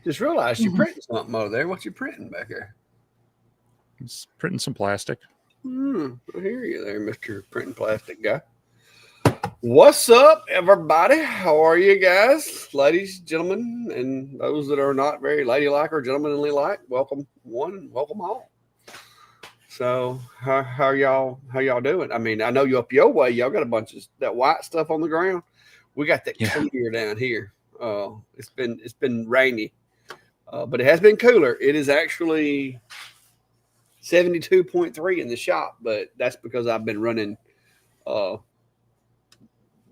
Just realized you're printing something over there. What you printing back there? It's printing some plastic. I hear you there, Mr. Printing Plastic Guy. What's up, everybody? How are you guys, ladies, gentlemen, and those that are not very ladylike or gentlemanly like? Welcome one, welcome all. So, how y'all doing? I mean, I know you up your way. Y'all got a bunch of that white stuff on the ground. We got that Yeah. clear down here. It's been rainy, but it has been cooler. It is actually 72.3 in the shop, but that's because I've been running uh,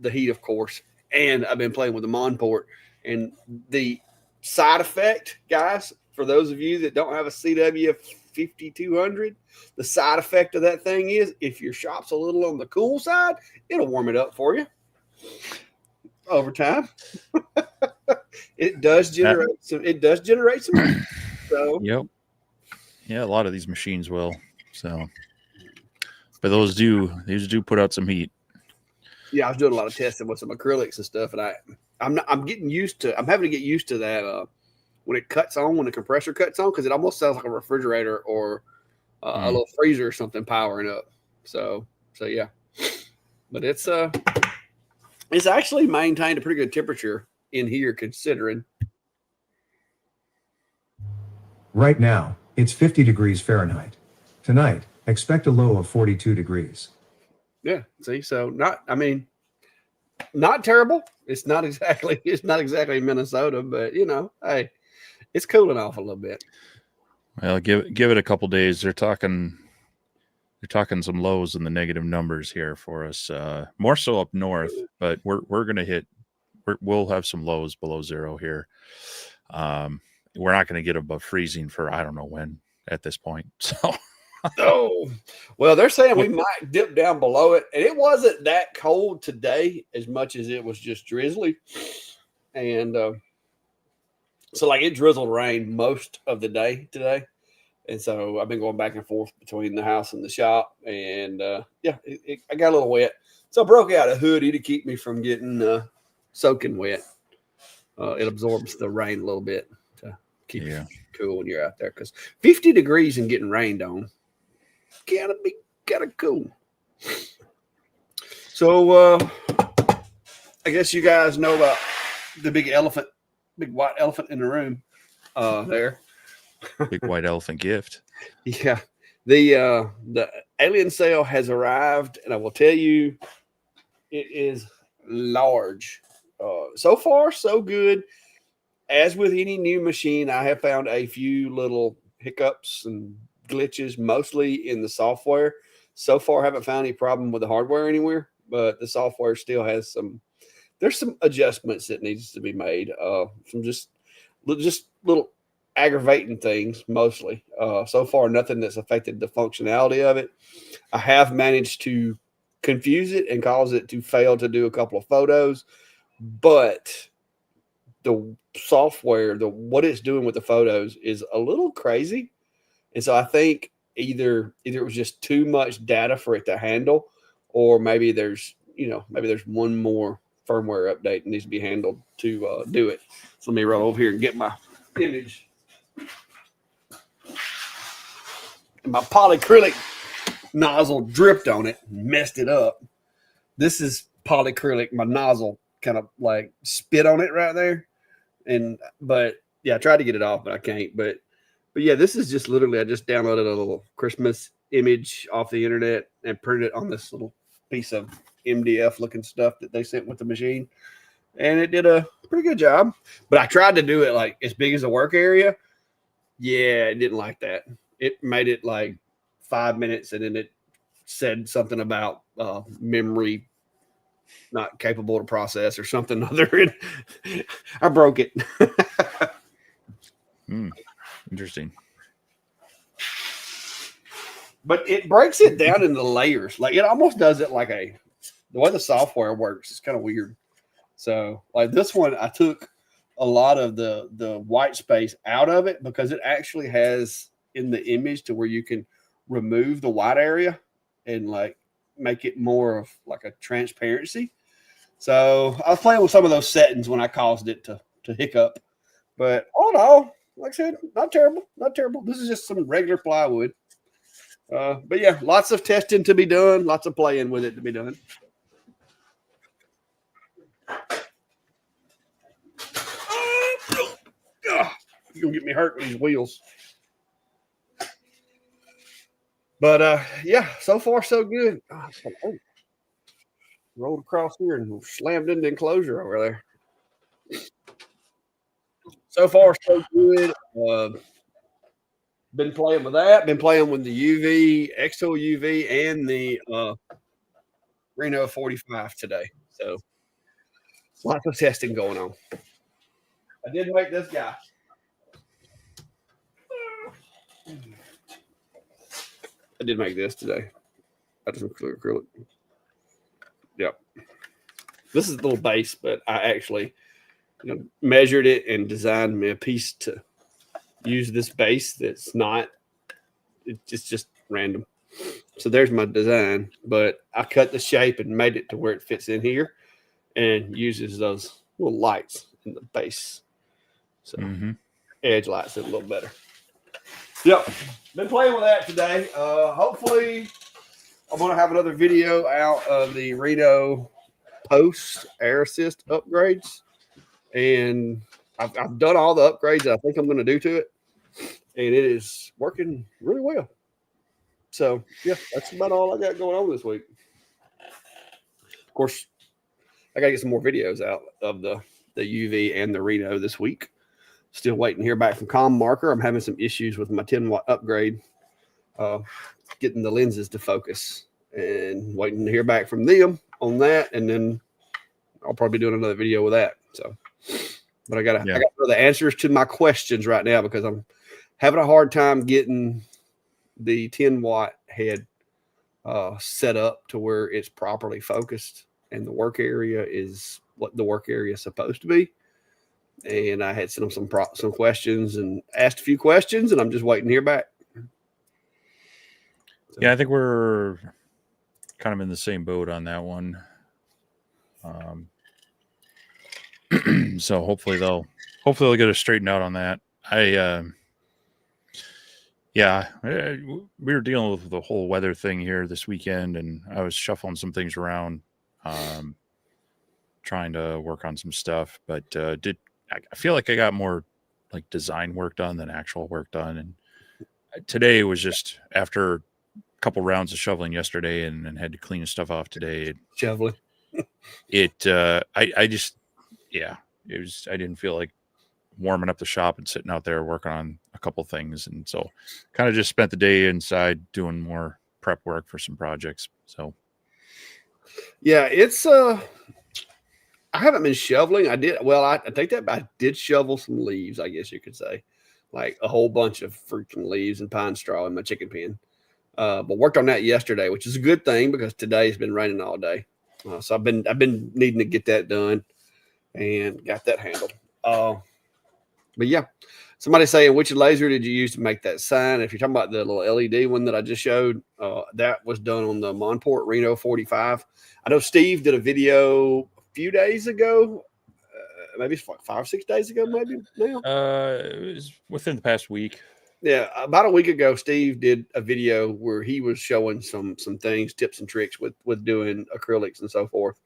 the heat, of course, and I've been playing with the Monport. And the side effect, guys, for those of you that don't have a CW 5200, the side effect of that thing is if your shop's a little on the cool side, it'll warm it up for you over time. It does That, generate some. It does generate some heat. So yep. Yeah, a lot of these machines will. So, but these do put out some heat. yeah, I was doing a lot of testing with some acrylics and stuff, and I'm getting used to. I'm having to get used to that when it cuts on, when the compressor cuts on, because it almost sounds like a refrigerator or a Mm. little freezer or something powering up. So yeah, but it's actually maintained a pretty good temperature in here considering. Right now, it's 50 degrees Fahrenheit. Tonight, expect a low of 42 degrees. Yeah, see, so not. I mean, not terrible. It's not exactly. It's not exactly Minnesota, but hey, it's cooling off a little bit. Well, give it a couple days. They're talking some lows in the negative numbers here for us. More so up north, but we're gonna hit. We'll have some lows below zero here. Um, we're not going to get above freezing for I don't know when at this point. So, Oh, well, they're saying we what- might dip down below it, and it wasn't that cold today as much as it was just drizzly, and so like it drizzled rain most of the day today, and so I've been going back and forth between the house and the shop, and yeah, I got a little wet, so I broke out a hoodie to keep me from getting soaking wet. It absorbs the rain a little bit to keep you yeah, cool when you're out there because 50 degrees and getting rained on gotta be kind of cool. So I guess you guys know about the big white elephant in the room there. big white elephant gift. Yeah. The alien sale has arrived, and I will tell you, it is large. So far, so good. As with any new machine, I have found a few little hiccups and glitches, mostly in the software. So far, I haven't found any problem with the hardware anywhere, but the software still has some. There's some adjustments that needs to be made. Some just little aggravating things, mostly. So far, nothing that's affected the functionality of it. I have managed to confuse it and cause it to fail to do a couple of photos, but the software, the what it's doing with the photos is a little crazy. And so I think either it was just too much data for it to handle, or maybe there's one more firmware update that needs to be handled to do it. So let me roll over here and get my image. And my polyacrylic nozzle dripped on it and messed it up. This is polyacrylic. My nozzle kind of like spit on it right there. But yeah, I tried to get it off, but I can't. But yeah, this is just literally I just downloaded a little Christmas image off the internet and printed it on this little piece of MDF looking stuff that they sent with the machine. And it did a pretty good job. But I tried to do it like as big as a work area. Yeah, it didn't like that. It made it like 5 minutes, and then it said something about memory not capable to process or something other. I broke it. Interesting. But it breaks it down into layers. Like it almost does it like the way the software works is kind of weird. So like this one, I took a lot of the white space out of it because it actually has in the image to where you can remove the white area and like make it more of like a transparency. So I was playing with some of those settings when I caused it to hiccup But all in all, like I said, not terrible, not terrible. This is just some regular plywood. But yeah, lots of testing to be done, lots of playing with it to be done. You're gonna get me hurt with these wheels. But yeah, so far so good. Rolled across here and slammed into the enclosure over there. So far so good. Been playing with that. Been playing with the UV, X-Tool UV, and the Reno 45 today. So lots of testing going on. I did make this guy. I did make this today. I just clear acrylic. Yep. This is a little base, but I actually measured it and designed me a piece to use this base that's not, it's just random. So there's my design, but I cut the shape and made it to where it fits in here and uses those little lights in the base. So edge lights it a little better. Yep. Been playing with that today. Hopefully I'm going to have another video out of the Reno post air assist upgrades. And I've done all the upgrades I think I'm going to do to it. And it is working really well. So, yeah, that's about all I got going on this week. Of course, I got to get some more videos out of the UV and the Reno this week. Still waiting to hear back from Com Marker. I'm having some issues with my 10-watt upgrade, getting the lenses to focus, and waiting to hear back from them on that. And then I'll probably be doing another video with that. So, but I got the answers to my questions right now because I'm having a hard time getting the 10-watt head set up to where it's properly focused and the work area is what the work area is supposed to be. And I had sent them some questions and asked a few questions, and I'm just waiting to hear back. So. Yeah, I think we're kind of in the same boat on that one. So hopefully they'll get us straightened out on that. We were dealing with the whole weather thing here this weekend, and I was shuffling some things around, trying to work on some stuff, but I feel like I got more like design work done than actual work done. And today was just after a couple rounds of shoveling yesterday and had to clean stuff off today. Shoveling. I didn't feel like warming up the shop and sitting out there working on a couple things. And so kind of just spent the day inside doing more prep work for some projects. So yeah, it's I haven't been shoveling. I take that back. I did shovel some leaves, I guess you could say, like a whole bunch of freaking leaves and pine straw in my chicken pen. But worked on that yesterday, which is a good thing because today's been raining all day. So I've been needing to get that done and got that handled. But yeah, somebody saying which laser did you use to make that sign? If you're talking about the little LED one that I just showed, that was done on the Monport Reno 45. I know Steve did a video a few days ago, maybe it's like 5 or 6 days ago, maybe now. It was within the past week. Yeah, about a week ago, Steve did a video where he was showing some things, tips and tricks with doing acrylics and so forth.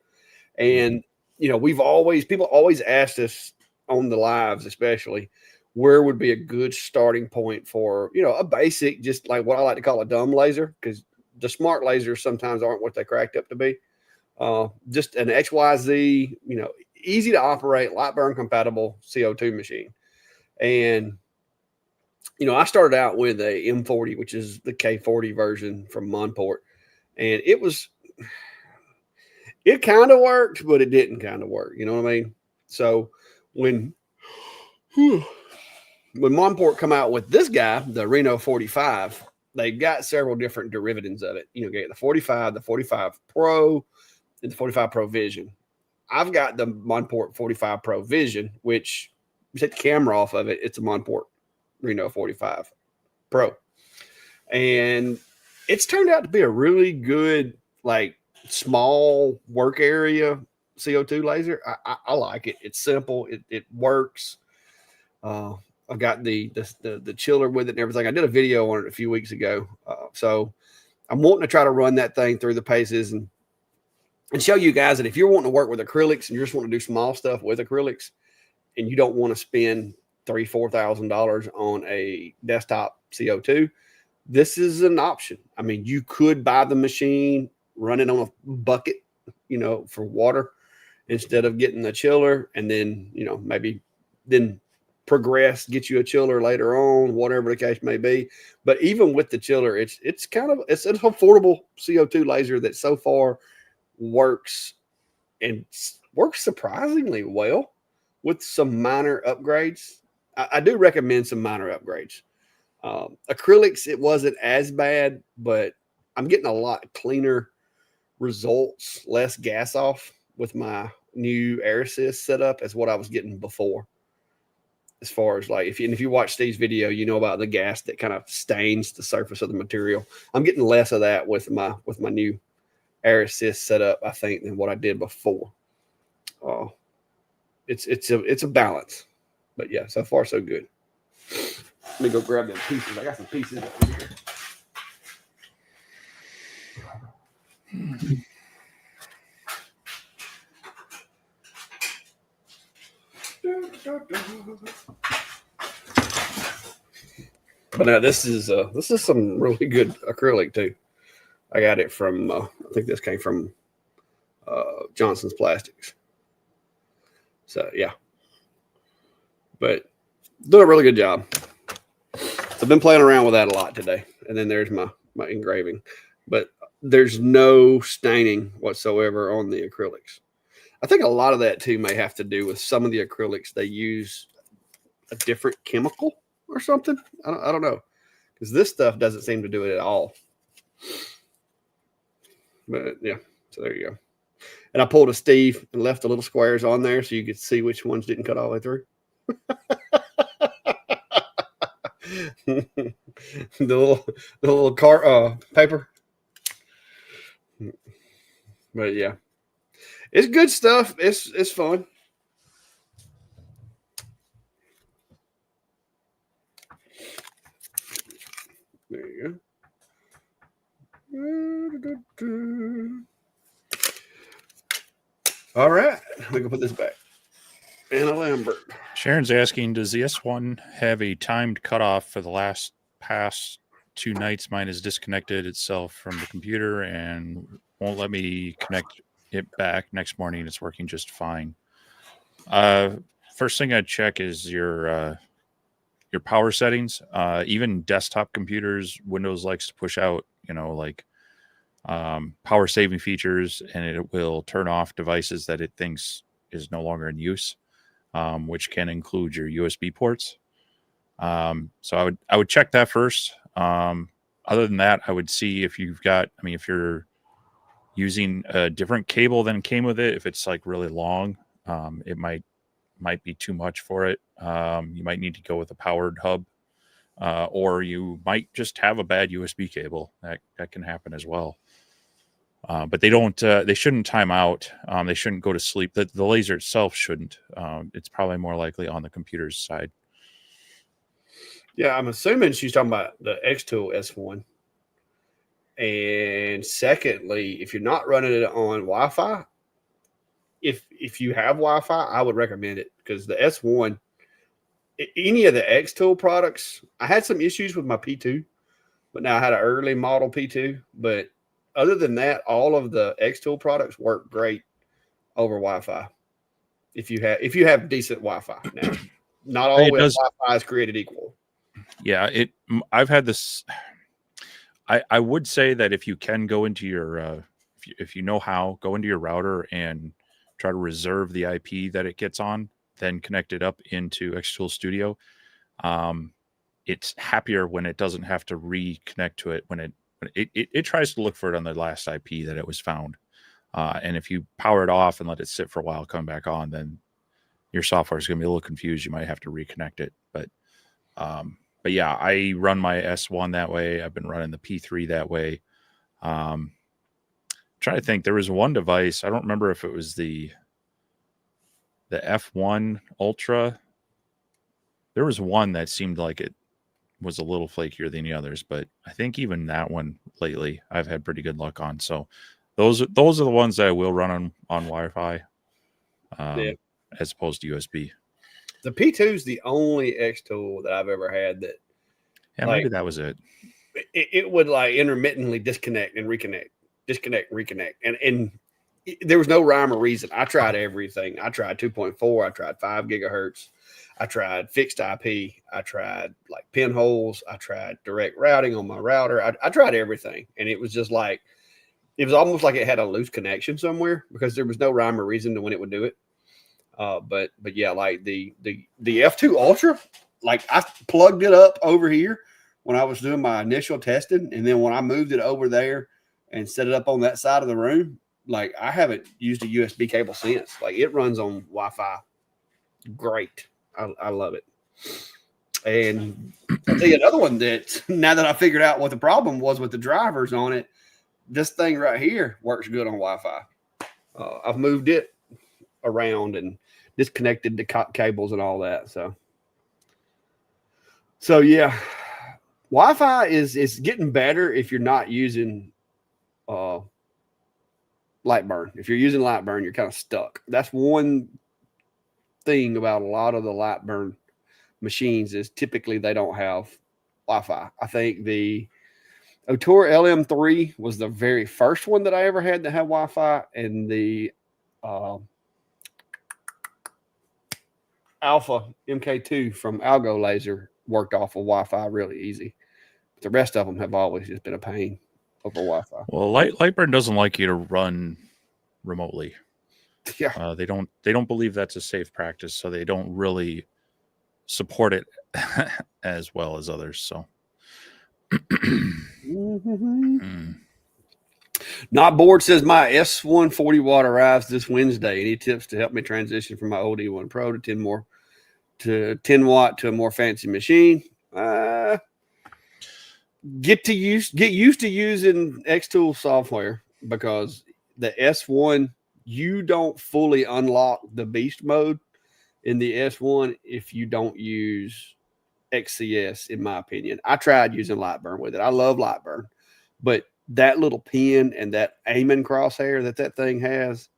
And people always asked us on the lives, especially, where would be a good starting point for a basic, just like what I like to call a dumb laser, because the smart lasers sometimes aren't what they cracked up to be. Just an XYZ, easy to operate, light burn compatible CO2 machine. And I started out with a M40, which is the K40 version from Monport, and it kind of worked, but it didn't kind of work. You know what I mean? So when Monport come out with this guy, the Reno 45, they got several different derivatives of it. You get the 45, the 45 Pro, and the 45 Pro Vision. I've got the Monport 45 Pro Vision, which you take the camera off of it, it's a Monport Reno 45 Pro. And it's turned out to be a really good, like, small work area CO2 laser. I like it. It's simple. It works. I got the chiller with it and everything. I did a video on it a few weeks ago, so I'm wanting to try to run that thing through the paces and show you guys that if you're wanting to work with acrylics and you're just wanting to do small stuff with acrylics, and you don't want to spend $3,000-$4,000 on a desktop CO2, this is an option. I mean, you could buy the machine, run it on a bucket, for water instead of getting a chiller, and then, maybe then progress, get you a chiller later on, whatever the case may be. But even with the chiller, it's an affordable CO2 laser that so far works surprisingly well with some minor upgrades. I do recommend some minor upgrades. Acrylics, it wasn't as bad, but I'm getting a lot cleaner results, less gas off with my new air assist setup as what I was getting before. As far as like, if you watch Steve's video, you know about the gas that kind of stains the surface of the material. I'm getting less of that with my new air assist setup, I think, than what I did before. It's a balance, but yeah, so far so good. Let me go grab them pieces. I got some pieces over here. But now this is some really good acrylic too. I got it from I think this came from Johnson's Plastics. So yeah, but doing a really good job. So I've been playing around with that a lot today. And then there's my engraving, but there's no staining whatsoever on the acrylics. I think a lot of that too may have to do with some of the acrylics. They use a different chemical or something. I don't know, because this stuff doesn't seem to do it at all. But yeah, so there you go. And I pulled a Steve and left the little squares on there so you could see which ones didn't cut all the way through. the little car paper. But yeah, it's good stuff. It's fun. There you go. All right, we can put this back. Anna Lambert. Sharon's asking, does the S1 have a timed cutoff for the past 2 nights? Mine has disconnected itself from the computer and won't let me connect it back. Next morning, it's working just fine. First thing I'd check is your power settings. Even desktop computers, Windows likes to push out, power saving features, and it will turn off devices that it thinks is no longer in use, which can include your USB ports. So I would check that first. Other than that, I would see if if you're using a different cable than came with it, if it's like really long, it might be too much for it. You might need to go with a powered hub, or you might just have a bad USB cable. That can happen as well. But they shouldn't time out. They shouldn't go to sleep. The laser itself shouldn't. It's probably more likely on the computer's side. Yeah, I'm assuming she's talking about the X-Tool S1. And secondly, if you're not running it on Wi-Fi, if you have Wi-Fi, I would recommend it, because the S1, any of the X-Tool products, I had some issues with my P2, but now I had an early model P2. But other than that, all of the X-Tool products work great over Wi-Fi. If you have decent Wi-Fi. Now, not always Wi-Fi is created equal. Yeah, I've had this. I would say that if you can go into your if you know how, go into your router and try to reserve the IP that it gets on, then connect it up into X-Tool Studio. It's happier when it doesn't have to reconnect to it when it tries to look for it on the last IP that it was found. And if you power it off and let it sit for a while, come back on, then your software is going to be a little confused. You might have to reconnect it. But yeah, I run my S1 that way. I've been running the P3 that way. Trying to think, there was one device. I don't remember if it was the F1 Ultra There was one that seemed like it was a little flakier than the others, but I think even that one lately I've had pretty good luck on. So those are the ones that I will run on Wi-Fi, Yeah. as opposed to USB. The P2 is the only X tool that I've ever had that Yeah, like maybe that was it. it would like intermittently disconnect and reconnect, and there was no rhyme or reason. I tried everything. I tried 2.4. I tried 5 gigahertz. I tried fixed IP. I tried like pinholes. I tried direct routing on my router. I tried everything, and it was just like it was almost like it had a loose connection somewhere because there was no rhyme or reason to when it would do it. But yeah, like the F2 Ultra, like I plugged it up over here when I was doing my initial testing, and then when I moved it over there and set it up on that side of the room, like I haven't used a USB cable since. Like it runs on Wi-Fi, great. I love it. And I'll tell you another one that now that I figured out what the problem was with the drivers on it, this thing right here works good on Wi-Fi. I've moved it around and disconnected the cables and all that. So yeah, Wi-Fi is getting better if you're not using Lightburn. If you're using Lightburn, you're kind of stuck. That's one thing about a lot of the Lightburn machines is typically they don't have Wi-Fi. I think the Otor LM3 was the very first one that I ever had that had Wi-Fi, and the Alpha MK2 from Algo Laser worked off of Wi-Fi really easy. But the rest of them have always just been a pain over Wi-Fi. Well, Lightburn doesn't like you to run remotely. Yeah, they don't believe that's a safe practice, so they don't really support it as well as others. So, Not bored says my S140 watt arrives this Wednesday. Any tips to help me transition from my old E1 Pro to 10 watt to a more fancy machine? Get used to using Xtool software, because the S1 you don't fully unlock the beast mode in the S1 if you don't use XCS, in my opinion. I tried using Lightburn with it. I love Lightburn, but that little pin and that aiming crosshair that thing has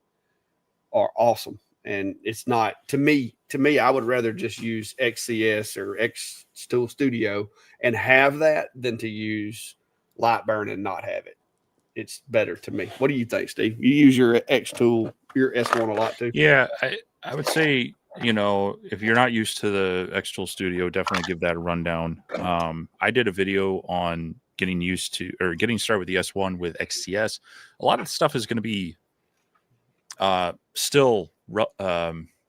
are awesome. And it's not to me. I would rather just use XCS or Xtool Studio and have that than to use Lightburn and not have it. It's better to me. What do you think, Steve? You use your Xtool, your S1 a lot too? Yeah, I would say, if you're not used to the Xtool Studio, definitely give that a rundown. I did a video on getting started with the S1 with XCS. A lot of the stuff is going to be still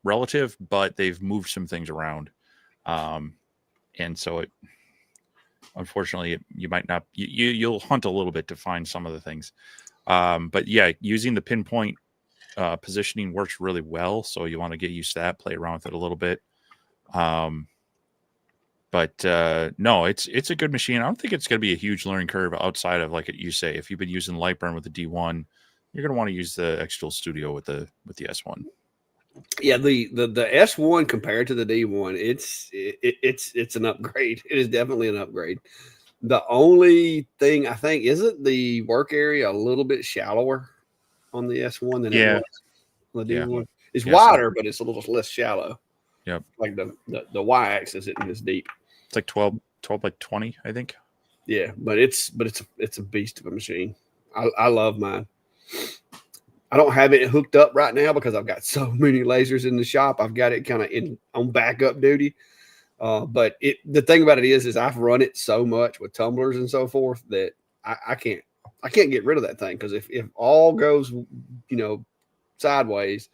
relative, but they've moved some things around. And so unfortunately, you might not, you'll hunt a little bit to find some of the things. But yeah, using the pinpoint positioning works really well. So you want to get used to that, play around with it a little bit. But no, it's a good machine. I don't think it's going to be a huge learning curve outside of, like you say, if you've been using Lightburn with the D1, you're going to want to use the Xtool Studio with the S1. Yeah, the S1 compared to the D1, it's an upgrade. It is definitely an upgrade. The only thing I think, isn't the work area a little bit shallower on the S1 than it was on the D1? It's wider, but it's a little less shallow. Yep. Like the y-axis isn't as deep. It's like 12 by 20, I think. Yeah, but it's a beast of a machine. I love mine. I don't have it hooked up right now because I've got so many lasers in the shop. I've got it kind of on backup duty. But the thing about it is I've run it so much with tumblers and so forth that I can't get rid of that thing, because if all goes sideways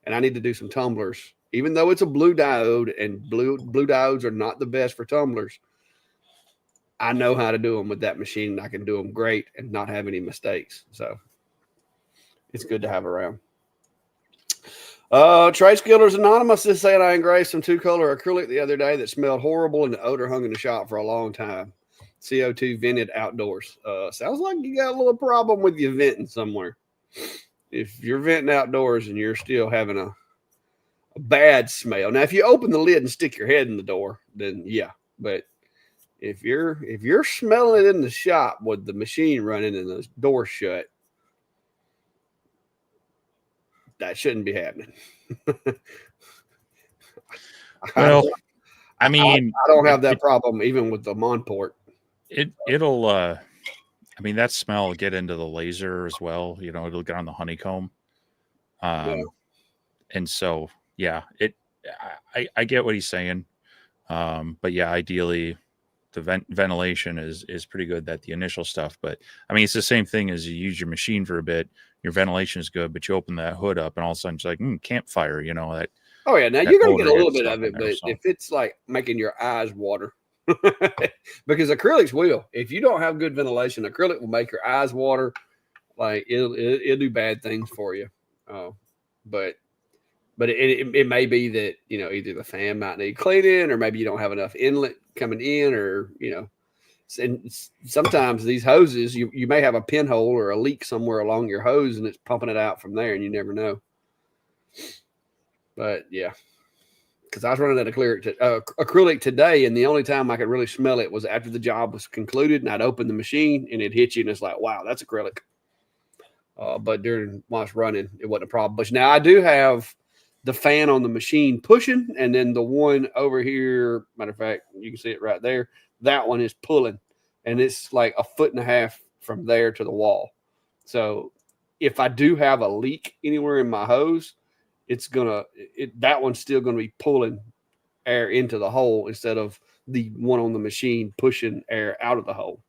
and I need to do some tumblers, even though it's a blue diode and blue diodes are not the best for tumblers, I know how to do them with that machine, and I can do them great and not have any mistakes. So it's good to have around. Trey Skillers Anonymous is saying, I engraved some 2-color acrylic the other day that smelled horrible and the odor hung in the shop for a long time. CO2 vented outdoors. Sounds like you got a little problem with your venting somewhere. If you're venting outdoors and you're still having a bad smell. Now, if you open the lid and stick your head in the door, then yeah. But if you're smelling it in the shop with the machine running and the door shut, that shouldn't be happening. Well, I mean, I don't have that problem even with the Monport. It'll I mean, that smell will get into the laser as well. You know, it'll get on the honeycomb. Yeah. And so, yeah, I get what he's saying. But yeah, ideally, the ventilation is pretty good. That the initial stuff, but I mean, it's the same thing as you use your machine for a bit. Your ventilation is good, but you open that hood up, and all of a sudden it's like campfire. You know that. Oh yeah, now That you're gonna get odor a little gets bit stuck of in it, there, but so. if it's like making your eyes water, because acrylics will. If you don't have good ventilation, acrylic will make your eyes water. Like it'll do bad things for you. But it may be that either the fan might need cleaning, or maybe you don't have enough inlet coming in, or and sometimes these hoses you may have a pinhole or a leak somewhere along your hose, and it's pumping it out from there, and you never know. But yeah. Because I was running that acrylic today, and the only time I could really smell it was after the job was concluded, and I'd open the machine, and it hit you, and it's like, wow, that's acrylic. But while it's running, it wasn't a problem. But now I do have the fan on the machine pushing, and then the one over here, matter of fact, you can see it right there. That one is pulling, and it's like 1.5 feet from there to the wall. So if I do have a leak anywhere in my hose, that one's still gonna be pulling air into the hole instead of the one on the machine pushing air out of the hole.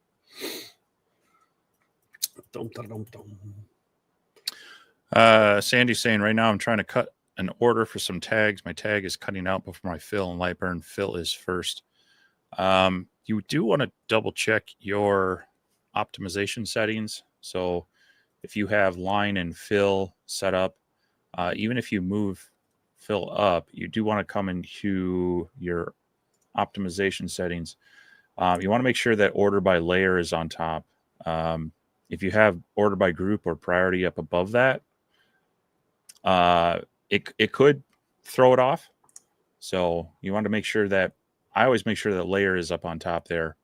Sandy's saying right now I'm trying to cut an order for some tags. My tag is cutting out before my fill and light burn. Fill is first. You do want to double check your optimization settings. So if you have line and fill set up, even if you move fill up, you do want to come into your optimization settings. You want to make sure that order by layer is on top. If you have order by group or priority up above that, it could throw it off. So you want to make sure that I always make sure that layer is up on top there.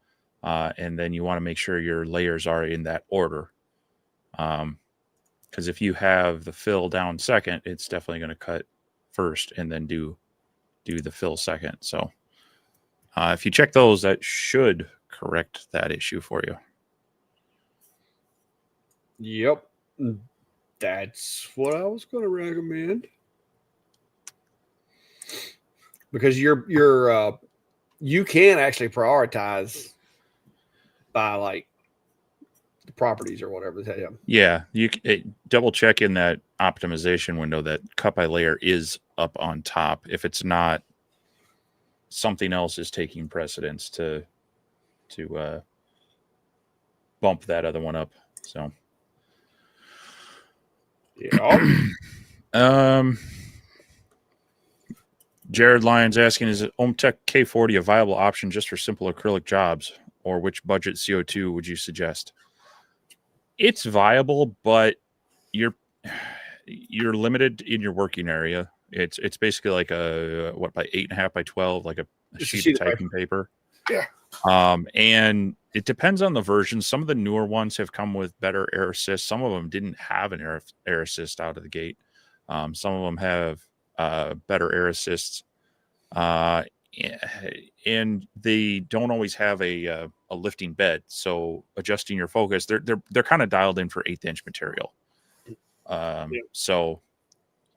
And then you want to make sure your layers are in that order. Because if you have the fill down second, it's definitely going to cut first and then do the fill second. So if you check those, that should correct that issue for you. Yep. That's what I was going to recommend. Because you can actually prioritize by like the properties or whatever. Yeah, double check in that optimization window that cut by layer is up on top. If it's not, something else is taking precedence to bump that other one up. So yeah. Jared Lyons asking, is OhmTech K40 a viable option just for simple acrylic jobs, or which budget CO2 would you suggest? It's viable, but you're limited in your working area. It's basically like a by 8.5 by 12, like a sheet of typing paper. Yeah. And it depends on the version. Some of the newer ones have come with better air assist. Some of them didn't have an air assist out of the gate. Some of them have better air assists, and they don't always have a lifting bed. So adjusting your focus, they're kind of dialed in for 1/8 material. So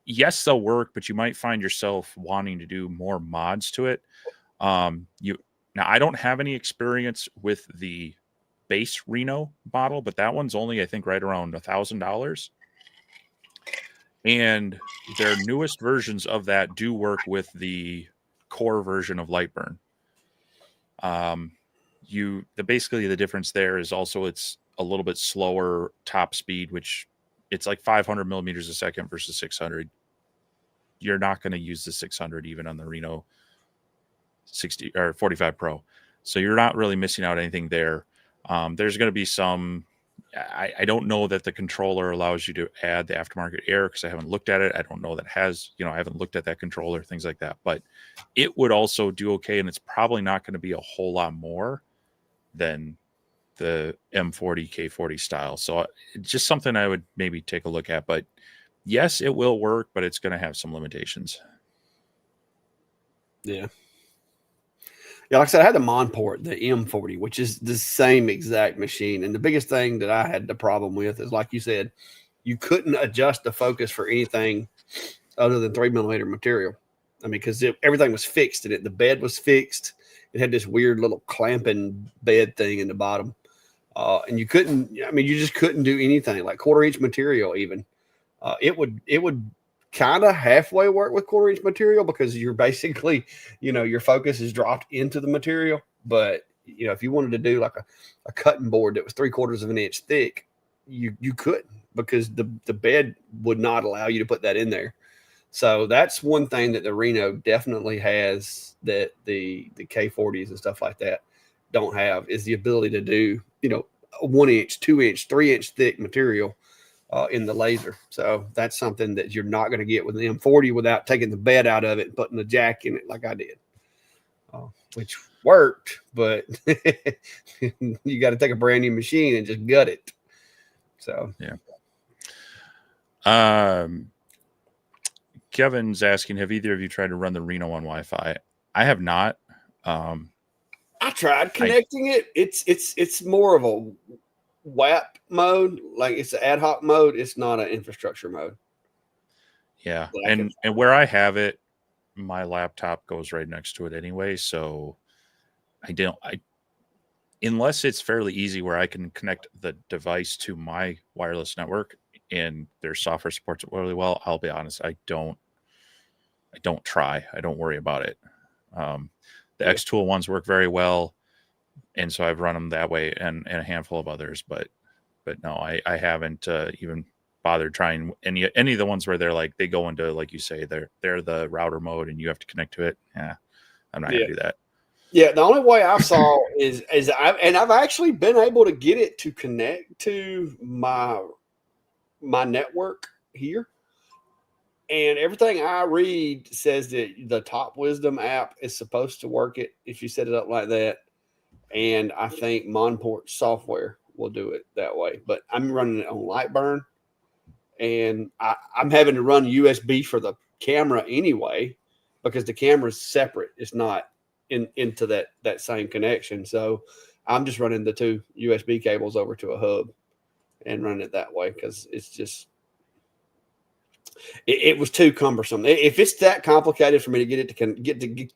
yes, they'll work, but you might find yourself wanting to do more mods to it. Now I don't have any experience with the base Reno model, but that one's only, I think, right around $1,000. And their newest versions of that do work with the core version of Lightburn. Basically the difference there is also it's a little bit slower top speed, which it's like 500 millimeters a second versus 600. You're not going to use the 600 even on the Reno 60 or 45 Pro. So you're not really missing out anything there. There's going to be some I don't know that the controller allows you to add the aftermarket air because I haven't looked at it. I don't know that has, I haven't looked at that controller, things like that. But it would also do okay, and it's probably not going to be a whole lot more than the M40 K40 style. So it's just something I would maybe take a look at. But yes, it will work, but it's going to have some limitations. Yeah. Yeah, like I said, I had the Monport, the M40, which is the same exact machine. And the biggest thing that I had the problem with is, like you said, you couldn't adjust the focus for anything other than 3mm material. I mean, because everything was fixed in it. The bed was fixed. It had this weird little clamping bed thing in the bottom. And you just couldn't do anything like 1/4 inch material even. It would kind of halfway work with 1/4 inch material because you're basically, your focus is dropped into the material. But, if you wanted to do like a cutting board that was 3/4 of an inch thick, you couldn't because the bed would not allow you to put that in there. So that's one thing that the Reno definitely has that the K40s and stuff like that don't have is the ability to do, a 1 inch, 2 inch, 3 inch thick material in the laser. So that's something that you're not going to get with the M40 without taking the bed out of it and putting the jack in it like I did, which worked, but you got to take a brand new machine and just gut it. So, yeah. Kevin's asking, have either of you tried to run the Reno on Wi-Fi? I have not. I tried connecting it. It's more of a WAP mode, like it's an ad hoc mode. It's not an infrastructure mode. Yeah, and where I have it, my laptop goes right next to it anyway, so unless it's fairly easy where I can connect the device to my wireless network and their software supports it really well, I'll be honest, I don't try. I don't worry about it. The X-Tool ones work very well, and so I've run them that way and a handful of others, but no, I haven't even bothered trying any of the ones where they're like they go into, like you say, they're the router mode and you have to connect to it. Yeah, I'm not gonna do that. Yeah, the only way I saw is I've actually been able to get it to connect to my network here. And everything I read says that the Top Wisdom app is supposed to work it if you set it up like that. And I think Monport software will do it that way. But I'm running it on Lightburn, and I'm having to run USB for the camera anyway because the camera's separate. It's not into that same connection. So I'm just running the 2 USB cables over to a hub and running it that way because it's just it was too cumbersome. If it's that complicated for me to get it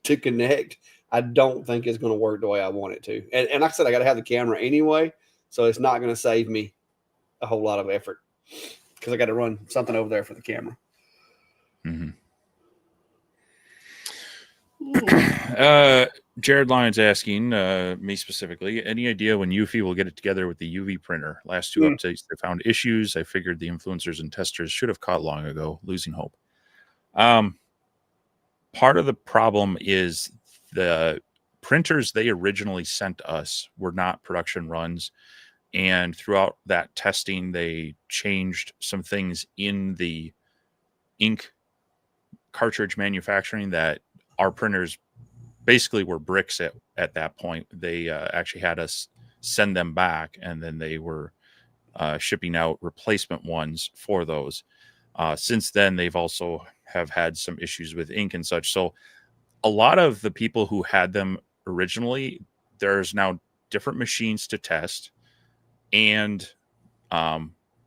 to connect, I don't think it's going to work the way I want it to. And like I said, I got to have the camera anyway, so it's not going to save me a whole lot of effort because I got to run something over there for the camera. Mm-hmm. Jared Lyons asking me specifically, any idea when Eufy will get it together with the UV printer? Last 2 updates, they found issues. I figured the influencers and testers should have caught long ago. Losing hope. Part of the problem is the printers they originally sent us were not production runs. And throughout that testing, they changed some things in the ink cartridge manufacturing that our printers basically were bricks at that point. They actually had us send them back, and then they were shipping out replacement ones for those. Since then, they've also have had some issues with ink and such. So a lot of the people who had them originally, there's now different machines to test, and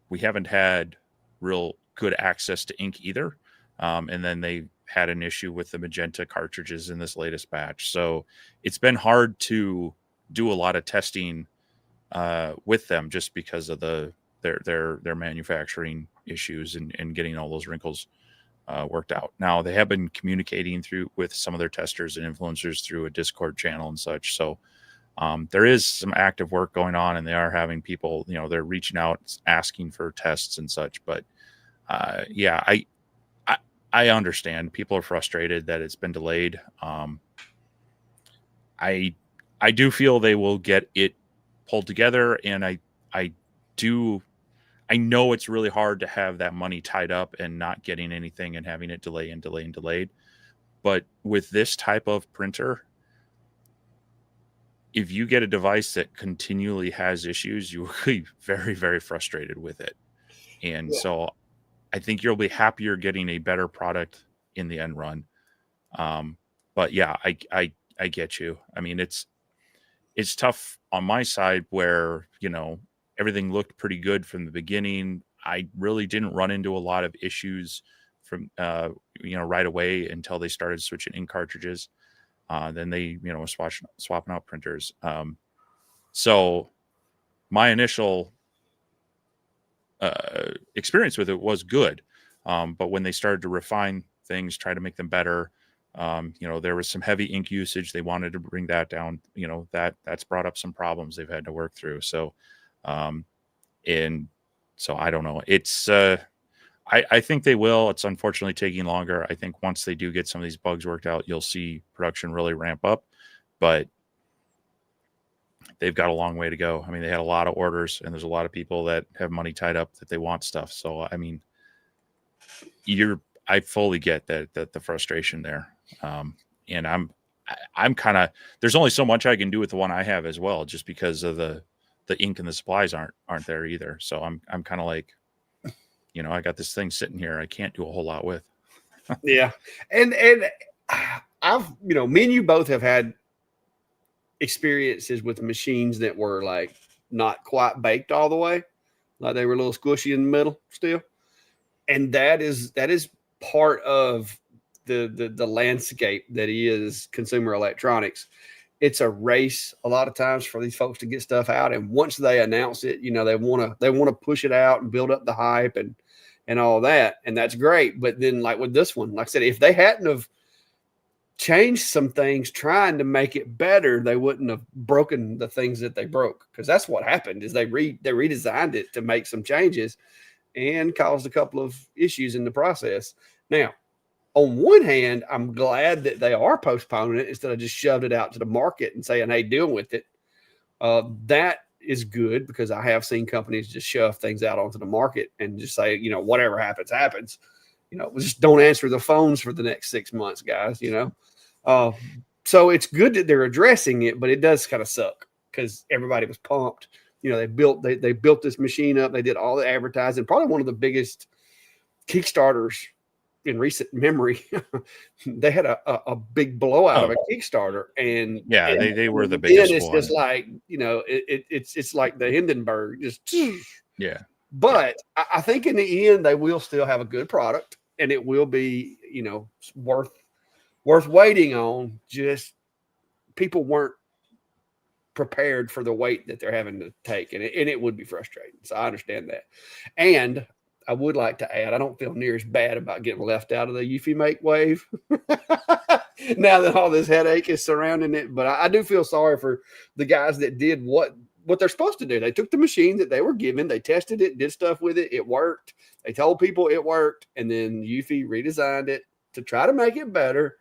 we haven't had real good access to ink either. And then they had an issue with the magenta cartridges in this latest batch. So it's been hard to do a lot of testing with them just because of their manufacturing issues and getting all those wrinkles worked out. Now they have been communicating with some of their testers and influencers through a Discord channel and such. So there is some active work going on, and they are having people, they're reaching out, asking for tests and such. But yeah, I understand people are frustrated that it's been delayed. I do feel they will get it pulled together, and I I know it's really hard to have that money tied up and not getting anything and having it delay and delay and delayed. But with this type of printer, if you get a device that continually has issues, you will be very, very frustrated with it. And so I think you'll be happier getting a better product in the end run. But yeah, I get you. I mean, it's tough on my side where, everything looked pretty good from the beginning. I really didn't run into a lot of issues from, right away until they started switching ink cartridges. Then they, swapping out printers. So my initial experience with it was good. But when they started to refine things, try to make them better, there was some heavy ink usage. They wanted to bring that down. That's brought up some problems they've had to work through. So, and so I don't know. It's I think they will. It's unfortunately taking longer. I think once they do get some of these bugs worked out, you'll see production really ramp up. But they've got a long way to go. I mean, they had a lot of orders, and there's a lot of people that have money tied up that they want stuff. So, I mean, I fully get that the frustration there. And I'm kind of, there's only so much I can do with the one I have as well, just because of the ink and the supplies aren't there either. So I'm kind of like, I got this thing sitting here I can't do a whole lot with. Yeah. And I've, me and you both have had experiences with machines that were like not quite baked all the way. Like they were a little squishy in the middle still. And that is part of the landscape that is consumer electronics. It's a race a lot of times for these folks to get stuff out. And once they announce it, they want to push it out and build up the hype and all that. And that's great. But then like with this one, like I said, if they hadn't have changed some things trying to make it better, they wouldn't have broken the things that they broke. Because that's what happened is they redesigned it to make some changes and caused a couple of issues in the process. Now, on one hand, I'm glad that they are postponing it instead of just shoved it out to the market and saying, hey, deal with it. That is good because I have seen companies just shove things out onto the market and just say, whatever happens, happens. Just don't answer the phones for the next 6 months, guys, So it's good that they're addressing it, but it does kind of suck because everybody was pumped. They built this machine up. They did all the advertising, probably one of the biggest Kickstarters in recent memory. They had a big blowout of a Kickstarter, and they were the biggest. It's just like it's like the Hindenburg, just yeah. But I think in the end they will still have a good product, and it will be worth waiting on. Just people weren't prepared for the weight that they're having to take, and it would be frustrating. So I understand that, and I would like to add, I don't feel near as bad about getting left out of the Eufy Make wave now that all this headache is surrounding it. But I do feel sorry for the guys that did what they're supposed to do. They took the machine that they were given, they tested it, did stuff with it, it worked. They told people it worked, and then Eufy redesigned it to try to make it better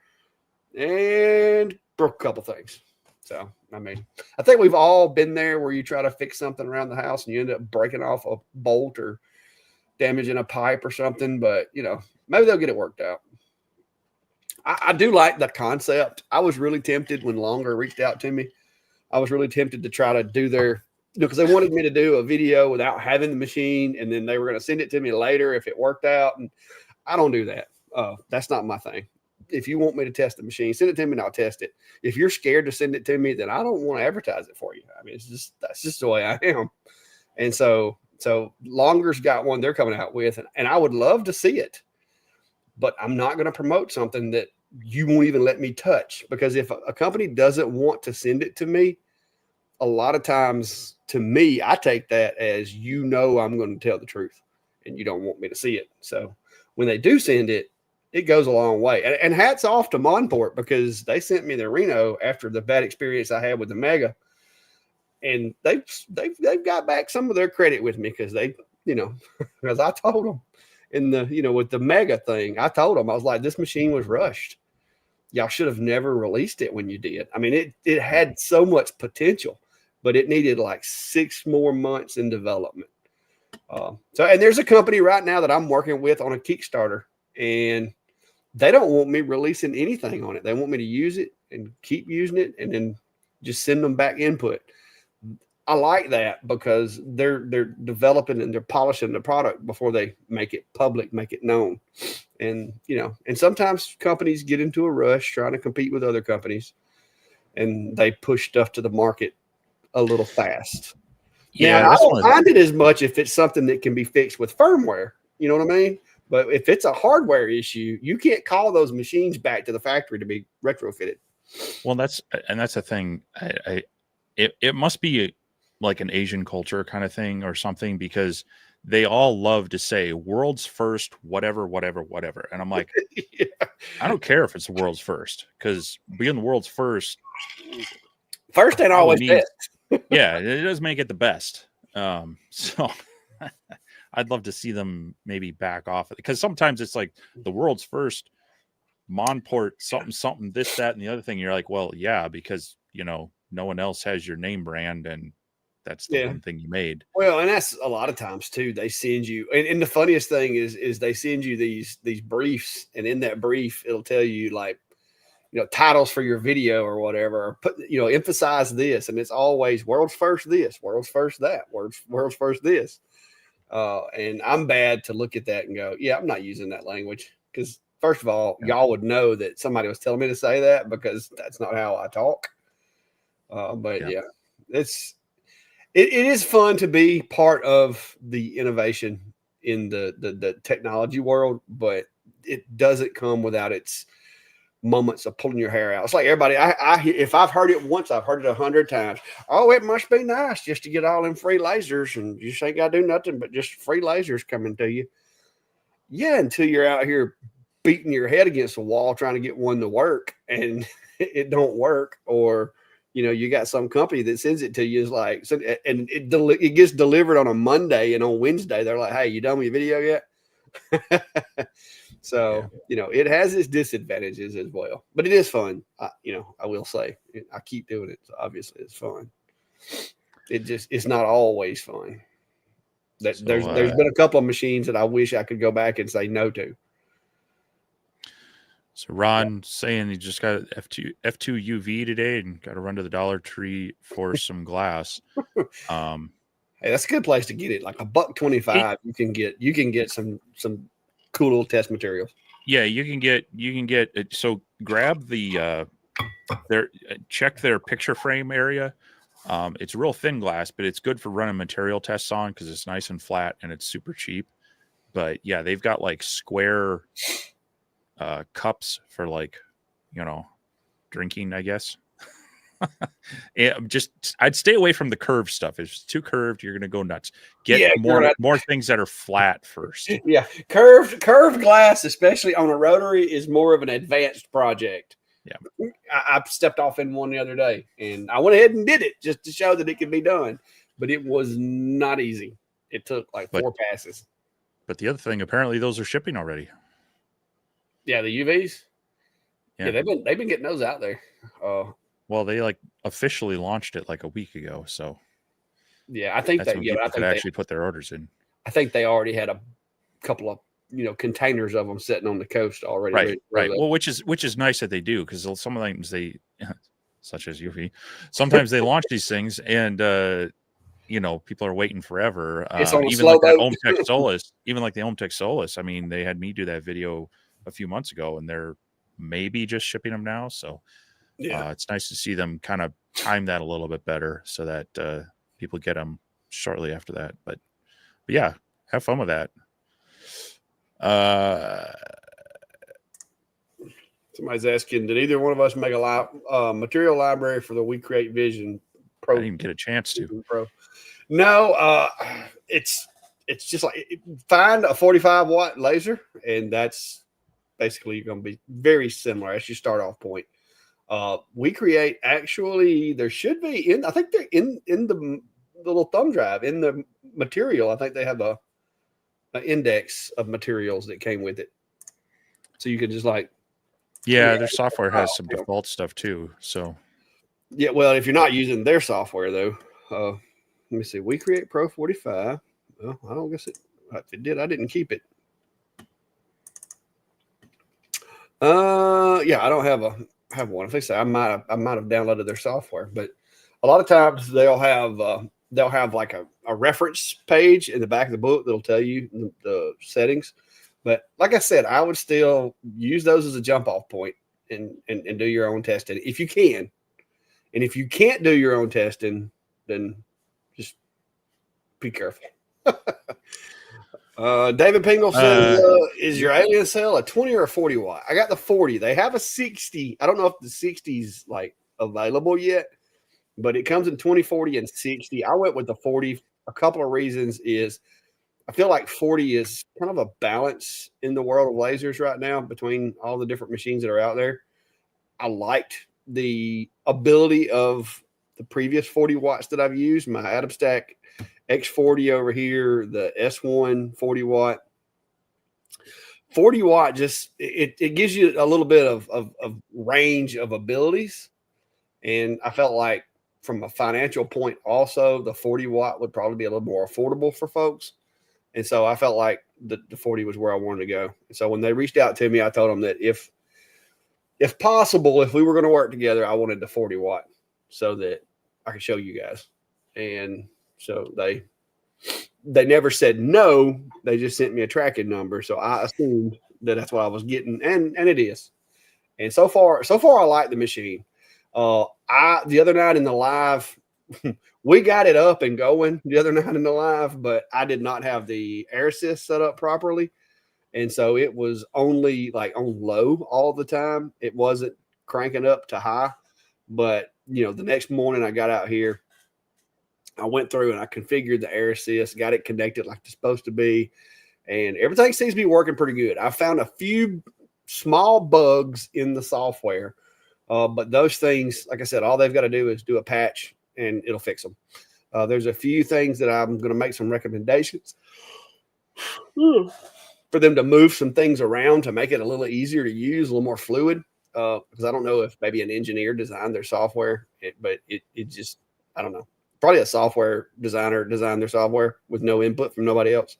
and broke a couple things. So, I mean, I think we've all been there where you try to fix something around the house and you end up breaking off a bolt or damaging a pipe or something, but maybe they'll get it worked out. I do like the concept. I was really tempted when Longer reached out to me. I was really tempted to try to do their, because they wanted me to do a video without having the machine, and then they were going to send it to me later if it worked out. And I don't do that. That's not my thing. If you want me to test the machine, send it to me and I'll test it. If you're scared to send it to me, then I don't want to advertise it for you. I mean, that's just the way I am. And so Longer's got one they're coming out with, and I would love to see it, but I'm not going to promote something that you won't even let me touch, because if a company doesn't want to send it to me, a lot of times to me, I take that as, I'm going to tell the truth and you don't want me to see it. So when they do send it, it goes a long way. And hats off to Monport, because they sent me the Reno after the bad experience I had with the Mega. And they've got back some of their credit with me, because they, because I told them in the, with the Mega thing, I told them, I was like, this machine was rushed. Y'all should have never released it when you did. I mean, it had so much potential, but it needed like 6 more months in development. And there's a company right now that I'm working with on a Kickstarter, and they don't want me releasing anything on it. They want me to use it and keep using it, and then just send them back input. I like that because they're developing and they're polishing the product before they make it public, make it known. And and sometimes companies get into a rush trying to compete with other companies, and they push stuff to the market a little fast. Yeah, Now, I that's don't mind it as much if it's something that can be fixed with firmware. You know what I mean? But if it's a hardware issue, you can't call those machines back to the factory to be retrofitted. Well, that's the thing. It must be like an Asian culture kind of thing or something, because they all love to say world's first, whatever, whatever, whatever. And I'm like, Yeah. I don't care if it's the world's first, because being the world's first ain't always best. Yeah, it does make it the best. So I'd love to see them maybe back off, because sometimes it's like the world's first Monport something, this, that, and the other thing. You're like, well, yeah, because no one else has your name brand, and that's the one thing you made. Well, and that's a lot of times too. They send you, and the funniest thing is they send you these briefs, and in that brief, it'll tell you like, titles for your video or whatever, or put, emphasize this, and it's always world's first this, world's first that, world's first this. And I'm bad to look at that and go, yeah, I'm not using that language, because first of all, y'all would know that somebody was telling me to say that, because that's not how I talk. But it is fun to be part of the innovation in the technology world, but it doesn't come without its moments of pulling your hair out. It's like everybody, if I've heard it once, I've heard it 100 times. Oh, it must be nice just to get all them free lasers, and you just ain't got to do nothing but just free lasers coming to you. Yeah, until you're out here beating your head against the wall trying to get one to work, and it don't work, or you got some company that sends it to you, is like, and it gets delivered on a Monday, and on Wednesday they're like, hey, you done with your video yet? So it has its disadvantages as well, but it is fun. I will say, I keep doing it, so obviously it's fun. It's not always fun. There's been a couple of machines that I wish I could go back and say no to. So Ron saying he just got F2 UV today and got to run to the Dollar Tree for some glass. Hey, that's a good place to get it. Like $1.25, you can get some cool little test materials. Yeah, you can get it. So grab the check their picture frame area. It's real thin glass, but it's good for running material tests on, because it's nice and flat and it's super cheap. But yeah, they've got like square cups for like, drinking, I guess. I'd stay away from the curved stuff. If it's too curved, you're gonna go nuts. Get more things that are flat first. Yeah, curved glass, especially on a rotary, is more of an advanced project. Yeah, I stepped off in one the other day, and I went ahead and did it just to show that it could be done, but it was not easy. It took like 4 passes. But the other thing, apparently those are shipping already. Yeah, the UVs. Yeah, they've been getting those out there. Well, they like officially launched it like a week ago, so yeah, I think people could actually put their orders in. I think they already had a couple of containers of them sitting on the coast already. Right. Well, which is nice that they do, because some of the things such as UV, sometimes they launch these things and people are waiting forever. Even like that OhmTech Solus, the OhmTech Solus. I mean, they had me do that video a few months ago, and they're maybe just shipping them now. So it's nice to see them kind of time that a little bit better, so that people get them shortly after that. But yeah, have fun with that. Somebody's asking, did either one of us make a material library for the We Create Vision Pro? I didn't even get a chance to. Pro. No, it's just like, find a 45 watt laser, and that's basically going to be very similar as your start off point. We Create, actually, there should be I think they're in the little thumb drive in the material. I think they have an index of materials that came with it, so you could just like. Yeah, their software has some default stuff too. So. Yeah, well, if you're not using their software though, let me see. We Create Pro 45. Well, I don't guess it. If it did, I didn't keep it. Yeah, I don't have one. If they say I might have downloaded their software, but a lot of times they'll have like a reference page in the back of the book that'll tell you the settings. But like I said, I would still use those as a jump off point and do your own testing if you can. And if you can't do your own testing, then just be careful. David Pingle says, is your alien cell a 20 or a 40 watt? I got the 40. They have a 60. I don't know if the 60's like available yet, but it comes in 20, 40, and 60. I went with the 40. A couple of reasons is I feel like 40 is kind of a balance in the world of lasers right now between all the different machines that are out there. I liked the ability of the previous 40 watts that I've used, my Atom Stack X40 over here, the S1 40 watt. 40 watt just it gives you a little bit of range of abilities. And I felt like from a financial point also, the 40 watt would probably be a little more affordable for folks. And so I felt like the 40 was where I wanted to go. And so when they reached out to me, I told them that if possible, if we were going to work together, I wanted the 40 watt so that I could show you guys. And so they never said no. They just sent me a tracking number. So I assumed that that's what I was getting. And it is. And so far I like the machine. The other night in the live, we got it up and going the other night in the live, but I did not have the air assist set up properly. And so it was only like on low all the time. It wasn't cranking up to high. But, the next morning I got out here, I went through and I configured the air assist, got it connected like it's supposed to be. And everything seems to be working pretty good. I found a few small bugs in the software. But those things, like I said, all they've got to do is do a patch and it'll fix them. There's a few things that I'm going to make some recommendations for them to move some things around to make it a little easier to use, a little more fluid. Because I don't know if maybe an engineer designed their software, but it just, I don't know. Probably a software designer designed their software with no input from nobody else.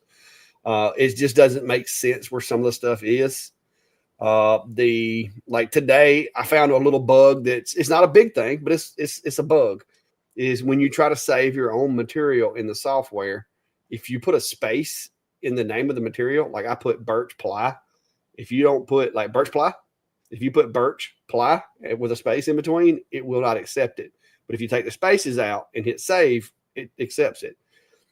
It just doesn't make sense where some of the stuff is. Like today, I found a little bug it's not a big thing, but it's a bug. Is when you try to save your own material in the software, if you put a space in the name of the material, like I put birch ply, if you don't put like birch ply, if you put birch ply with a space in between, it will not accept it. But if you take the spaces out and hit save, it accepts it.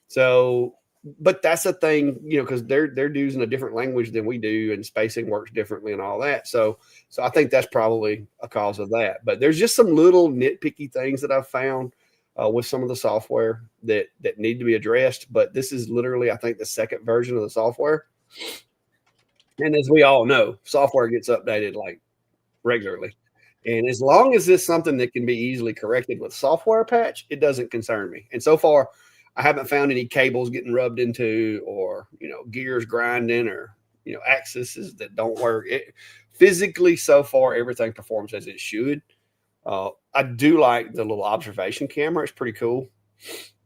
So, but that's a thing, because they're using a different language than we do, and spacing works differently and all that. So I think that's probably a cause of that. But there's just some little nitpicky things that I've found with some of the software that need to be addressed. But this is literally, I think, the second version of the software. And as we all know, software gets updated like regularly. And as long as it's something that can be easily corrected with software patch, it doesn't concern me. And so far, I haven't found any cables getting rubbed into, or gears grinding, or axes that don't work. Physically, so far, everything performs as it should. I do like the little observation camera. It's pretty cool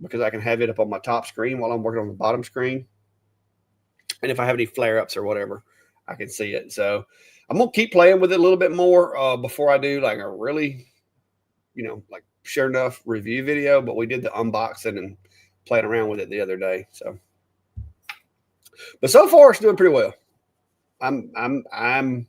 because I can have it up on my top screen while I'm working on the bottom screen. And if I have any flare-ups or whatever, I can see it. So I'm going to keep playing with it a little bit more before I do like a really, like sure enough review video. But we did the unboxing and playing around with it the other day. So, but so far it's doing pretty well. I'm not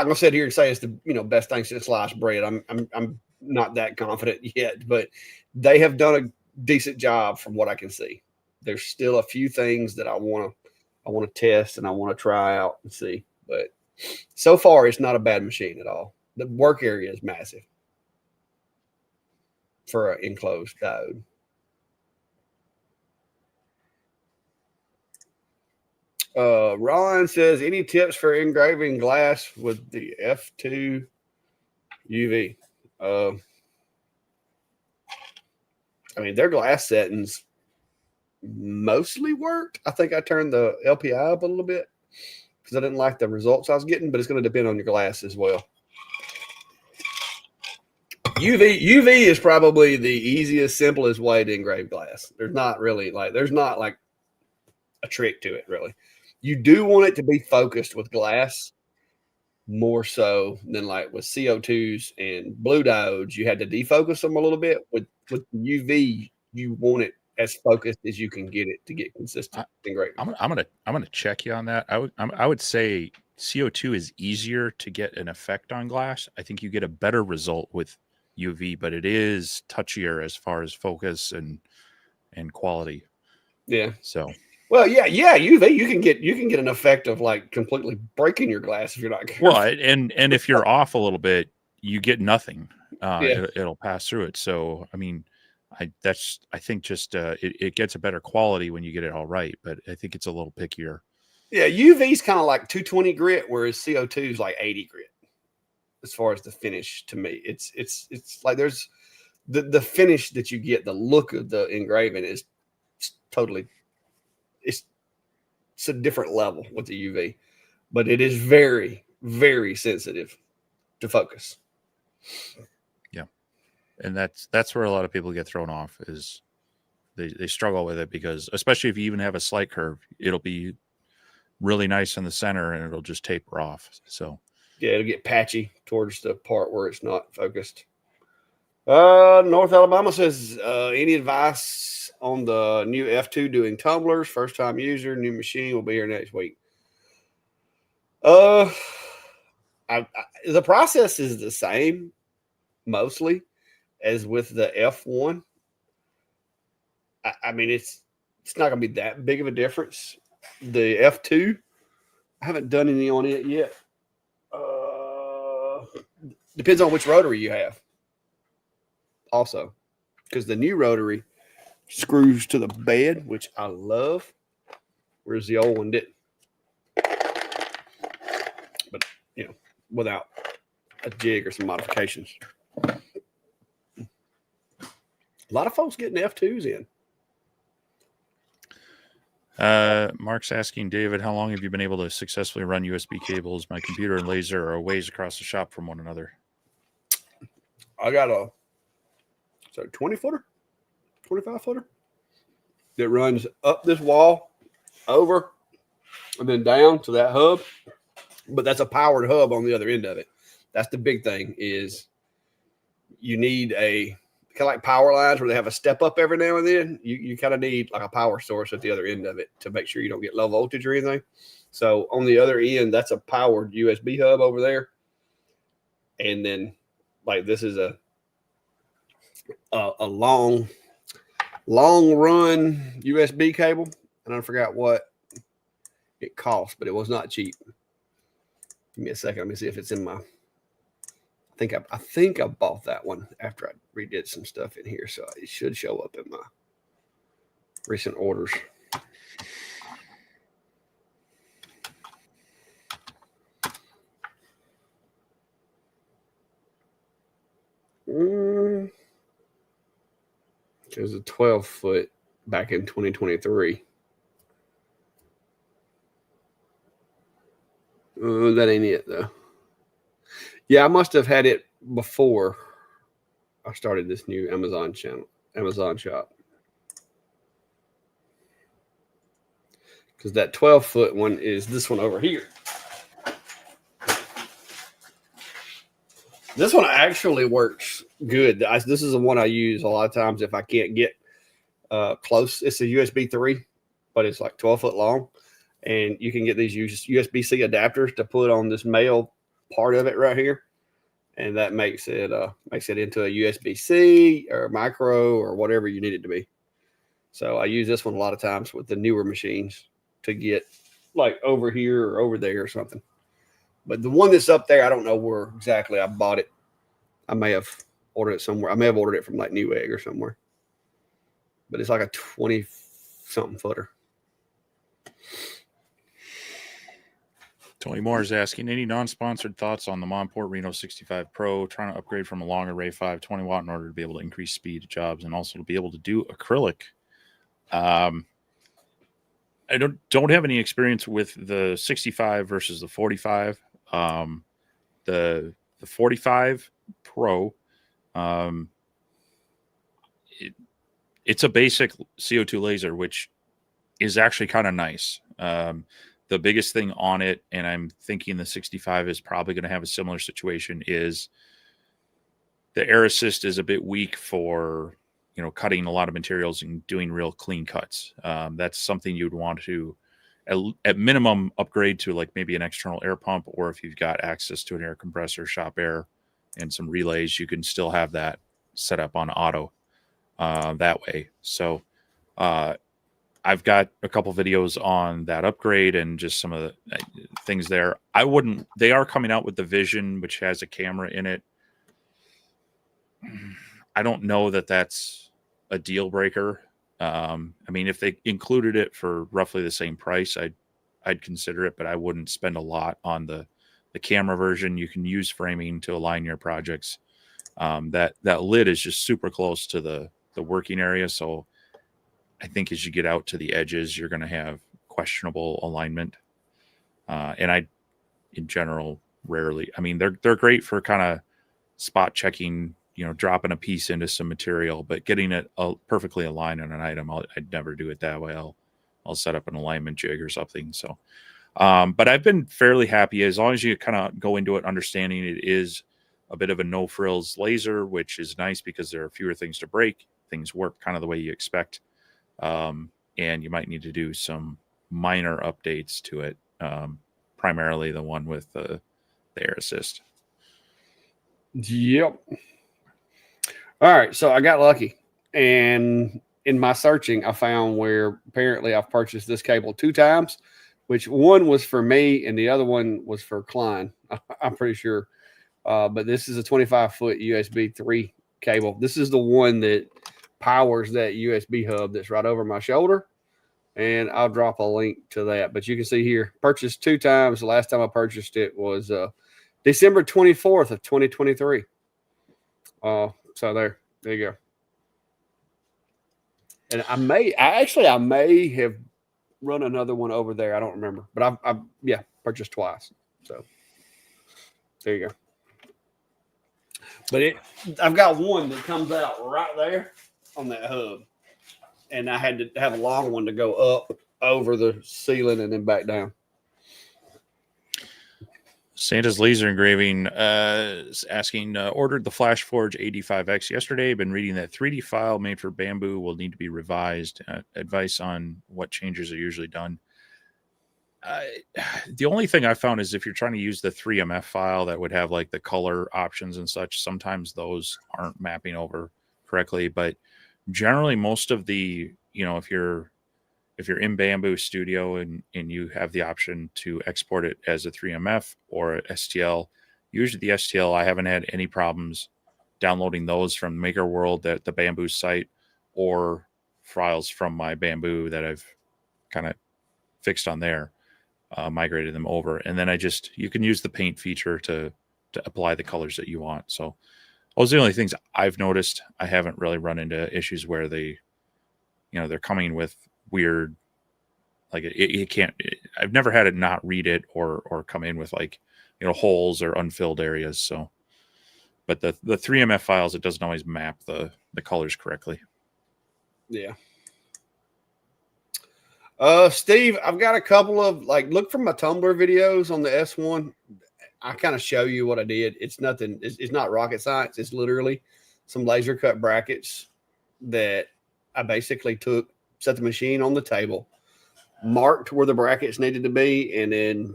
going to sit here and say it's the best thing since sliced bread. I'm not that confident yet, but they have done a decent job from what I can see. There's still a few things that I want to test and I want to try out and see, but so far it's not a bad machine at all. The work area is massive for an enclosed diode. Ron says, any tips for engraving glass with the F2 UV? Their glass settings mostly worked. I think I turned the LPI up a little bit because I didn't like the results I was getting, but it's going to depend on your glass as well. UV is probably the easiest, simplest way to engrave glass. There's not like a trick to it, really. You do want it to be focused with glass more so than like with CO2s and blue diodes. You had to defocus them a little bit. With UV, you want it as focused as you can get it to get consistent engraving. I'm gonna check you on that. I would say CO2 is easier to get an effect on glass. I think you get a better result with UV, but it is touchier as far as focus and quality. Yeah. So well, yeah, UV you can get an effect of like completely breaking your glass if you're not careful. Well, and if you're off a little bit, you get nothing. Yeah. It'll pass through it. So I mean, I think just it gets a better quality when you get it all right, but I think it's a little pickier. Yeah, UV is kind of like 220 grit, whereas CO2 is like 80 grit. As far as the finish, to me, it's like there's the finish that you get, the look of the engraving is totally it's a different level with the UV, but it is very, very sensitive to focus. Yeah, and that's where a lot of people get thrown off is they struggle with it because especially if you even have a slight curve, it'll be really nice in the center and it'll just taper off. So yeah, it'll get patchy towards the part where it's not focused. North Alabama says, any advice on the new F2 doing tumblers? First time user, new machine will be here next week. The process is the same mostly as with the F1. I mean, it's not going to be that big of a difference. The F2, I haven't done any on it yet. Depends on which rotary you have. Also, because the new rotary screws to the bed, which I love, whereas the old one didn't. But, without a jig or some modifications. A lot of folks getting F2s in. Mark's asking David, how long have you been able to successfully run USB cables? My computer and laser are a ways across the shop from one another. I got a 20-footer, 25-footer that runs up this wall, over, and then down to that hub. But that's a powered hub on the other end of it. That's the big thing is you need a kind of like power lines where they have a step up every now and then. You kind of need like a power source at the other end of it to make sure you don't get low voltage or anything. So on the other end, that's a powered USB hub over there. And then like this is a long run USB cable. And I forgot what it cost, but it was not cheap. Give me a second. Let me see if it's in my. I think I bought that one after I redid some stuff in here, so it should show up in my recent orders. It was a 12-foot back in 2023. That ain't it though. Yeah, I must have had it before I started this new Amazon shop. Because that 12-foot one is this one over here. This one actually works good. This is the one I use a lot of times if I can't get close. It's a USB 3, but it's like 12 foot long. And you can get these USB-C adapters to put on this male part of it right here. And that makes it into a USB-C or micro or whatever you need it to be. So I use this one a lot of times with the newer machines to get like over here or over there or something. But the one that's up there, I don't know where exactly I bought it. I may have ordered it somewhere. I may have ordered it from like Newegg or somewhere. But it's like a 20-something footer. Tony Moore is asking, any non-sponsored thoughts on the Monport Reno 65 Pro, trying to upgrade from a long array 520 watt in order to be able to increase speed of jobs and also to be able to do acrylic. I don't have any experience with the 65 versus the 45. The 45 Pro Um, it's a basic CO2 laser, which is actually kind of nice. The biggest thing on it, and I'm thinking the 65 is probably going to have a similar situation, is the air assist is a bit weak for, cutting a lot of materials and doing real clean cuts. That's something you'd want to, at minimum, upgrade to like maybe an external air pump, or if you've got access to an air compressor, shop air, and some relays, you can still have that set up on auto that way. So I've got a couple videos on that upgrade and just some of the things there. They are coming out with the Vision, which has a camera in it. I don't know that that's a deal breaker. I mean, if they included it for roughly the same price, I'd consider it, but I wouldn't spend a lot on the camera version. You can use framing to align your projects. That lid is just super close to the working area, so I think as you get out to the edges, you're going to have questionable alignment. And I, in general, rarely. I mean, they're great for kind of spot checking, dropping a piece into some material, but getting it perfectly aligned on an item, I'd never do it that way. I'll set up an alignment jig or something. So, but I've been fairly happy as long as you kind of go into it understanding it is a bit of a no frills laser, which is nice because there are fewer things to break. Things work kind of the way you expect. And you might need to do some minor updates to it, primarily the one with the air assist. Yep. All right, so I got lucky, and in my searching, I found where apparently I've purchased this cable 2 times, which one was for me and the other one was for Klein. I'm pretty sure. But this is a 25-foot USB 3 cable. This is the one that powers that USB hub that's right over my shoulder, and I'll drop a link to that. But you can see here, purchased 2 times. The last time I purchased it was December 24th of 2023. So there you go. And I may have run another one over there. I don't remember, but I've purchased twice. So there you go. But I've got one that comes out right there on that hub, and I had to have a long one to go up over the ceiling and then back down. Santa's Laser Engraving is asking, ordered the FlashForge 85X yesterday. Been reading that 3D file made for bamboo will need to be revised. Advice on what changes are usually done. The only thing I found is if you're trying to use the 3MF file that would have like the color options and such, sometimes those aren't mapping over correctly. But generally, most of the, if you're in Bamboo Studio and you have the option to export it as a 3MF or STL, usually the STL, I haven't had any problems downloading those from Maker World, the Bamboo site, or files from my Bamboo that I've kind of fixed on there, migrated them over. And then you can use the paint feature to apply the colors that you want. So those are the only things I've noticed. I haven't really run into issues where they're coming with weird, like it can't, I've never had it not read it or come in with like, holes or unfilled areas. So, but the 3MF files, it doesn't always map the colors correctly. Yeah. Steve, I've got a couple of look from my Tumblr videos on the S1. I kind of show you what I did. It's nothing. It's not rocket science. It's literally some laser cut brackets that I basically set the machine on the table, marked where the brackets needed to be, and then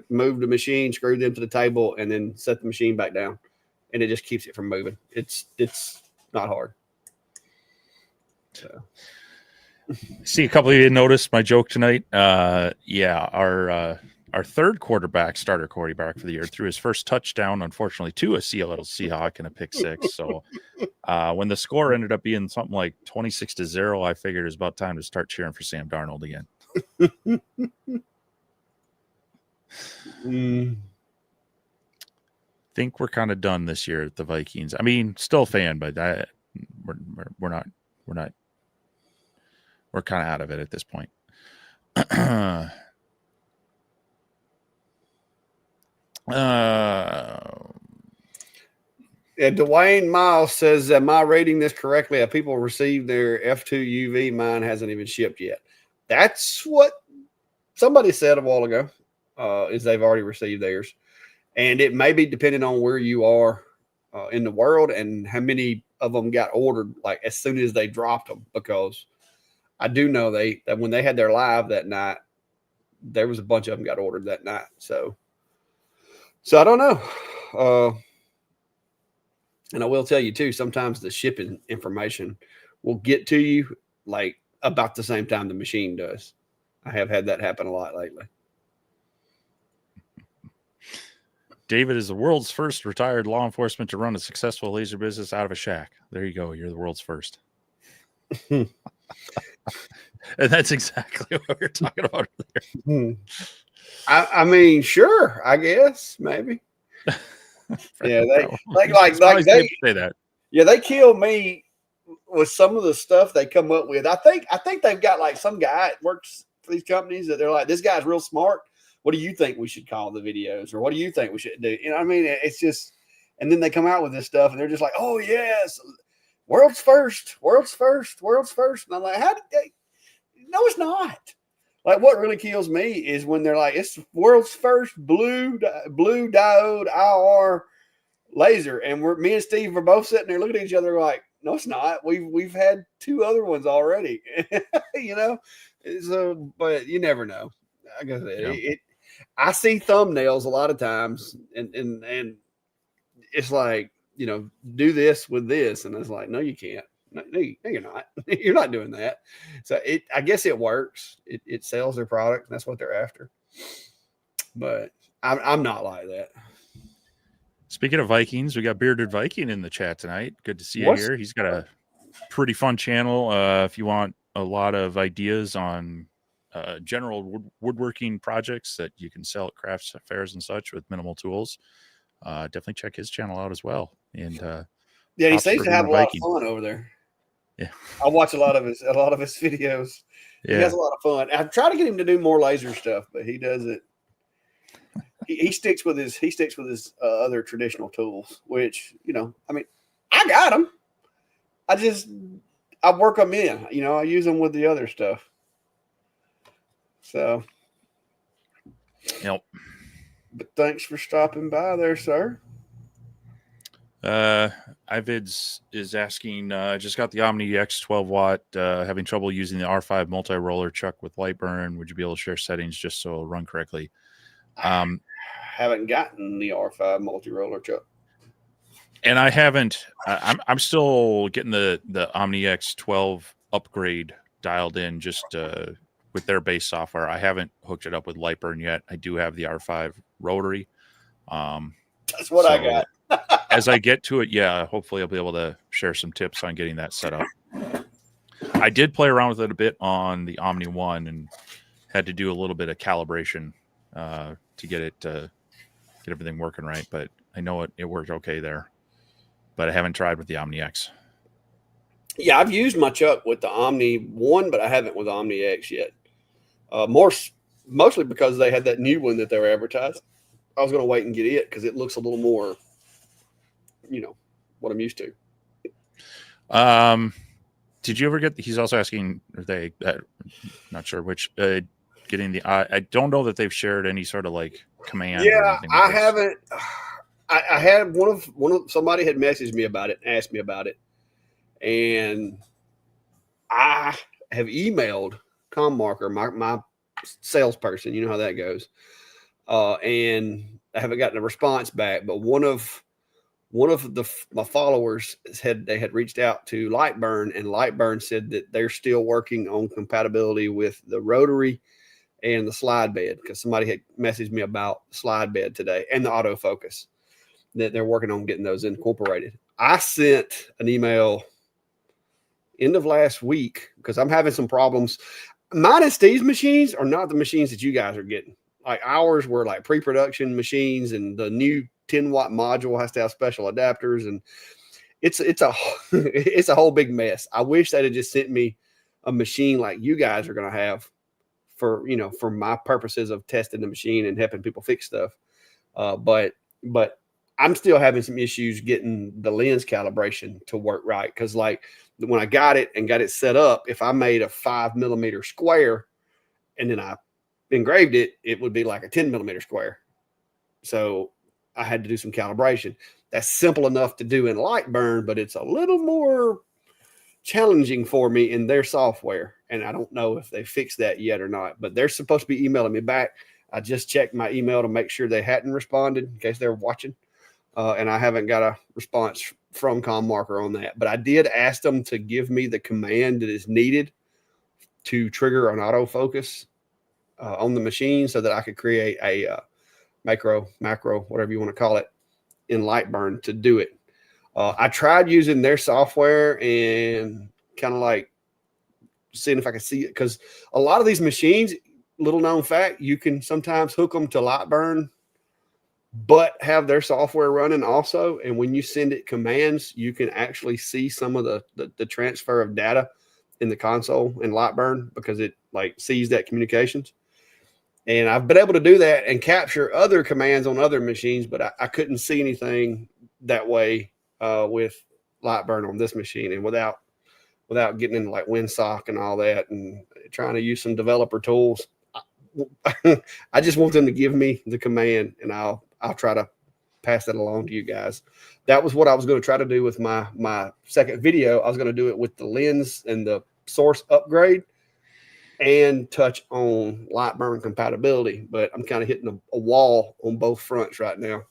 moved the machine, screwed them to the table, and then set the machine back down. And it just keeps it from moving. It's not hard. So. See, a couple of you noticed my joke tonight. Yeah, our third starter quarterback for the year, threw his first touchdown, unfortunately, to a Seattle Seahawk and a pick six. So when the score ended up being something like 26-0, I figured it was about time to start cheering for Sam Darnold again. Think we're kind of done this year at the Vikings. I mean, still a fan, but we're not. We're kind of out of it at this point. Dwayne Miles says, am I reading this correctly? Have people received their F2 UV? Mine hasn't even shipped yet. That's what somebody said a while ago, is they've already received theirs. And it may be depending on where you are in the world and how many of them got ordered like as soon as they dropped them, because I do know that when they had their live that night, there was a bunch of them got ordered that night. So I don't know. And I will tell you too, sometimes the shipping information will get to you like about the same time the machine does. I have had that happen a lot lately. David is the world's first retired law enforcement to run a successful laser business out of a shack. There you go. You're the world's first. And that's exactly what we're talking about there. I mean, sure, I guess maybe. Yeah, they they say that. Yeah, they kill me with some of the stuff they come up with. I think they've got like some guy that works for these companies that they're like, this guy's real smart. What do you think we should call the videos, or what do you think we should do? You know what I mean? It's just, and then they come out with this stuff, and they're just like, oh yes, world's first, world's first, world's first. And I'm like, how did they? No, it's not. Like, what really kills me is when they're like, it's world's first blue diode IR laser, and me and Steve are both sitting there looking at each other like, no, it's not. We've had two other ones already. You know, so but you never know. I guess I see thumbnails a lot of times, and it's like, you know, do this with this, and it's like, no, you can't. No, you're not. You're not doing that. So I guess it works. It sells their product, and that's what they're after. But I'm not like that. Speaking of Vikings, we got Bearded Viking in the chat tonight. Good to see you here. He's got a pretty fun channel. If you want a lot of ideas on general woodworking projects that you can sell at crafts fairs and such with minimal tools, definitely check his channel out as well. And yeah, he seems to have a lot of fun over there. Yeah, I watch a lot of his videos. Yeah. He has a lot of fun. I try to get him to do more laser stuff, but he does it. He sticks with his other traditional tools, which, you know, I mean, I got them. I work them in. You know, I use them with the other stuff. So, yep. But thanks for stopping by there, sir. Ivids is asking, just got the Omni X 12 watt, having trouble using the R5 multi-roller chuck with light burn. Would you be able to share settings just so it'll run correctly? Haven't gotten the R5 multi-roller chuck. And I haven't, I'm still getting the Omni X 12 upgrade dialed in just with their base software. I haven't hooked it up with Lightburn yet. I do have the R5 rotary. That's what I got. As I get to it, yeah, hopefully I'll be able to share some tips on getting that set up. I did play around with it a bit on the Omni 1 and had to do a little bit of calibration to get everything working right. But I know it worked okay there. But I haven't tried with the Omni X. Yeah, I've used my chuck with the Omni 1, but I haven't with Omni X yet. Mostly because they had that new one that they were advertising. I was going to wait and get it because it looks a little more, you know, what I'm used to. Did you ever get? He's also asking, are they? Not sure which. Getting the. I don't know that they've shared any sort of like command. Yeah, I haven't. I had one of somebody had messaged me about it, asked me about it, and I have emailed CommMarker, my salesperson. You know how that goes. And I haven't gotten a response back, but one of my followers had reached out to Lightburn, and Lightburn said that they're still working on compatibility with the rotary and the slide bed, because somebody had messaged me about slide bed today and the autofocus, that they're working on getting those incorporated. I sent an email end of last week because I'm having some problems. Mine and Steve's machines are not the machines that you guys are getting. Like ours were like pre-production machines, and the new 10-watt module has to have special adapters, and it's a whole big mess. I wish they'd have just sent me a machine like you guys are going to have for, you know, for my purposes of testing the machine and helping people fix stuff. But I'm still having some issues getting the lens calibration to work right. Cause like when I got it set up, if I made a 5 millimeter square and then I engraved it, it would be like a 10 millimeter square. So I had to do some calibration. That's simple enough to do in Lightburn, but it's a little more challenging for me in their software. And I don't know if they fixed that yet or not, but they're supposed to be emailing me back. I just checked my email to make sure they hadn't responded in case they were watching. And I haven't got a response from CommMarker on that. But I did ask them to give me the command that is needed to trigger an autofocus on the machine so that I could create a macro, whatever you want to call it, in Lightburn to do it. I tried using their software and kind of like seeing if I could see it, because a lot of these machines, little known fact, you can sometimes hook them to Lightburn, but have their software running also. And when you send it commands, you can actually see some of the transfer of data in the console in Lightburn because it like sees that communications. And I've been able to do that and capture other commands on other machines, but I couldn't see anything that way with Lightburn on this machine, and without getting into like WinSock and all that and trying to use some developer tools. I just want them to give me the command and I'll try to pass that along to you guys. That was what I was going to try to do with my second video. I was going to do it with the lens and the source upgrade and touch on Lightburn compatibility, but I'm kind of hitting a wall on both fronts right now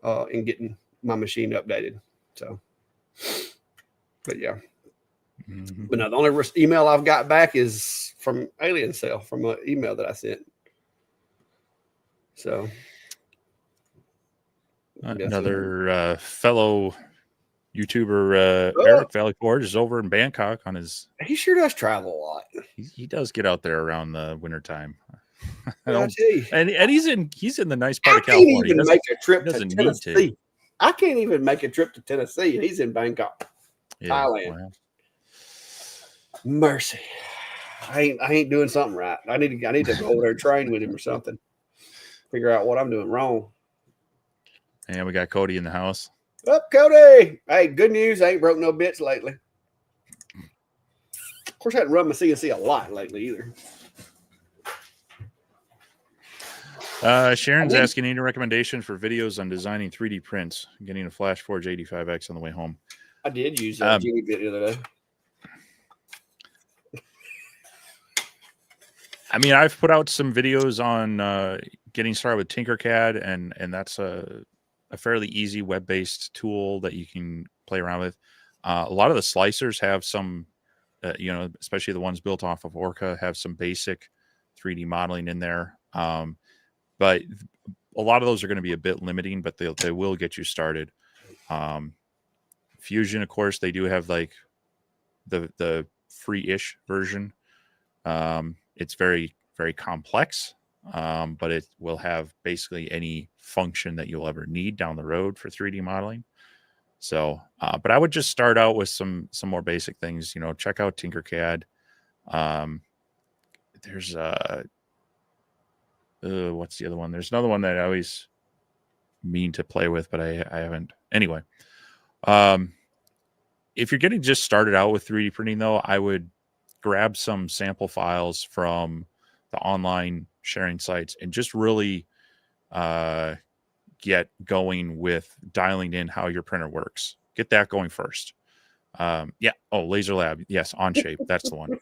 and getting my machine updated. So, but yeah. Mm-hmm. But now the only email I've got back is from Alien Cell, from an email that I sent. So another fellow YouTuber, Eric Valley Forge, is over in Bangkok on his. He sure does travel a lot. He does get out there around the wintertime. I'll tell you. And he's in the nice part of California. He doesn't make a trip to Tennessee. I can't even make a trip to Tennessee, and he's in Bangkok, Thailand. Wow. Mercy, I ain't doing something right. I need to go over there and train with him or something. Figure out what I'm doing wrong. And we got Cody in the house. Up, Cody. Hey, good news. I ain't broke no bits lately. Of course, I hadn't run my CNC a lot lately either. Sharon's asking any recommendation for videos on designing 3D prints, getting a FlashForge 85X on the way home. I did use that Genie bit the other day. I mean, I've put out some videos on getting started with Tinkercad, and that's a fairly easy web-based tool that you can play around with. A lot of the slicers have some, especially the ones built off of Orca, have some basic 3D modeling in there. But a lot of those are going to be a bit limiting, but they will get you started. Fusion, of course, they do have like the free-ish version. It's very, very complex, but it will have basically any function that you'll ever need down the road for 3D modeling. So, but I would just start out with some more basic things. Check out Tinkercad. There's what's the other one? There's another one that I always mean to play with, but I haven't. Anyway, if you're getting just started out with 3D printing, though, I would grab some sample files from the online sharing sites and just really get going with dialing in how your printer works. Get that going first. Laser Lab. Yes, Onshape. That's the one.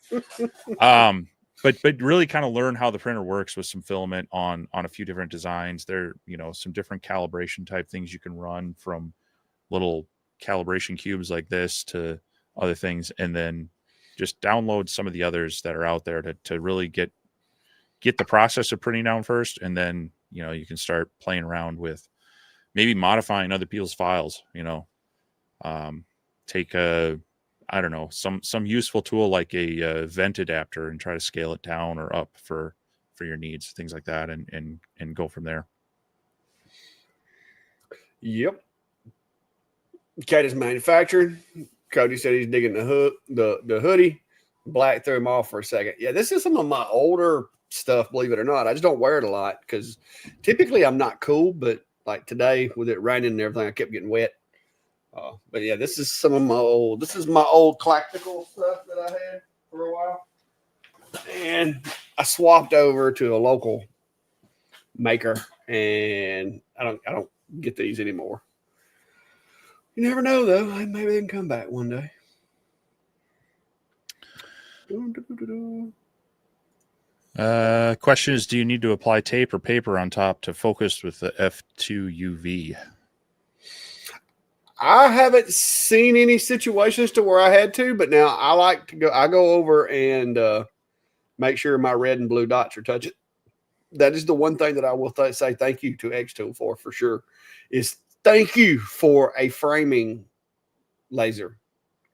But really kind of learn how the printer works with some filament on a few different designs. There, some different calibration type things you can run, from little calibration cubes like this to other things, and then just download some of the others that are out there to really get the process of printing down first, and then you can start playing around with maybe modifying other people's files. Take some useful tool like a vent adapter and try to scale it down or up for your needs, things like that, and go from there. Yep. Cat is manufactured. Cody said he's digging the hoodie. Black threw him off for a second. Yeah, this is some of my older stuff, believe it or not. I just don't wear it a lot because typically I'm not cool, but like today with it raining and everything, I kept getting wet. But yeah, this is some of my old. This is my old Clactical stuff that I had for a while, and I swapped over to a local maker, and I don't get these anymore. You never know though. Maybe they can come back one day. Question is, do you need to apply tape or paper on top to focus with the F2 UV? I haven't seen any situations to where I had to, but now I like to go. I go over and make sure my red and blue dots are touching. That is the one thing that I will say thank you to X-Tool for sure. Is thank you for a framing laser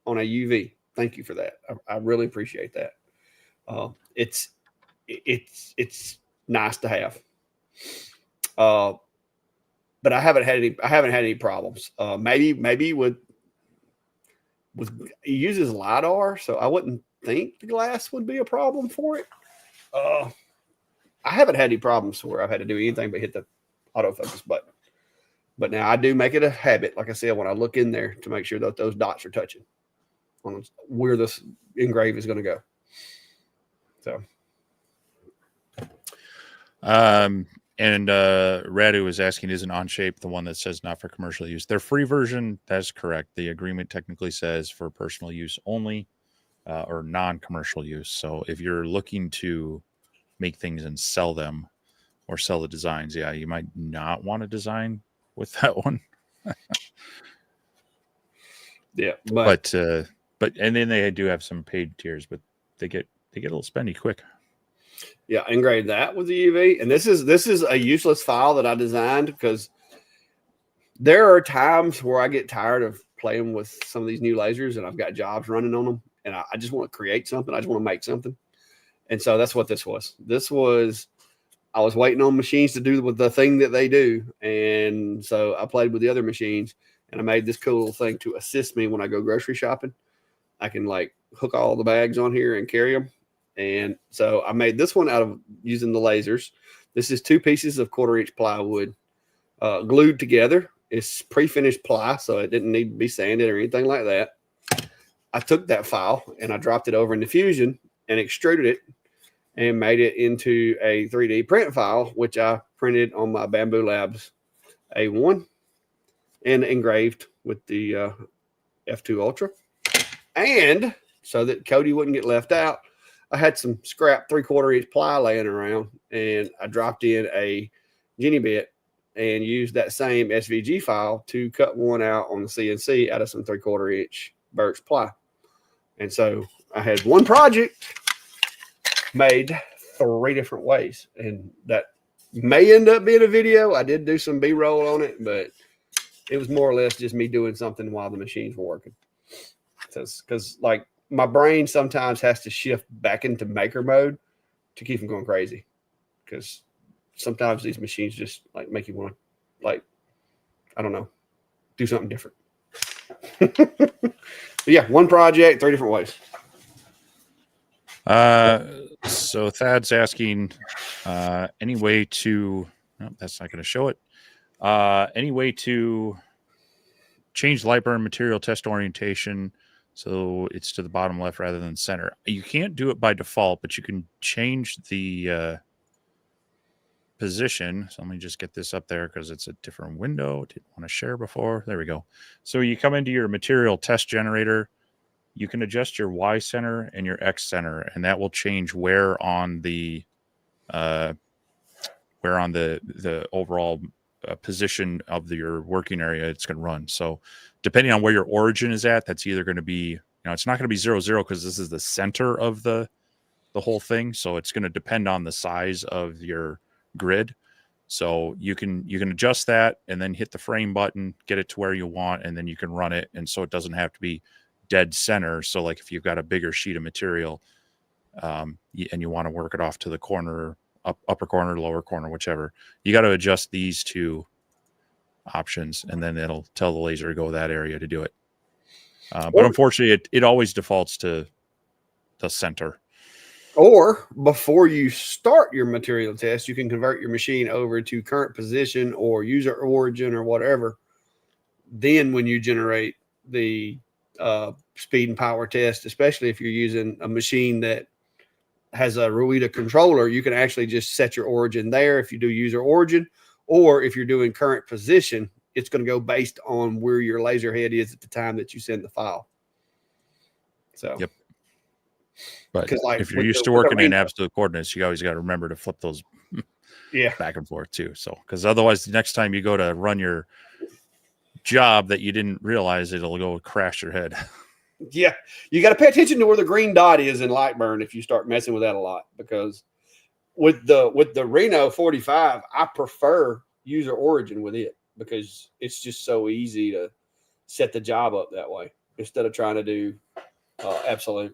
on a UV. Thank you for that. I really appreciate that. It's nice to have. But I haven't had any problems. Maybe with it uses LiDAR, so I wouldn't think the glass would be a problem for it. I haven't had any problems where I've had to do anything but hit the autofocus button. But now I do make it a habit, like I said, when I look in there to make sure that those dots are touching on where this engrave is going to go. So. And Radu is asking, isn't Onshape the one that says not for commercial use? Their free version, that's correct. The agreement technically says for personal use only, or non-commercial use. So if you're looking to make things and sell them or sell the designs, yeah, you might not want to design with that one. Yeah, but and then they do have some paid tiers, but they get a little spendy quick. Yeah, engrave that with the UV. And this is a useless file that I designed because there are times where I get tired of playing with some of these new lasers and I've got jobs running on them and I just want to create something. I just want to make something. And so that's what this was. I was waiting on machines to do with the thing that they do. And so I played with the other machines and I made this cool little thing to assist me when I go grocery shopping. I can like hook all the bags on here and carry them. And so I made this one out of using the lasers. This is 2 pieces of 1/4-inch plywood glued together. It's pre-finished ply, so it didn't need to be sanded or anything like that. I took that file and I dropped it over into Fusion and extruded it and made it into a 3D print file, which I printed on my Bamboo Labs A1 and engraved with the F2 Ultra. And so that Cody wouldn't get left out, I had some scrap 3/4-inch ply laying around and I dropped in a Jenny bit and used that same SVG file to cut one out on the CNC out of some 3/4-inch birch ply. And so I had one project made 3 different ways. And that may end up being a video. I did do some B-roll on it, but it was more or less just me doing something while the machines were working. Because like my brain sometimes has to shift back into maker mode to keep from going crazy. Because sometimes these machines just like make you want to, like, I don't know, do something different. But yeah, one project, 3 different ways. So Thad's asking, any way to, no, that's not going to show it. Any way to change light burn material test orientation so it's to the bottom left rather than center? You can't do it by default, but you can change the position. So let me just get this up there because it's a different window. Didn't want to share before. There we go. So you come into your material test generator. You can adjust your Y center and your X center, and that will change where on the overall position of your working area it's going to run. So depending on where your origin is at, that's either going to be, it's not going to be 0, 0 because this is the center of the whole thing. So it's going to depend on the size of your grid. So you can adjust that and then hit the frame button, get it to where you want, and then you can run it. And so it doesn't have to be dead center. So like if you've got a bigger sheet of material and you want to work it off to the corner, upper corner, lower corner, whichever, you got to adjust these 2 options and then it'll tell the laser to go that area to do it. But unfortunately it always defaults to the center. Or before you start your material test, you can convert your machine over to current position or user origin or whatever. Then when you generate the speed and power test, especially if you're using a machine that has a Ruida controller, you can actually just set your origin there if you do user origin, or if you're doing current position, it's going to go based on where your laser head is at the time that you send the file. So, Yep. But like if you're used to working in absolute coordinates, you always got to remember to flip those back and forth too. So, because otherwise, the next time you go to run your job that you didn't realize, it'll go crash your head. Yeah, you got to pay attention to where the green dot is in Lightburn if you start messing with that a lot, because with the Reno 45, I prefer user origin with it because it's just so easy to set the job up that way instead of trying to do absolute.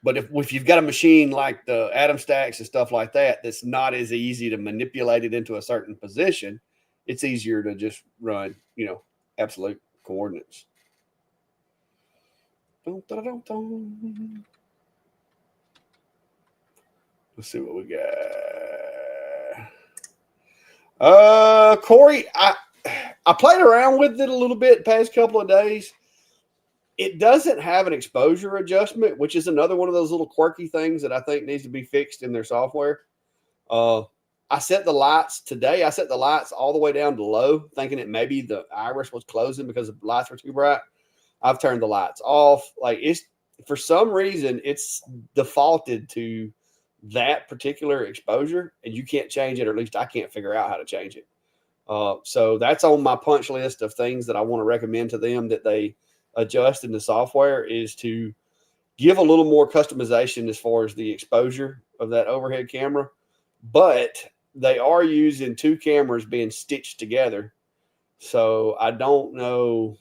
But if you've got a machine like the Atom Stacks and stuff like that, that's not as easy to manipulate it into a certain position, it's easier to just run, absolute coordinates. Let's see what we got. Corey, I played around with it a little bit the past couple of days. It doesn't have an exposure adjustment, which is another one of those little quirky things that I think needs to be fixed in their software. I set the lights today. I set the lights all the way down to low, thinking that maybe the iris was closing because the lights were too bright. I've turned the lights off. Like, it's for some reason it's defaulted to that particular exposure, and you can't change it, or at least I can't figure out how to change it. So that's on my punch list of things that I want to recommend to them that they adjust in the software, is to give a little more customization as far as the exposure of that overhead camera. But they are using two cameras being stitched together. So I don't know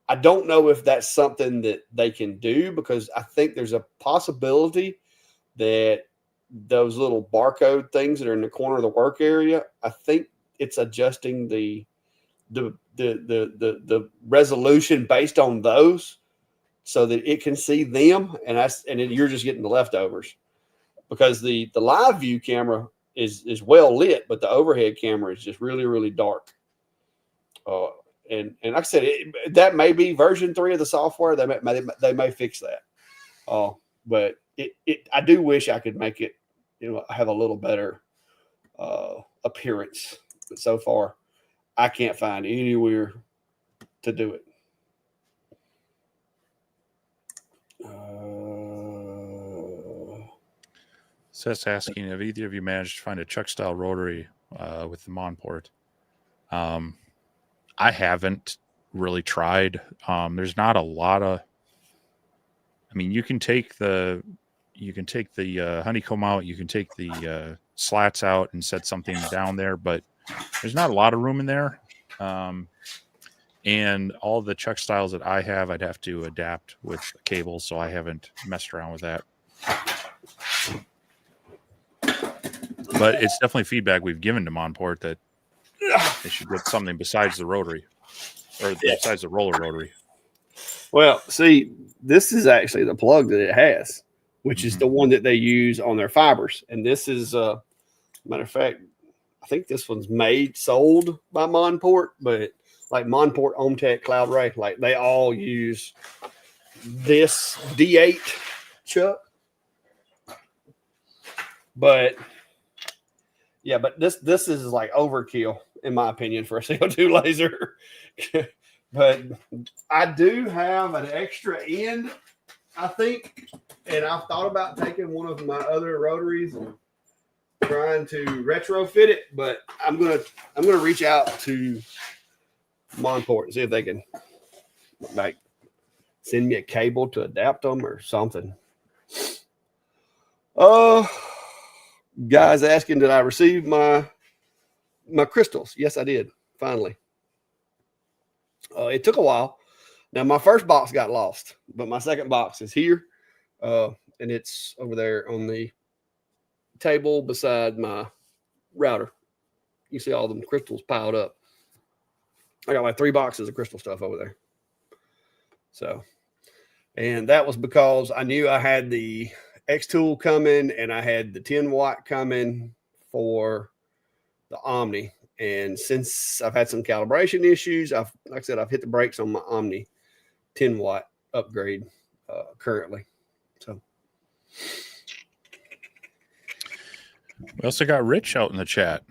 if that's something that they can do, because I think there's a possibility that those little barcode things that are in the corner of the work area, I think it's adjusting the resolution based on those so that it can see them, and you're just getting the leftovers, because the live view camera is well lit, but the overhead camera is just really, really dark. And like I said, that may be version 3 of the software. They may fix that. But I do wish I could make it, have a little better appearance. But so far, I can't find anywhere to do it. Seth's asking, have either of you managed to find a Chuck style rotary with the Mon port? I haven't really tried. There's not a lot of. I mean, you can take the honeycomb out, you can take the slats out and set something down there, but there's not a lot of room in there. And all the Chuck styles that I have, I'd have to adapt with cables, so I haven't messed around with that. But it's definitely feedback we've given to Monport that they should get something besides the rotary, or besides the roller rotary. Well, see, this is actually the plug that it has, which is the one that they use on their fibers. And this is, matter of fact, I think this one's sold by Monport, but like Monport, Omtech, Cloud Ray, like they all use this D8 chuck. But yeah, but this is like overkill in my opinion for a CO2 laser. But I do have an extra end, I think, and I've thought about taking one of my other rotaries and trying to retrofit it. But I'm gonna reach out to Monport and see if they can like send me a cable to adapt them or something. Guys asking, did I receive my crystals? Yes, I did. Finally. It took a while. Now, my first box got lost, but my second box is here. And it's over there on the table beside my router. You see all them crystals piled up. I got like 3 boxes of crystal stuff over there. So And that was because I knew I had the X tool coming and I had the 10-watt coming for the Omni. And since I've had some calibration issues, like I said, I've hit the brakes on my Omni 10-watt upgrade currently. So We also got Rich out in the chat.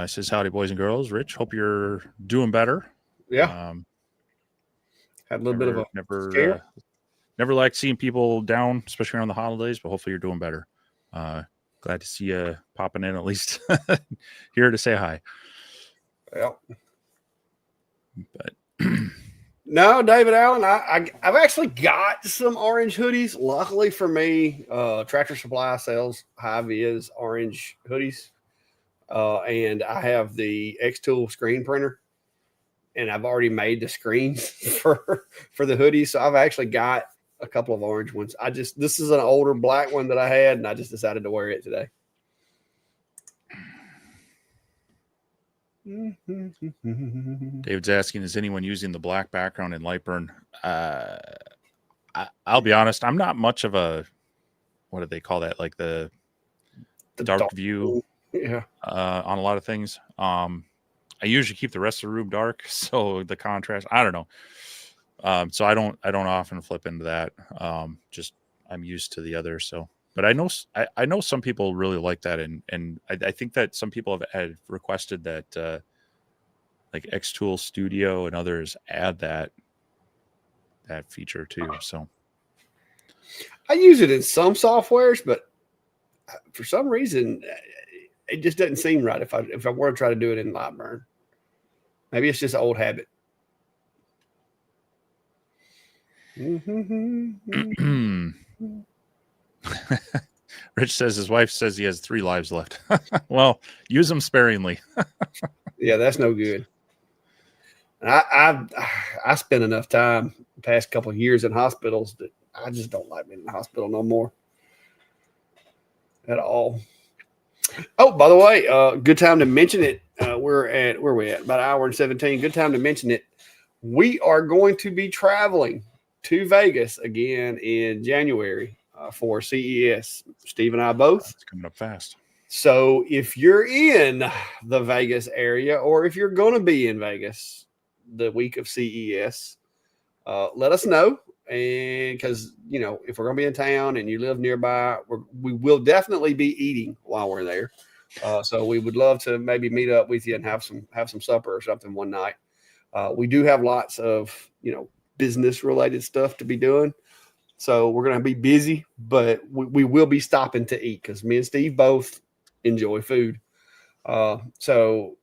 Says, howdy, boys and girls. Rich, hope you're doing better. yeah, had a little bit of a scare. Never liked seeing people down, especially around the holidays, but hopefully you're doing better. Glad to see you popping in, at least here to say hi. Yeah. But no, David Allen, I've actually got some orange hoodies. Luckily for me, Tractor Supply sells high-vis orange hoodies. And I have the X-Tool screen printer. And I've already made the screens for the hoodies. So I've actually got a couple of orange ones. This is an older black one that I had, and I just decided to wear it today. David's asking, is anyone using the black background in Lightburn? I'll be honest, I'm not much of a, what do they call that? Like the dark view on a lot of things. I usually keep the rest of the room dark, so the contrast, I don't know. So I don't often flip into that. Just I'm used to the other. So, but I know some people really like that, and I think that some people have requested that like X-Tool Studio and others add that feature too. So I use it in some softwares, but for some reason it just doesn't seem right if I were to try to do it in Lightburn. Maybe it's just an old habit. Rich says his wife says he has 3 lives left. Well, use them sparingly. Yeah, that's no good. I spent enough time the past couple of years in hospitals that I just don't like being in the hospital no more at all. Oh, by the way, good time to mention it. Where are we at? About an hour and 17. Good time to mention it. We are going to be traveling to Vegas again in January for CES. Steve and I both. It's coming up fast. So if you're in the Vegas area, or if you're going to be in Vegas the week of CES, let us know. And because, if we're going to be in town and you live nearby, we will definitely be eating while we're there. So we would love to maybe meet up with you and have some supper or something one night. We do have lots of, business related stuff to be doing. So we're going to be busy, but we will be stopping to eat because me and Steve both enjoy food. So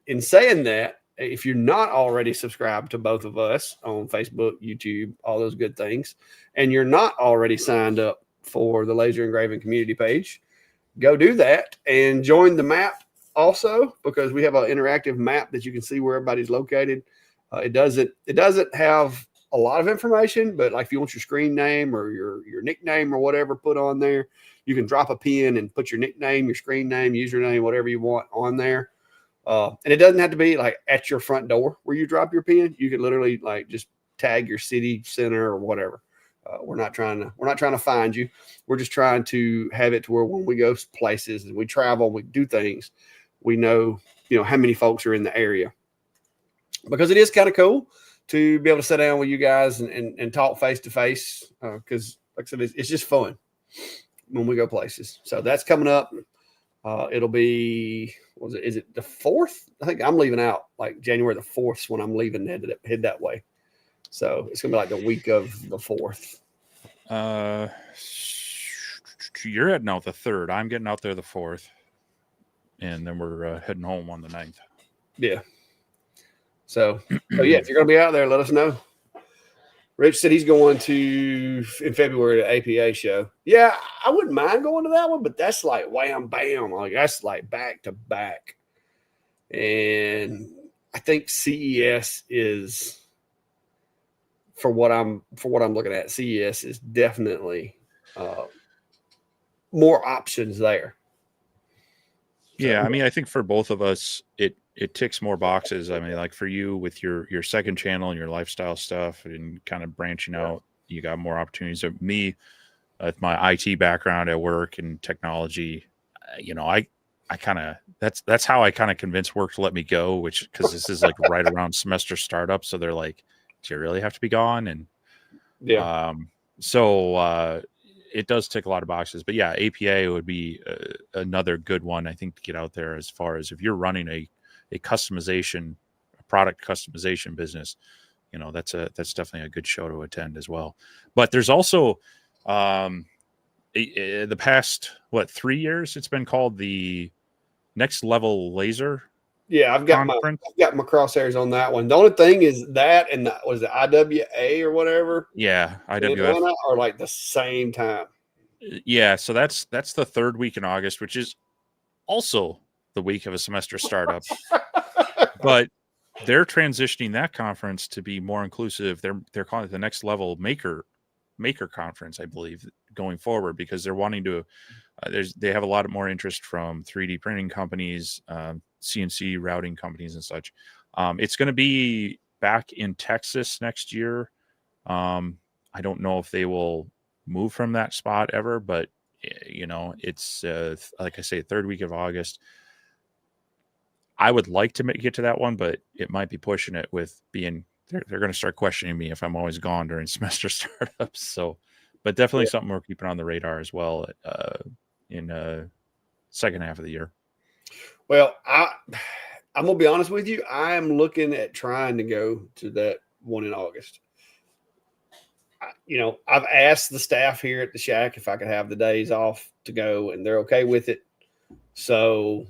in saying that, if you're not already subscribed to both of us on Facebook, YouTube, all those good things, and you're not already signed up for the Laser Engraving community page, go do that and join the map also, because we have an interactive map that you can see where everybody's located. It doesn't have a lot of information, but like if you want your screen name or your nickname or whatever put on there, you can drop a pin and put your nickname, your screen name, username, whatever you want on there. And it doesn't have to be like at your front door where you drop your pin. You can literally like just tag your city center or whatever. We're not trying to find you. We're just trying to have it to where when we go places and we travel, we do things, we know, how many folks are in the area, because it is kind of cool to be able to sit down with you guys and talk face to face. Because like I said, it's just fun when we go places. So that's coming up. It'll be, is it the 4th? I think I'm leaving out like January the 4th when I'm leaving, head that way. So it's going to be like the week of the 4th. You're heading out the 3rd. I'm getting out there the 4th. And then we're heading home on the 9th. Yeah. So yeah, if you're going to be out there, let us know. Rich said he's going to, in February, the APA show. Yeah, I wouldn't mind going to that one, but that's like wham, bam. Like that's like back to back. And I think CES is, for what I'm looking at, CES is definitely more options there. Yeah, I mean, I think for both of us, it ticks more boxes. I mean, like for you with your second channel and your lifestyle stuff and kind of branching out, you got more opportunities. So me, with my IT background at work and technology, I kind of that's how I kind of convinced work to let me go, which because this is like right around semester startup, so they're like, "Do you really have to be gone?" And Yeah. so it does tick a lot of boxes. But yeah, APA would be another good one I think to get out there as far as if you're running a customization, a product customization business. That's definitely a good show to attend as well. But there's also the past 3 years it's been called the Next Level Laser Yeah, I've got Conference. my crosshairs on that one. The only thing is that and was it IWA or whatever Yeah, in IWF. Atlanta are like the same time. Yeah, so that's the third week in August, which is also the week of a semester startup. But they're transitioning that conference to be more inclusive. They're calling it the Next Level Maker Conference, I believe, going forward, because they're wanting to. They have a lot more interest from 3D printing companies, CNC routing companies, and such. It's going to be back in Texas next year. I don't know if they will move from that spot ever, but it's like I say, third week of August. I would like to get to that one, but it might be pushing it with being. They're going to start questioning me if I'm always gone during semester startups. So, but definitely something we're keeping on the radar as well in second half of the year. Well, I'm gonna be honest with you. I am looking at trying to go to that one in August. I've asked the staff here at the shack if I could have the days off to go, and they're okay with it. So,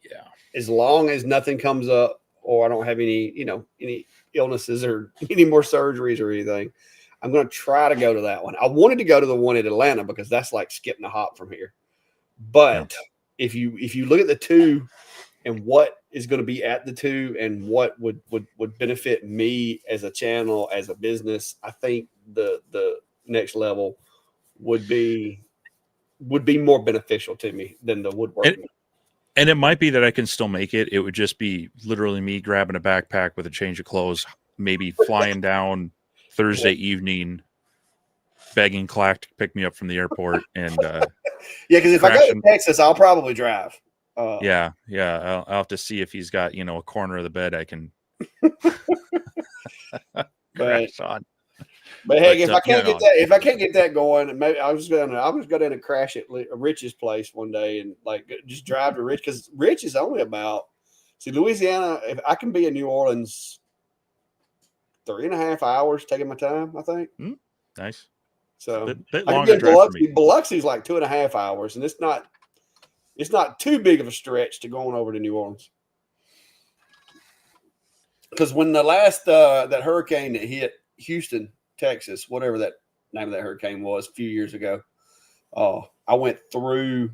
Yeah, as long as nothing comes up or I don't have any illnesses or any more surgeries or anything, I'm going to try to go to that one. I wanted to go to the one in Atlanta because that's like skipping a hop from here. But if you look at the two and what is going to be at the two and what would benefit me as a channel, as a business, I think the Next Level would be more beneficial to me than the woodworking. And it might be that I can still make it. It would just be literally me grabbing a backpack with a change of clothes, maybe flying down Thursday evening, begging Clack to pick me up from the airport, and because if I go to Texas, I'll probably drive. Yeah. I'll have to see if he's got a corner of the bed I can crash on. But hey, if I can't get that going, maybe I'll just go down and crash at Rich's place one day and like just drive to Rich, because Rich is only about Louisiana. If I can be in New Orleans 3.5 hours, taking my time, I think. Nice. So bit I can get Biloxi. Biloxi's like 2.5 hours, and it's not too big of a stretch to going over to New Orleans. Because when the last that hurricane that hit Houston, Texas, whatever that name of that hurricane was a few years ago, I went through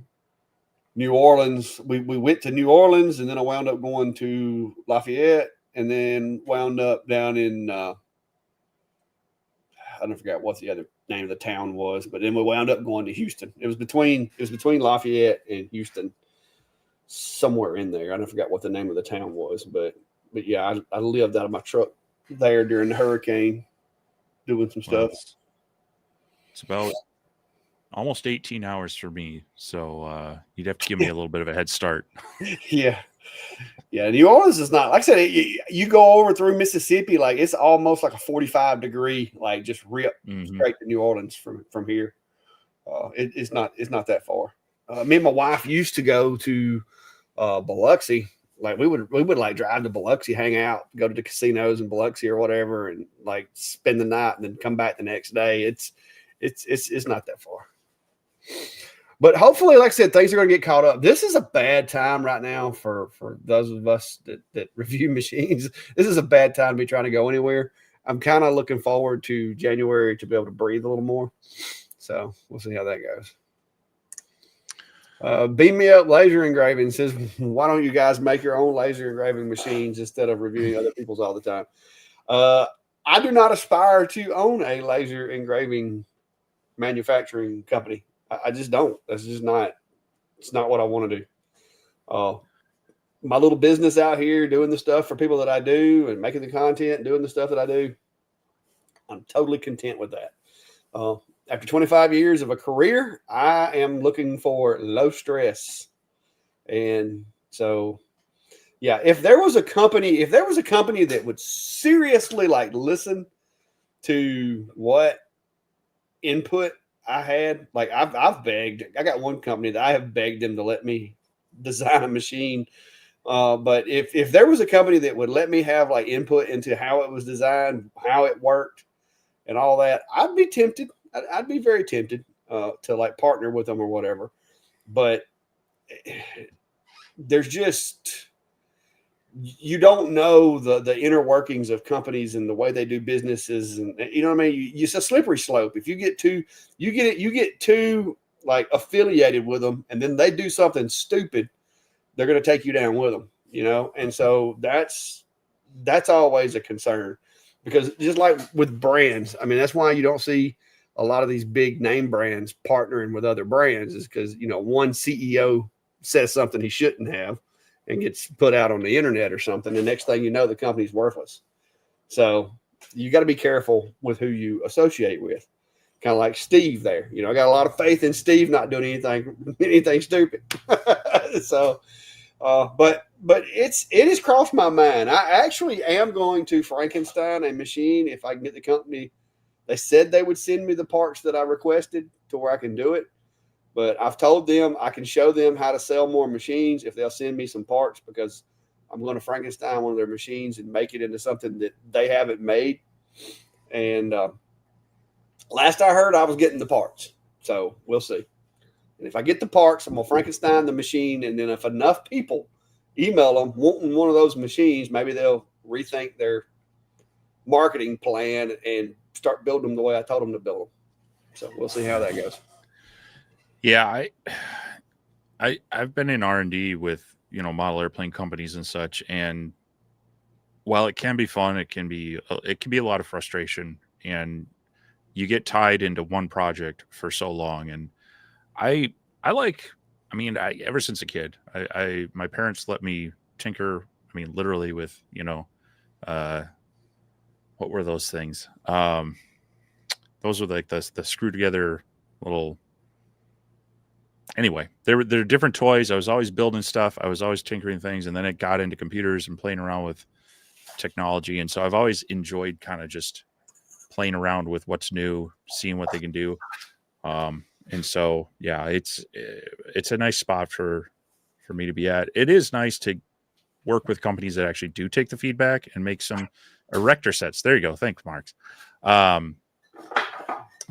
New Orleans. We went to New Orleans, and then I wound up going to Lafayette, and then wound up down in I don't forget what the other name of the town was, but then we wound up going to Houston. It was between Lafayette and Houston, somewhere in there. I don't forget what the name of the town was, but yeah, I lived out of my truck there during the hurricane, doing some stuff. It's about almost 18 hours for me, so you'd have to give me a little bit of a head start. Yeah. New Orleans is not, like I said, you go over through Mississippi, like it's almost like a 45-degree, like just rip straight to New Orleans from here. It's not that far. Me and my wife used to go to Biloxi. Like we would like drive to Biloxi, hang out, go to the casinos in Biloxi or whatever, and like spend the night and then come back the next day. It's not that far. But hopefully, like I said, things are going to get caught up. This is a bad time right now for those of us that review machines. This is a bad time to be trying to go anywhere. I'm kind of looking forward to January to be able to breathe a little more. So we'll see how that goes. Beam Me Up Laser Engraving says, why don't you guys make your own laser engraving machines instead of reviewing other people's all the time? I do not aspire to own a laser engraving manufacturing company. I just don't. That's just not. It's not what I want to do. My little business out here doing the stuff for people that I do and making the content, doing the stuff that I do, I'm totally content with that. After 25 years of a career, I am looking for low stress. And so, yeah, if there was a company that would seriously like listen to what input I had, like I've begged. I got one company that I have begged them to let me design a machine. But if there was a company that would let me have like input into how it was designed, how it worked, and all that, I'd be tempted. I'd be very tempted to like partner with them or whatever. But there's just, you don't know the inner workings of companies and the way they do businesses, and you know what I mean. It's a slippery slope. If you get too like affiliated with them, and then they do something stupid, they're going to take you down with them. You know, and so that's always a concern, because just like with brands, I mean, that's why you don't see a lot of these big name brands partnering with other brands, is because, you know, one CEO says something he shouldn't have and gets put out on the internet or something. The next thing you know, the company's worthless. So you got to be careful with who you associate with. Kind of like Steve there. You know, I got a lot of faith in Steve not doing anything stupid. So, but it has crossed my mind. I actually am going to Frankenstein a machine if I can get the company. They said they would send me the parts that I requested to where I can do it. But I've told them I can show them how to sell more machines if they'll send me some parts, because I'm going to Frankenstein one of their machines and make it into something that they haven't made. And last I heard, I was getting the parts. So we'll see. And if I get the parts, I'm going to Frankenstein the machine. And then if enough people email them wanting one of those machines, maybe they'll rethink their marketing plan and start building them the way I told them to build them. So we'll see how that goes. Yeah, I've been in R&D with, you know, model airplane companies and such, and while it can be fun, it can be a lot of frustration, and you get tied into one project for so long. And I ever since a kid, my parents let me tinker. I mean, literally with, you know, what were those things? Those were like the screw together little. Anyway, they're different toys. I was always building stuff. I was always tinkering things, and then it got into computers and playing around with technology. And so I've always enjoyed kind of just playing around with what's new, seeing what they can do. And so, yeah, it's a nice spot for me to be at. It is nice to work with companies that actually do take the feedback and make some erector sets. There you go. Thanks, Marks.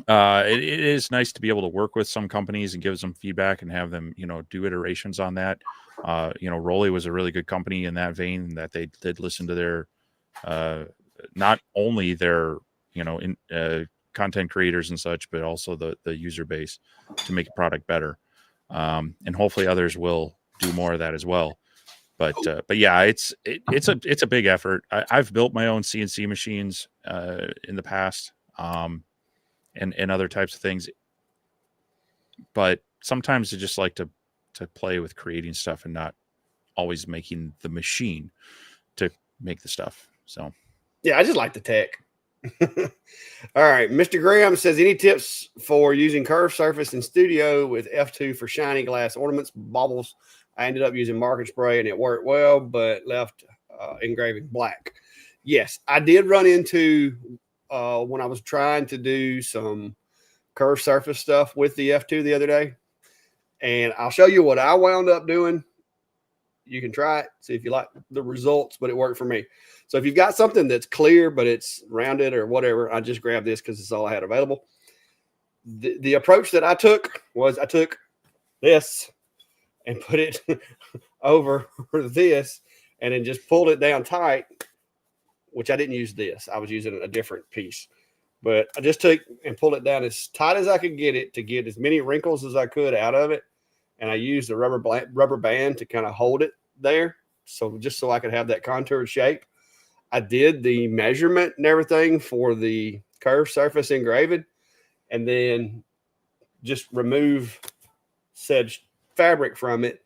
It is nice to be able to work with some companies and give them feedback and have them, you know, do iterations on that. You know, Rolly was a really good company in that vein, that they did listen to their, not only their, you know, content creators and such, but also the user base to make a product better. And hopefully others will do more of that as well. But yeah, it's a big effort. I've built my own CNC machines in the past. And other types of things, but sometimes I just like to play with creating stuff and not always making the machine to make the stuff. So yeah, I just like the tech. All right, Mr. Graham says, any tips for using curved surface in studio with F2 for shiny glass ornaments, baubles? I ended up using marker spray and it worked well, but left engraving black. Yes, I did run into when I was trying to do some curved surface stuff with the F2 the other day. And I'll show you what I wound up doing. You can try it, see if you like the results, but it worked for me. So if you've got something that's clear, but it's rounded or whatever, I just grabbed this because it's all I had available. The approach that I took was I took this and put it over this and then just pulled it down tight, which I didn't use this. I was using a different piece. But I just took and pulled it down as tight as I could get it to get as many wrinkles as I could out of it. And I used a rubber band to kind of hold it there. So just so I could have that contoured shape. I did the measurement and everything for the curved surface engraving, and then just remove said fabric from it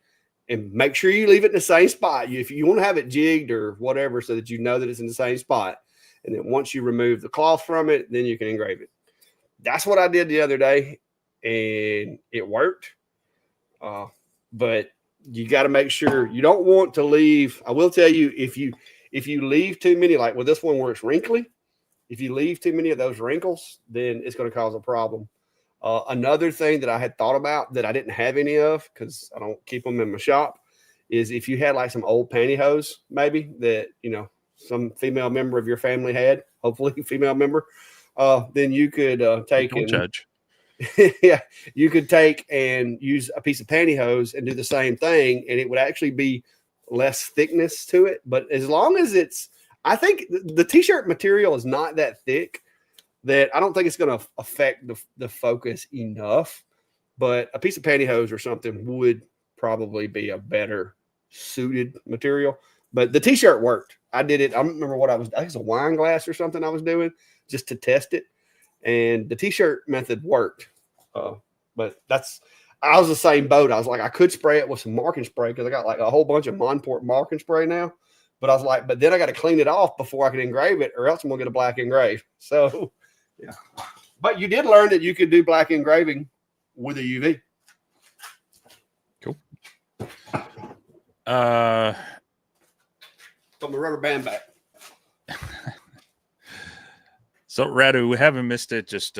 and make sure you leave it in the same spot. If you want to have it jigged or whatever, so that you know that it's in the same spot. And then once you remove the cloth from it, then you can engrave it. that's what I did the other day, and it worked. But you got to make sure you don't want to leave. I will tell you, if you leave too many, like with this one where it's wrinkly, if you leave too many of those wrinkles, then it's going to cause a problem. Another thing that I had thought about that I didn't have any of because I don't keep them in my shop is if you had like some old pantyhose, maybe that some female member of your family had, hopefully female member, then you could take Don't judge. yeah, you could take and use a piece of pantyhose and do the same thing, and it would actually be less thickness to it. But as long as I think the t-shirt material is not that thick that I don't think it's going to affect the focus enough. But a piece of pantyhose or something would probably be a better suited material. But the t-shirt worked. I did it. I don't remember what I think it's a wine glass or something I was doing just to test it. And the t-shirt method worked. But I was the same boat. I was like, I could spray it with some marking spray because I got like a whole bunch of Monport marking spray now. But I was like, but then I got to clean it off before I can engrave it, or else I'm gonna get a black engrave. So, yeah. But you did learn that you could do black engraving with a UV. Cool. Put my rubber band back. So, Radu, we haven't missed it. Just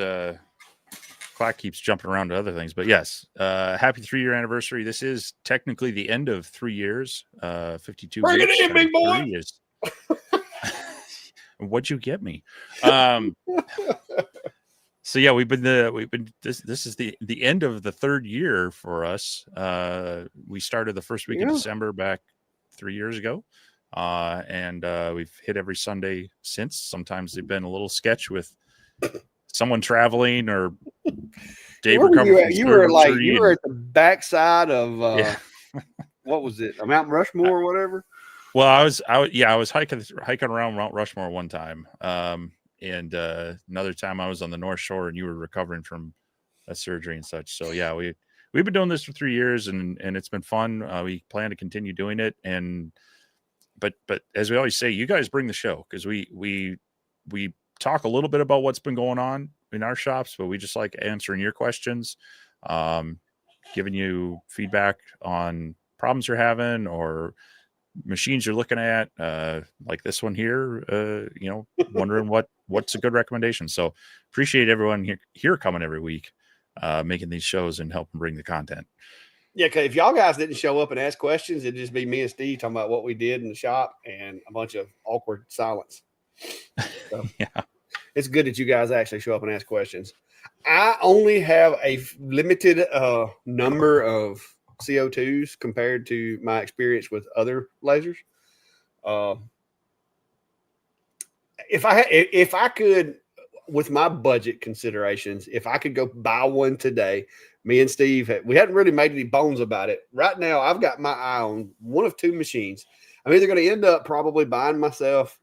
clock keeps jumping around to other things, but yes, happy 3-year anniversary. This is technically the end of 3 years. 52 Bring weeks. it in, big boy. What'd you get me? So yeah, this is the end of the 3rd year for us. We started the first week of December back 3 years ago. And we've hit every Sunday since. Sometimes they've been a little sketch with someone traveling or Dave recovering. You were at the backside of what was it? Mount Rushmore or whatever. Well, I was hiking around Mount Rushmore one time. And another time I was on the North Shore and you were recovering from a surgery and such. So yeah, we've been doing this for 3 years and it's been fun. We plan to continue doing it. But as we always say, you guys bring the show because we talk a little bit about what's been going on in our shops, but we just like answering your questions, giving you feedback on problems you're having or machines you're looking at, like this one here, wondering what's a good recommendation. So appreciate everyone here coming every week, making these shows and helping bring the content. Yeah, because if y'all guys didn't show up and ask questions, it'd just be me and Steve talking about what we did in the shop and a bunch of awkward silence. So yeah, it's good that you guys actually show up and ask questions. I only have a limited number of CO2s compared to my experience with other lasers. If I could, with my budget considerations, if I could go buy one today, me and Steve, we hadn't really made any bones about it. Right now, I've got my eye on one of 2 machines. I'm either going to end up probably buying myself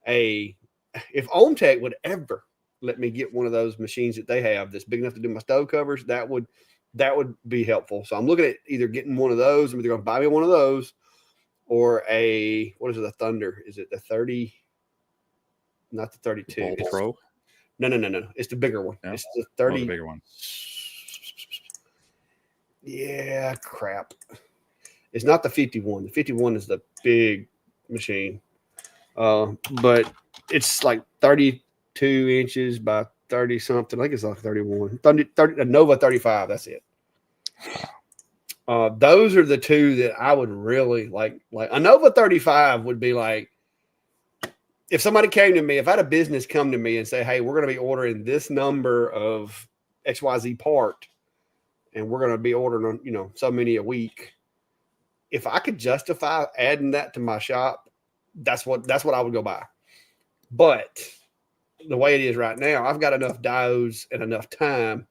if OMTech would ever let me get one of those machines that they have that's big enough to do my stove covers, that would be helpful. So I'm looking at either getting one of those. I'm either going to buy me one of those or what is it, the Thunder? Is it the 30? Not the 32. Pro? No. It's the bigger one. No. It's the 30. The bigger one. Yeah, crap. It's not the 51. The 51 is the big machine. But it's like 32 inches by 30 something. I think it's like 31. 30, a Nova 35. That's it. Those are the 2 that I would really like. Like a Nova 35 would be like, if somebody came to me, if I had a business come to me and say, hey, we're going to be ordering this number of XYZ part, and we're going to be ordering, so many a week. If I could justify adding that to my shop, that's what I would go buy. But the way it is right now, I've got enough diodes and enough time.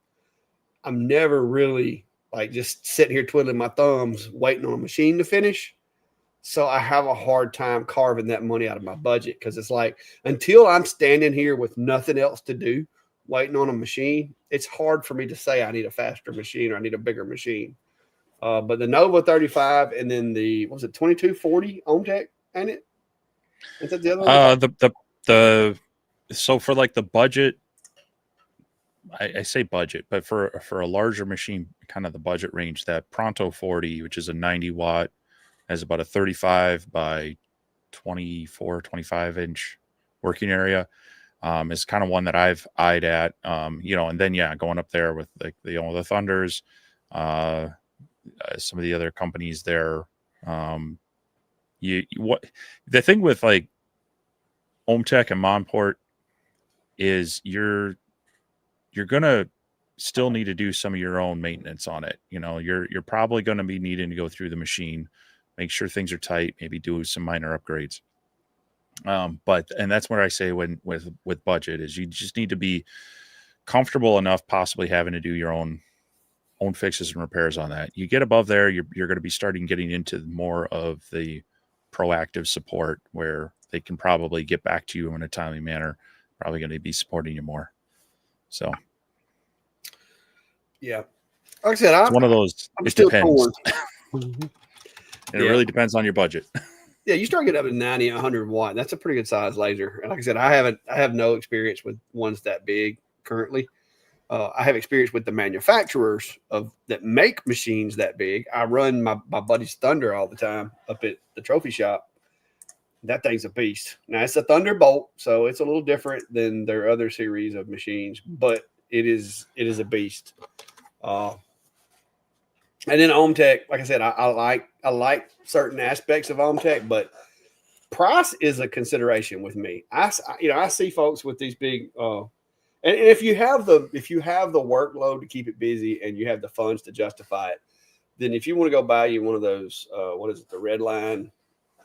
I'm never really like just sitting here twiddling my thumbs, waiting on a machine to finish. So I have a hard time carving that money out of my budget because it's like until I'm standing here with nothing else to do, waiting on a machine, it's hard for me to say I need a faster machine or I need a bigger machine. But the Nova 35 and then the 2240 OMTech, ain't it? Is that the other one? So for like the budget, I say budget, but for a larger machine, kind of the budget range, that Pronto 40, which is a 90 watt, has about a 35 by 24, 25 inch working area. Is kind of one that I've eyed at, and then going up there with the Thunders, some of the other companies there. What the thing with like OhmTech and Monport is you're gonna still need to do some of your own maintenance on it. You're probably going to be needing to go through the machine, make sure things are tight, maybe do some minor upgrades. But that's what I say with budget is you just need to be comfortable enough possibly having to do your own fixes and repairs on that. You get above there, you're going to be getting into more of the proactive support where they can probably get back to you in a timely manner, probably going to be supporting you more. So yeah, like I said, it's one of those. I'm it still depends. torn. And it really depends on your budget. Yeah, you start getting up to 90, 100 watt. That's a pretty good size laser. And like I said, I have no experience with ones that big currently. I have experience with the manufacturers that make machines that big. I run my buddy's Thunder all the time up at the trophy shop. That thing's a beast. Now it's a Thunderbolt, so it's a little different than their other series of machines, but it is a beast. And then OhmTech, like I said, I like certain aspects of OhmTech, but price is a consideration with me. I see folks with these big, and if you have the workload to keep it busy and you have the funds to justify it, then if you want to go buy you one of those, the Red Line,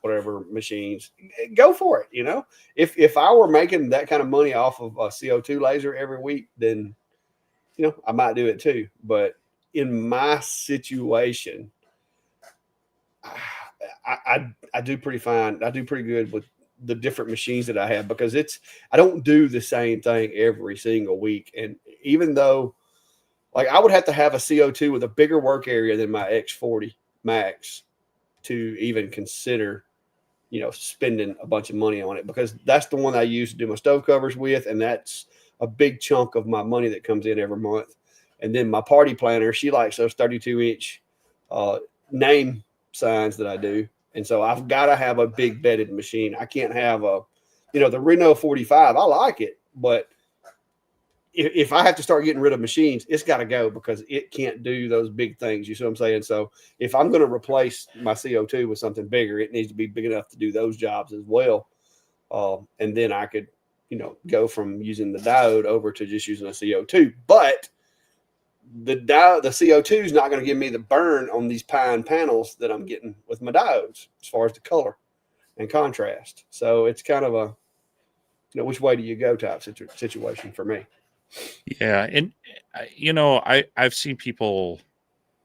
whatever machines, go for it. If I were making that kind of money off of a CO2 laser every week, then I might do it too. But in my situation, I do pretty fine. I do pretty good with the different machines that I have because I don't do the same thing every single week. And even though, like, I would have to have a CO2 with a bigger work area than my X40 Max to even consider, spending a bunch of money on it, because that's the one I use to do my stove covers with. And that's a big chunk of my money that comes in every month. And then my party planner, she likes those 32-inch name signs that I do. And so I've got to have a big bedded machine. I can't have the Reno 45. I like it, but if I have to start getting rid of machines, it's got to go because it can't do those big things. You see what I'm saying? So if I'm going to replace my CO2 with something bigger, it needs to be big enough to do those jobs as well. And then I could, go from using the diode over to just using a CO2. But the CO2 is not going to give me the burn on these pine panels that I'm getting with my diodes as far as the color and contrast. So it's kind of a, which way do you go type situation for me. Yeah. And, I've seen people,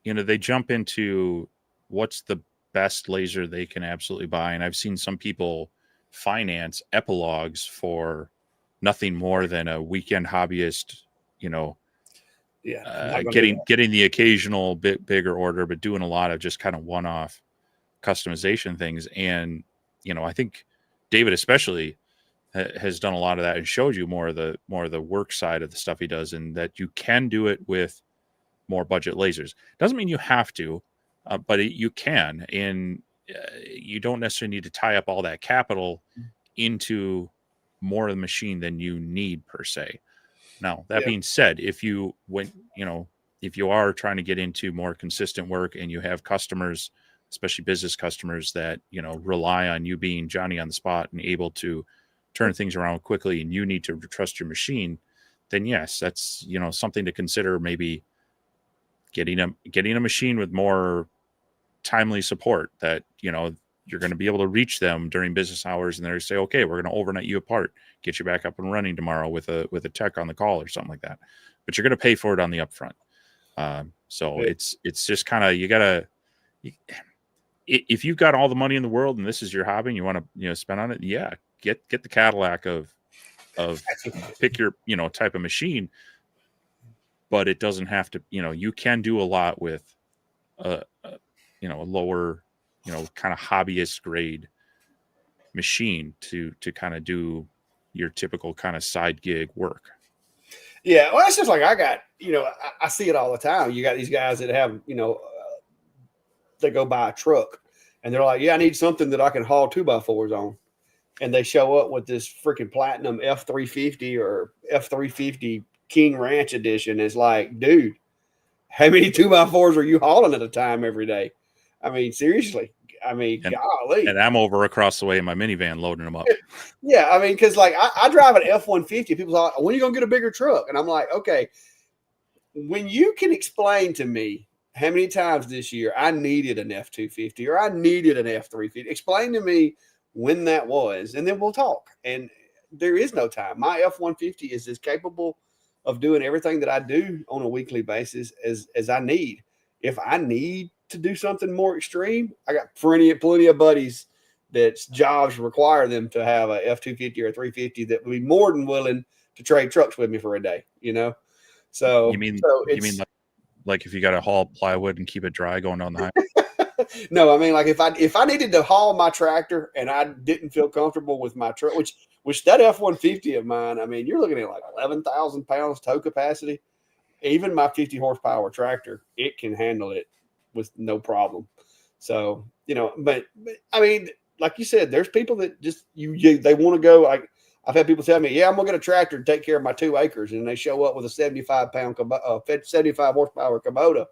they jump into what's the best laser they can absolutely buy. And I've seen some people finance epilogues for nothing more than a weekend hobbyist, getting the occasional bit bigger order, but doing a lot of just kind of one-off customization things. And, I think David especially has done a lot of that and showed you more of the work side of the stuff he does, and that you can do it with more budget lasers. Doesn't mean you have to, but you can, and you don't necessarily need to tie up all that capital into more of the machine than you need per se. Now, that being said, if you are trying to get into more consistent work and you have customers, especially business customers that, rely on you being Johnny on the spot and able to turn things around quickly, and you need to trust your machine, then yes, that's, something to consider, maybe getting a machine with more timely support that, you're going to be able to reach them during business hours, and they're going to say, okay, we're going to overnight you a part, get you back up and running tomorrow with a tech on the call or something like that. But you're going to pay for it on the upfront. So it's just kind of, if you've got all the money in the world and this is your hobby and you want to, spend on it, get the Cadillac of pick your, type of machine, but it doesn't have to, you can do a lot with a lower, kind of hobbyist grade machine to kind of do your typical kind of side gig work. Yeah, well, it's just like I got, I see it all the time. You got these guys that have, they go buy a truck and they're like, yeah, I need something that I can haul 2x4s on. And they show up with this freaking platinum F350 or F350 King Ranch edition. It's like, dude, how many 2x4s are you hauling at a time every day? I mean, seriously. I mean, and, golly. and I'm over across the way in my minivan loading them up. Yeah, I mean, because like I drive an F-150. People are like, when are you going to get a bigger truck? And I'm like, okay, when you can explain to me how many times this year I needed an F-250 or I needed an F-350, explain to me when that was, and then we'll talk. And there is no time. My F-150 is as capable of doing everything that I do on a weekly basis as I need. If I need to do something more extreme, I got plenty of buddies that jobs require them to have a F-250 or a 350 that would be more than willing to trade trucks with me for a day, So You mean so you mean it's like if you got to haul plywood and keep it dry going down the highway? no, I mean like if I needed to haul my tractor and I didn't feel comfortable with my truck, which that F-150 of mine, I mean, you're looking at like 11,000 pounds tow capacity. Even my 50 horsepower tractor, it can handle it with no problem. So, but I mean, like you said, there's people that just they want to go. Like I've had people tell me, yeah, I'm gonna get a tractor to take care of my 2 acres, and they show up with a 75 horsepower Kubota,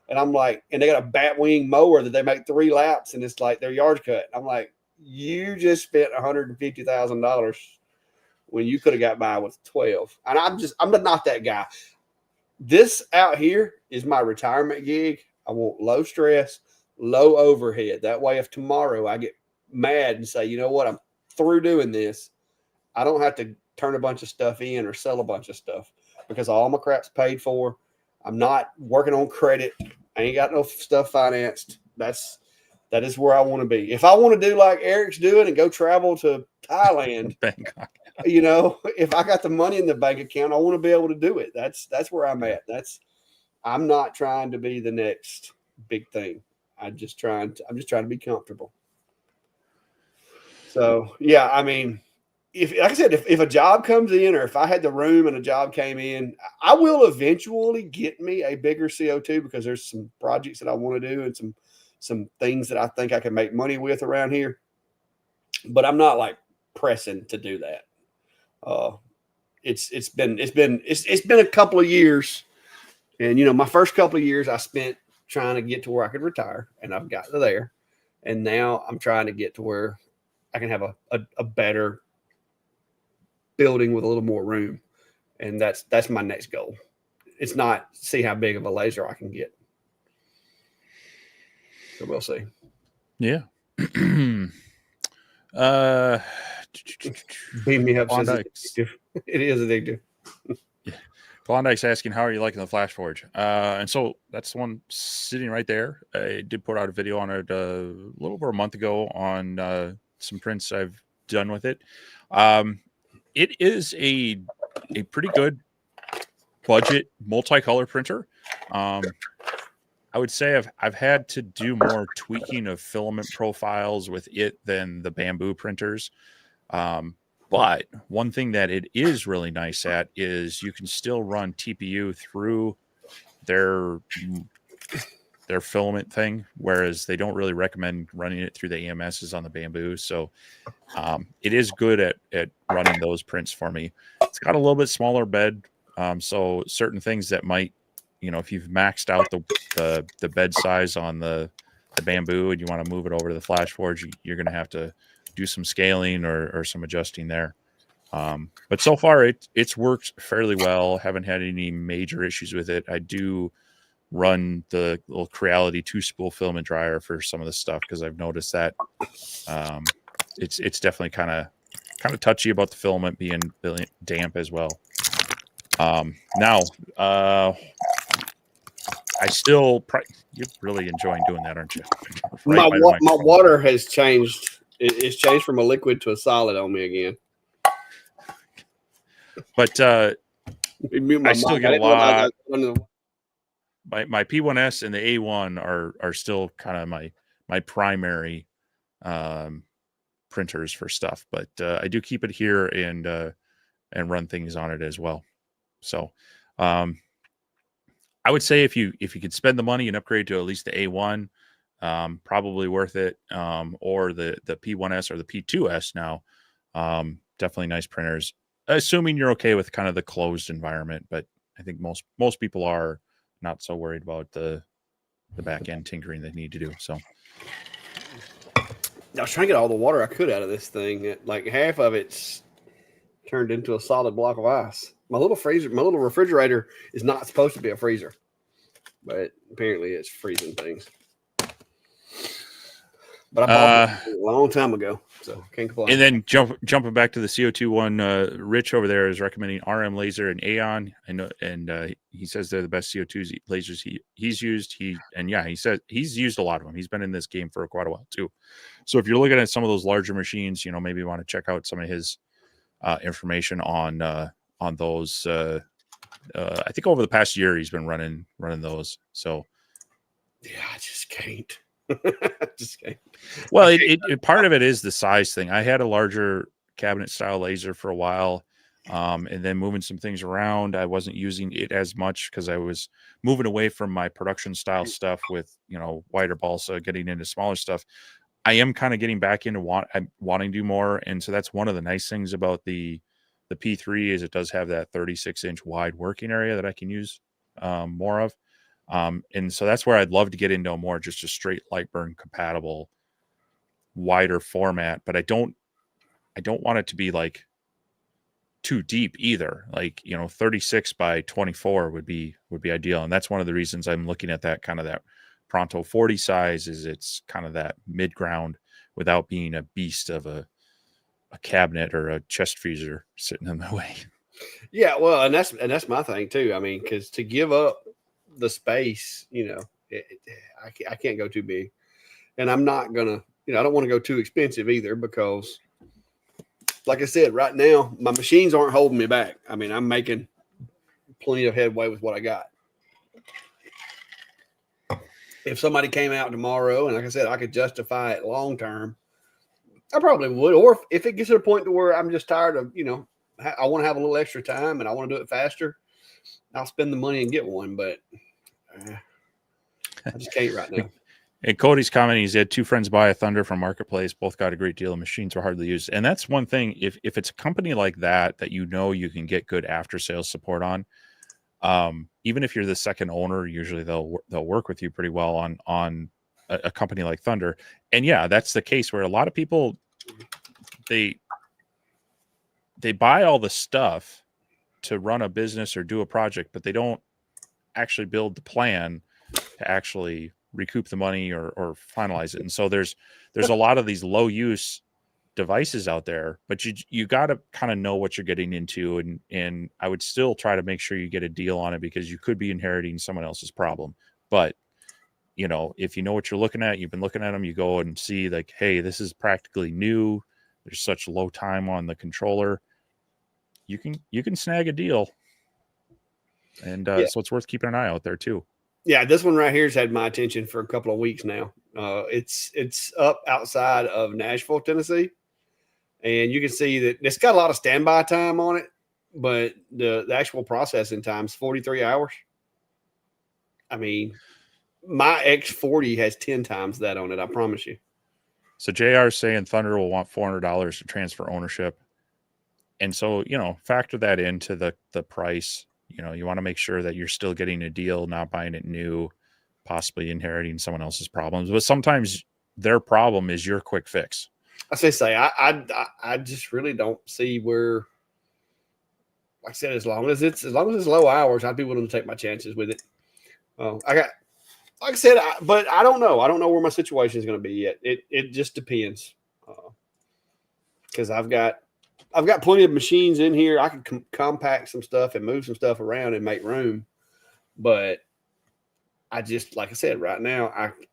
and I'm like, and they got a bat wing mower that they make 3 laps, and it's like their yard's cut. I'm like, you just spent $150,000 when you could have got by with 12. And I'm not that guy. This out here is my retirement gig. I want low stress, low overhead. That way, if tomorrow I get mad and say, you know what, I'm through doing this, I don't have to turn a bunch of stuff in or sell a bunch of stuff because all my crap's paid for. I'm not working on credit. I ain't got no stuff financed. That is where I want to be. If I want to do like Eric's doing and go travel to Thailand, Bangkok. if I got the money in the bank account, I want to be able to do it. That's where I'm at. I'm not trying to be the next big thing. I'm just trying to be comfortable. So yeah, I mean, if like I said, if a job comes in or if I had the room and a job came in, I will eventually get me a bigger CO2 because there's some projects that I want to do and some things that I think I can make money with around here. But I'm not like pressing to do that. It's been a couple of years, and my first couple of years I spent trying to get to where I could retire, and I've got to there, and now I'm trying to get to where I can have a better building with a little more room, and that's my next goal. It's not see how big of a laser I can get, so we'll see. Yeah. uh Beam me up says Klondike's, it's addictive. It is addictive. Klondike's asking, how are you liking the Flash Forge? And so that's the one sitting right there. I did put out a video on it a little over a month ago on some prints I've done with it. It is a pretty good budget multicolor printer. I would say I've had to do more tweaking of filament profiles with it than the Bamboo printers. But one thing that it is really nice at is you can still run TPU through their filament thing, whereas they don't really recommend running it through the EMSs on the Bamboo. So it is good at running those prints for me. It's got a little bit smaller bed, so certain things that might, if you've maxed out the bed size on the Bamboo and you want to move it over to the Flash Forge, you're going to have to do some scaling or some adjusting there. But so far it's worked fairly well. Haven't had any major issues with it. I do run the little Creality 2-spool filament dryer for some of the stuff because I've noticed that it's definitely kind of touchy about the filament being damp as well. Now I still you're really enjoying doing that, aren't you? My water has changed. It's changed from a liquid to a solid on me again. But I still get a lot. My P1S and the A1 are still kind of my primary printers for stuff, but I do keep it here and run things on it as well. So, I would say if you could spend the money and upgrade to at least the A1, probably worth it. Or the P1S or the P2S now, definitely nice printers. Assuming you're okay with kind of the closed environment, but I think most people are not so worried about the back end tinkering they need to do. So I was trying to get all the water I could out of this thing. Like half of it's turned into a solid block of ice. My little refrigerator is not supposed to be a freezer, but apparently it's freezing things. But I bought it a long time ago, so can't complain. And then jumping back to the CO2 one, Rich over there is recommending RM Laser and Aeon. I know, and he says they're the best CO2 lasers he's used. He said he's used a lot of them. He's been in this game for quite a while too. So if you're looking at some of those larger machines, maybe you want to check out some of his information on those. I think over the past year he's been running those. So yeah, I just can't. Just can't. Well, it part of it is the size thing. I had a larger cabinet style laser for a while, and then moving some things around. I wasn't using it as much because I was moving away from my production style stuff with wider balsa, getting into smaller stuff. I am kind of getting back into wanting to do more, and so that's one of the nice things about the P3 is it does have that 36-inch wide working area that I can use more of. And so that's where I'd love to get into more just a straight light burn compatible wider format, but I don't want it to be like too deep either. Like 36 by 24 would be ideal, and that's one of the reasons I'm looking at that kind of that Pronto 40 size. Is it's kind of that mid ground without being a beast of a cabinet or a chest freezer sitting in the way. Yeah, well, and that's my thing too. I mean, because to give up the space, I can't go too big, and I'm not gonna, I don't want to go too expensive either, because like I said, right now my machines aren't holding me back. I mean, I'm making plenty of headway with what I got. If somebody came out tomorrow and like I said, I could justify it long term, I probably would. Or if it gets to the point to where I'm just tired of, I want to have a little extra time and I want to do it faster, I'll spend the money and get one, but I just can't right now. And Cody's commenting, he's had 2 friends buy a Thunder from Marketplace. Both got a great deal. The machines were hardly used. And that's one thing. If it's a company like that you can get good after sales support on, even if you're the second owner, usually they'll work with you pretty well on a company like Thunder. And yeah, that's the case where a lot of people, they buy all the stuff to run a business or do a project, but they don't actually build the plan to actually recoup the money or finalize it. And so there's a lot of these low use devices out there, but you got to kind of know what you're getting into. And I would still try to make sure you get a deal on it, because you could be inheriting someone else's problem. But if you know what you're looking at, you've been looking at them, you go and see like, hey, this is practically new. There's such low time on the controller. You can snag a deal. And so it's worth keeping an eye out there too. Yeah, this one right here has had my attention for a couple of weeks now. It's up outside of Nashville, Tennessee, and you can see that it's got a lot of standby time on it, but the actual processing time is 43 hours. I mean, my X40 has 10 times that on it, I promise you. So JR is saying Thunder will want $400 to transfer ownership. And so, factor that into the price. You want to make sure that you're still getting a deal, not buying it new, possibly inheriting someone else's problems. But sometimes their problem is your quick fix. I say, I just really don't see where, like I said, as long as it's low hours, I'd be willing to take my chances with it. Like I said, but I don't know. I don't know where my situation is going to be yet. It just depends. Because I've got plenty of machines in here. I can compact some stuff and move some stuff around and make room. But I just, like I said, right now,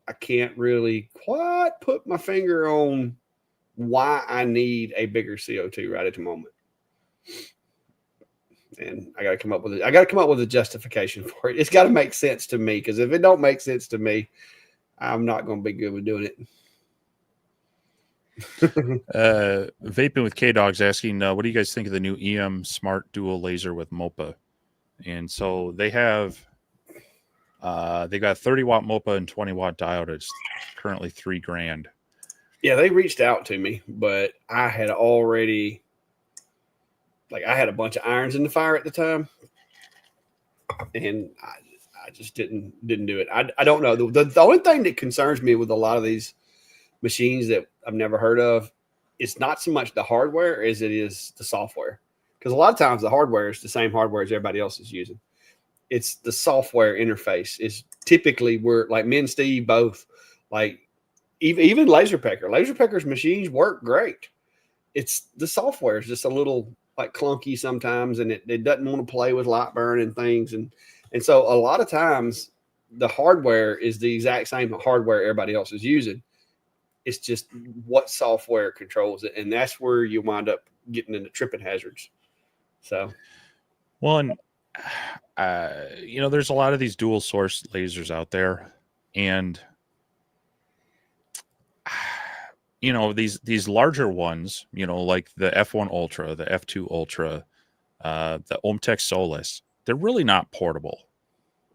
I can't really quite put my finger on why I need a bigger CO2 right at the moment. And I got to come up with a justification for it. It's got to make sense to me, because if it don't make sense to me, I'm not going to be good with doing it. Vaping with K-Dog's asking, what do you guys think of the new EM Smart Dual Laser with MOPA? And so they have they got 30-watt MOPA and 20-watt diode. It's currently $3,000. Yeah, they reached out to me, but I had already, like, I had a bunch of irons in the fire at the time, and I just didn't do it. I don't know. The only thing that concerns me with a lot of these machines that I've never heard of, it's not so much the hardware as it is the software. Because a lot of times the hardware is the same hardware as everybody else is using. It's the software interface is typically where, like, me and Steve both, like, even Laserpecker's machines work great. It's the software is just a little like clunky sometimes, and it doesn't want to play with light burn and things. And so a lot of times the hardware is the exact same hardware everybody else is using. It's just what software controls it. And that's where you wind up getting into tripping hazards. So, well, and there's a lot of these dual source lasers out there, and these larger ones, like the F1 Ultra, the F2 Ultra, the Ohmtech Solus, they're really not portable.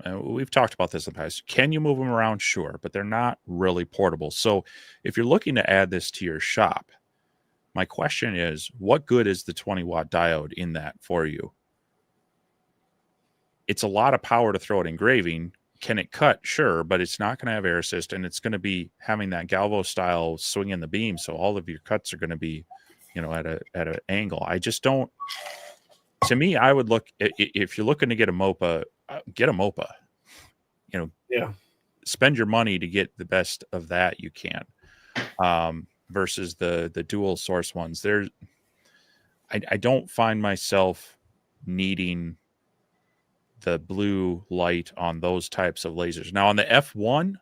We've talked about this in the past. Can you move them around? Sure, but they're not really portable. So if you're looking to add this to your shop, my question is, what good is the 20-watt diode in that for you? It's a lot of power to throw at engraving. Can it cut? Sure, but it's not going to have air assist, and it's going to be having that galvo style swing in the beam. So all of your cuts are going to be, at an angle. I just don't. To me, I would look, if you're looking to get a MOPA, get a MOPA. yeah, spend your money to get the best of that you can, versus the dual source ones. I don't find myself needing the blue light on those types of lasers. Now on the F1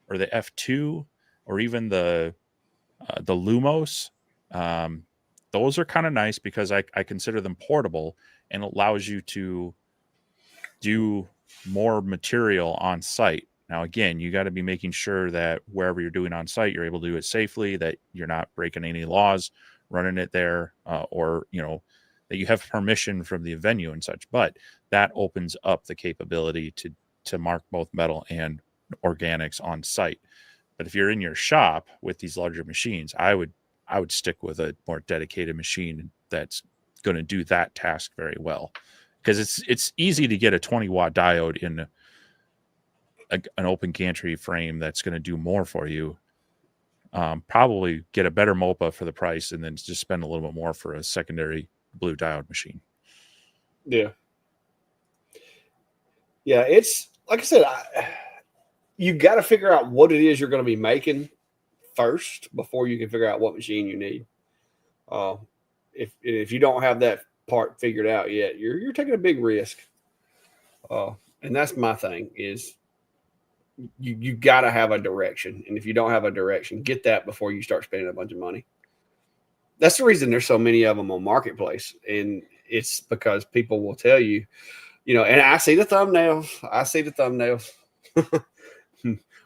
or the F2 or even the Lumos, those are kind of nice because I consider them portable and allows you to do more material on site. Now, again, you got to be making sure that wherever you're doing on site, you're able to do it safely, that you're not breaking any laws running it there, or that you have permission from the venue and such. But that opens up the capability to mark both metal and organics on site. But if you're in your shop with these larger machines, I would stick with a more dedicated machine that's going to do that task very well, because it's easy to get a 20-watt diode in an open gantry frame that's going to do more for you. Probably get a better MOPA for the price, and then just spend a little bit more for a secondary blue diode machine. Yeah. It's like I said, you got to figure out what it is you're going to be making first before you can figure out what machine you need. If you don't have that part figured out yet, you're taking a big risk. And that's my thing is you got to have a direction. And if you don't have a direction, get that before you start spending a bunch of money. That's the reason there's so many of them on Marketplace. And it's because people will tell you, and I see the thumbnails.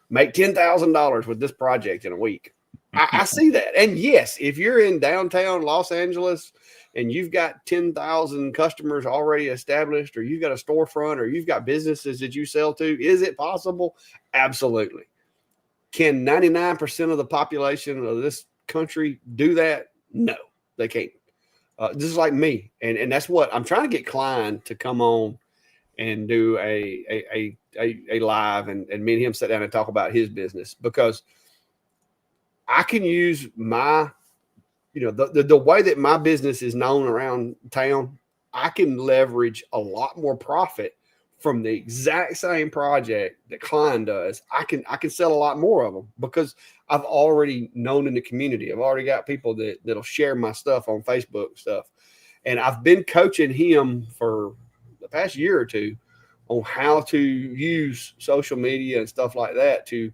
Make $10,000 with this project in a week. I see that. And yes, if you're in downtown Los Angeles and you've got 10,000 customers already established, or you've got a storefront, or you've got businesses that you sell to, is it possible? Absolutely. Can 99% of the population of this country do that? No, they can't. This is like me. And that's what I'm trying to get Klein to come on and do a live, and me and him sit down and talk about his business, because I can use my, the way that my business is known around town, I can leverage a lot more profit from the exact same project that Klein does. I can sell a lot more of them because I've already known in the community. I've already got people that'll share my stuff on Facebook stuff. And I've been coaching him for the past year or two on how to use social media and stuff like that to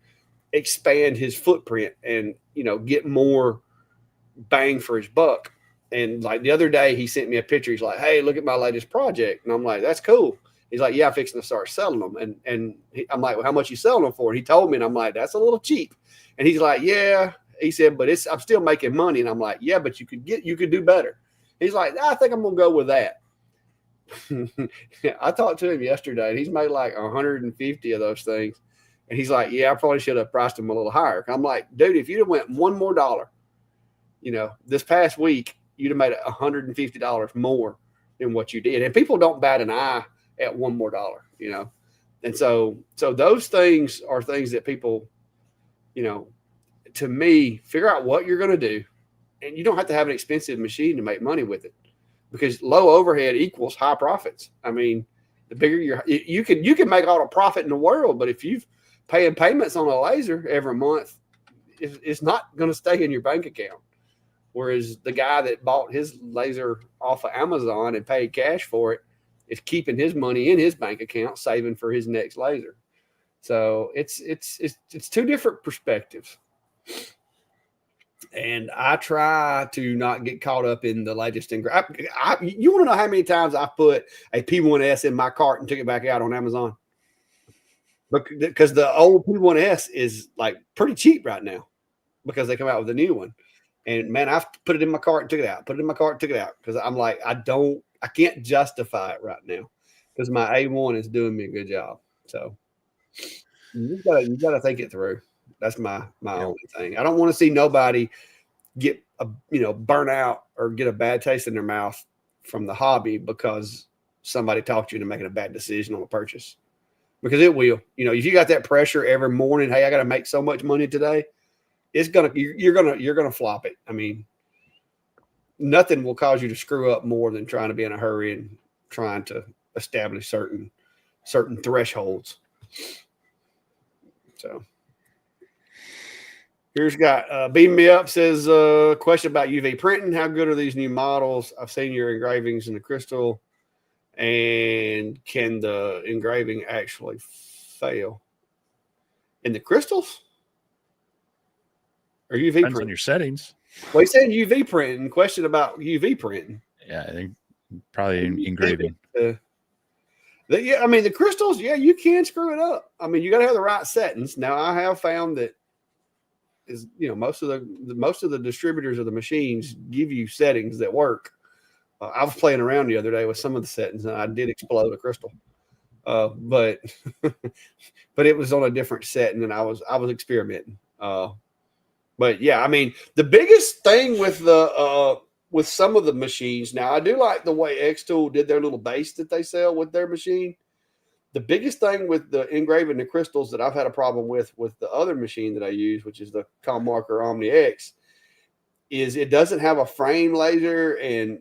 expand his footprint and, get more bang for his buck. And like the other day, he sent me a picture. He's like, "Hey, look at my latest project." And I'm like, "That's cool." He's like, "Yeah, I'm fixing to start selling them." And I'm like, "Well, how much you selling them for?" And he told me, and I'm like, "That's a little cheap." And he's like, "Yeah." He said, "But I'm still making money." And I'm like, "Yeah, but you could do better." He's like, "I think I'm going to go with that." I talked to him yesterday, and he's made like 150 of those things. And he's like, "Yeah, I probably should have priced them a little higher." I'm like, "Dude, if you'd have went one more dollar, this past week, you'd have made $150 more than what you did." And people don't bat an eye at one more dollar. And so those things are things that people, you know, to me, figure out what you're going to do, and you don't have to have an expensive machine to make money with it, because low overhead equals high profits. I mean, the bigger you can make all the profit in the world, but if you've paying payments on a laser every month, it's not going to stay in your bank account. Whereas the guy that bought his laser off of Amazon and paid cash for it is keeping his money in his bank account, saving for his next laser. So it's two different perspectives. And I try to not get caught up in the latest thing. You want to know how many times I put a P1S in my cart and took it back out on Amazon? Because the old P1S is like pretty cheap right now because they come out with a new one. And man, I've put it in my cart and took it out. Put it in my cart and took it out because I'm like, I can't justify it right now because my A1 is doing me a good job. So you gotta think it through. That's my only thing. I don't want to see nobody get burn out or get a bad taste in their mouth from the hobby because somebody talked you into making a bad decision on a purchase. Because it will. If you got that pressure every morning, hey, I got to make so much money today, you're gonna flop it. I mean, nothing will cause you to screw up more than trying to be in a hurry and trying to establish certain thresholds. So here's got Beam Me Up says question about UV printing. How good are these new models? I've seen your engravings in the crystal, and can the engraving actually fail in the crystals or UV Depends print? on your settings. Well, he's saying UV printing. Question about UV printing. Yeah, I think probably engraving. Yeah, I mean the crystals. Yeah, you can screw it up. I mean, you got to have the right settings. Now, I have found that most of the distributors of the machines give you settings that work. I was playing around the other day with some of the settings, and I did explode a crystal. But but it was on a different setting, and I was experimenting. But yeah, I mean, the biggest thing with with some of the machines now, I do like the way X-Tool did their little base that they sell with their machine. The biggest thing with the engraving the crystals that I've had a problem with the other machine that I use, which is the Commarker Omni X, is it doesn't have a frame laser, and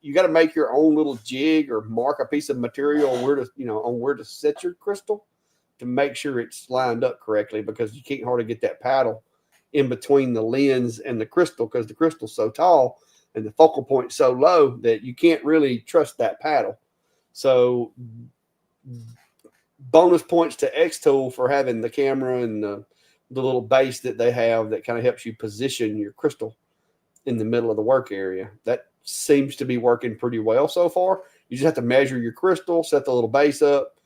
you got to make your own little jig or mark a piece of material on where to set your crystal to make sure it's lined up correctly, because you can't hardly get that paddle in between the lens and the crystal because the crystal's so tall and the focal point so low that you can't really trust that paddle. So bonus points to X-Tool for having the camera and the little base that they have that kind of helps you position your crystal in the middle of the work area. That seems to be working pretty well so far. You just have to measure your crystal, set the little base up,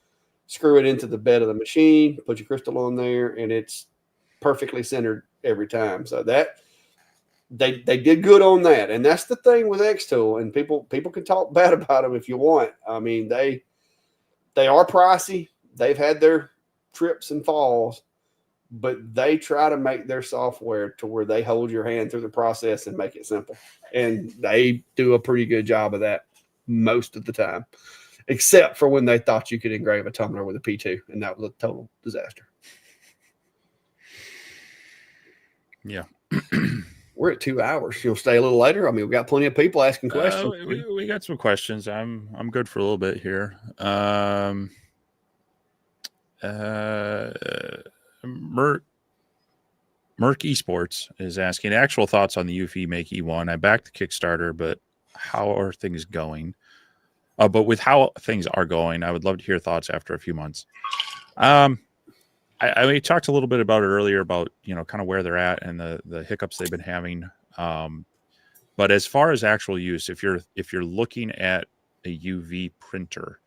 screw it into the bed of the machine, put your crystal on there, and it's perfectly centered every time. So that they did good on that. And that's the thing with X-Tool. And people can talk bad about them if you want. I mean, they are pricey. They've had their trips and falls, but they try to make their software to where they hold your hand through the process and make it simple. And they do a pretty good job of that most of the time, except for when they thought you could engrave a tumbler with a P2, and that was a total disaster. Yeah. We're at 2 hours. You'll stay a little later. I mean, we've got plenty of people asking questions. We got some questions. I'm good for a little bit here. Merc Esports is asking actual thoughts on the UV Make E1. I backed the Kickstarter, but how are things going? But with how things are going, I would love to hear thoughts after a few months. We talked a little bit about it earlier about, kind of where they're at and the hiccups they've been having. But as far as actual use, if you're looking at a UV printer,